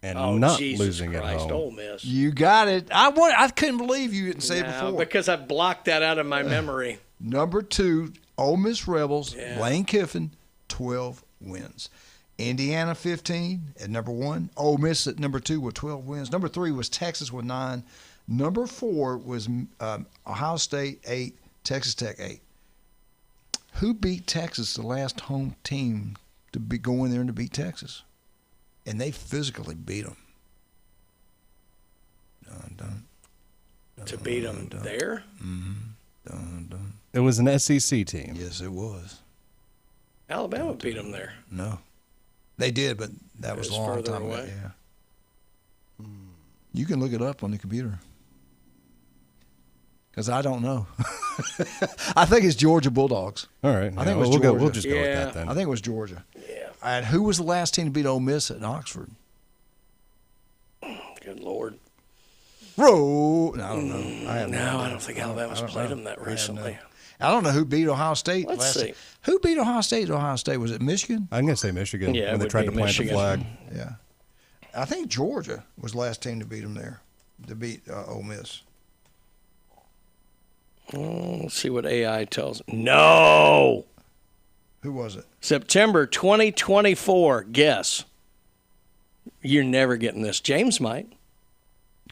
And not Jesus losing Christ, at home. Ole Miss. You got it. I couldn't believe you didn't say it before. Because I blocked that out of my memory. Number 2, Ole Miss Rebels, Lane Kiffin, 12 wins. Indiana, 15 at number 1. Ole Miss at number 2 with 12 wins. Number 3 was Texas with 9. Number 4 was Ohio State, 8. Texas Tech, 8. Who beat Texas, the last home team to go in there and to beat Texas? And they physically beat them. To beat them there? Mm-hmm. It was an SEC team. Yes, it was. Alabama beat them there. No. They did, but that was a long further time away. ago. Yeah. You can look it up on the computer. Because I don't know. I think it's Georgia Bulldogs. All right. I think it was we'll Georgia. we'll just go with that then. I think it was Georgia. Yeah. And who was the last team to beat Ole Miss at Oxford? Good Lord. No, I don't know. I don't think Alabama's played them that recently. I don't know who beat Ohio State. Let's see. Who beat Ohio State at Ohio State? Was it Michigan? I'm going to say Michigan Yeah, when it they tried to would be plant the Michigan. flag. Yeah. I think Georgia was the last team to beat them there, to beat Ole Miss. Let's see what AI tells. No. Who was it? September 2024. Guess. You're never getting this. James might.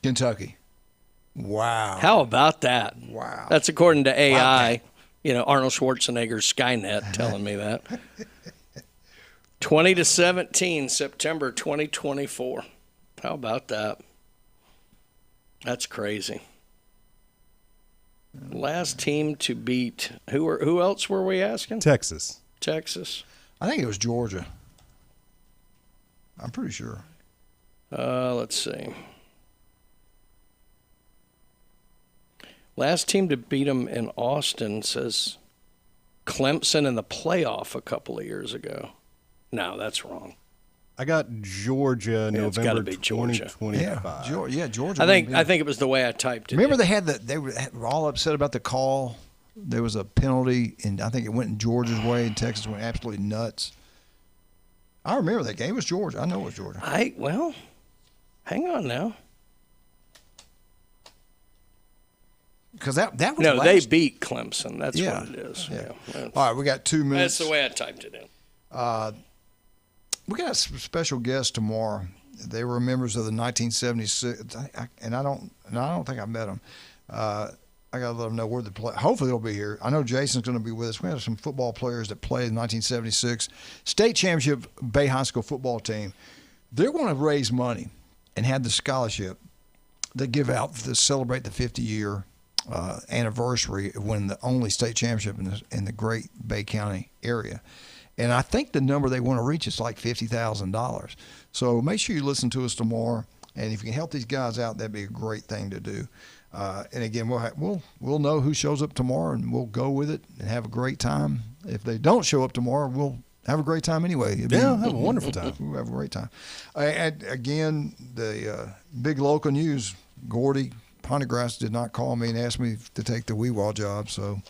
Kentucky. Wow. How about that? Wow. That's according to AI. You know, Arnold Schwarzenegger's Skynet telling me that. 20-17, September 2024. How about that? That's crazy. Last team to beat. Who else were we asking? Texas. Texas. I think it was Georgia. I'm pretty sure. Let's see. Last team to beat them in Austin says Clemson in the playoff a couple of years ago. No, that's wrong. I got Georgia It's gotta be Georgia. 2025. Yeah, Georgia. I think it was the way I typed it. Remember they were all upset about the call. There was a penalty, and I think it went in Georgia's way, and Texas went absolutely nuts. I remember that game. It was Georgia. I know it was Georgia. Well, hang on now. Because that was no, they beat Clemson. That's what it is. Yeah. Yeah. All right, we got 2 minutes. That's the way I typed it in. We got a special guest tomorrow. They were members of the 1976, and I don't think I met them. I got to let them know where they play. Hopefully they'll be here. I know Jason's going to be with us. We have some football players that played in the 1976 state championship Bay High School football team. They're going to raise money and have the scholarship they give out to celebrate the 50-year anniversary of winning the only state championship in the Great Bay County area. And I think the number they want to reach is like $50,000. So make sure you listen to us tomorrow. And if you can help these guys out, that'd be a great thing to do. And again, we'll know who shows up tomorrow, and we'll go with it and have a great time. If they don't show up tomorrow, we'll have a great time anyway. Have a wonderful time. We'll have a great time. And again, the big local news: Gordy Pondergrass did not call me and ask me to take the Weewaw job, so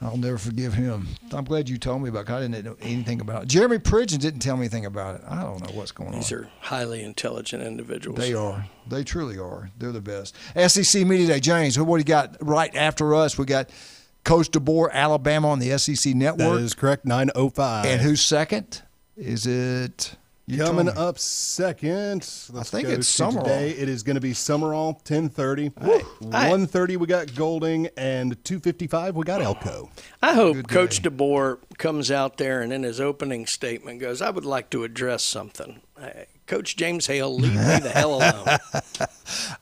I'll never forgive him. I'm glad you told me about it. I didn't know anything about it. Jeremy Pridgeon didn't tell me anything about it. I don't know what's going on. These are highly intelligent individuals. They are. They truly are. They're the best. SEC Media Day. James, what do you got right after us? We got Coach DeBoer, Alabama on the SEC Network. That is correct, 9:05. And who's second? Is it... Coming up second, I think it's Summerall. Today. It is going to be Summerall, 10:30. 1:30 we got Golding, and 2:55 we got Elko. I hope Coach DeBoer comes out there and in his opening statement goes, I would like to address something. Coach James Hale, leave me the hell alone.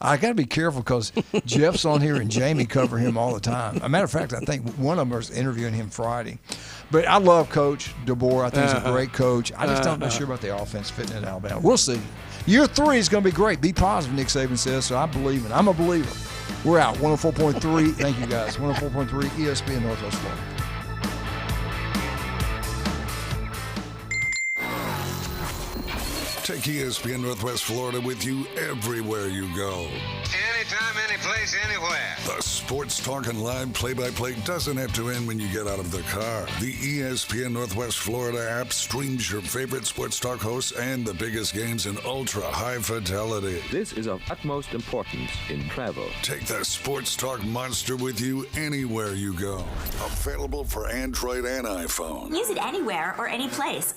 I got to be careful because Jeff's on here and Jamie cover him all the time. As a matter of fact, I think one of them is interviewing him Friday. But I love Coach DeBoer. I think he's a great coach. I just don't know sure about the offense fitting in Alabama. We'll see. Year 3 is going to be great. Be positive, Nick Saban says, so I believe it. I'm a believer. We're out. 104.3. Thank you, guys. 104.3 ESPN Northwest Florida. Take ESPN Northwest Florida with you everywhere you go. Anytime, anyplace, anywhere. The sports talk and live play-by-play doesn't have to end when you get out of the car. The ESPN Northwest Florida app streams your favorite sports talk hosts and the biggest games in ultra-high fidelity. This is of utmost importance in travel. Take the sports talk monster with you anywhere you go. Available for Android and iPhone. Use it anywhere or any place.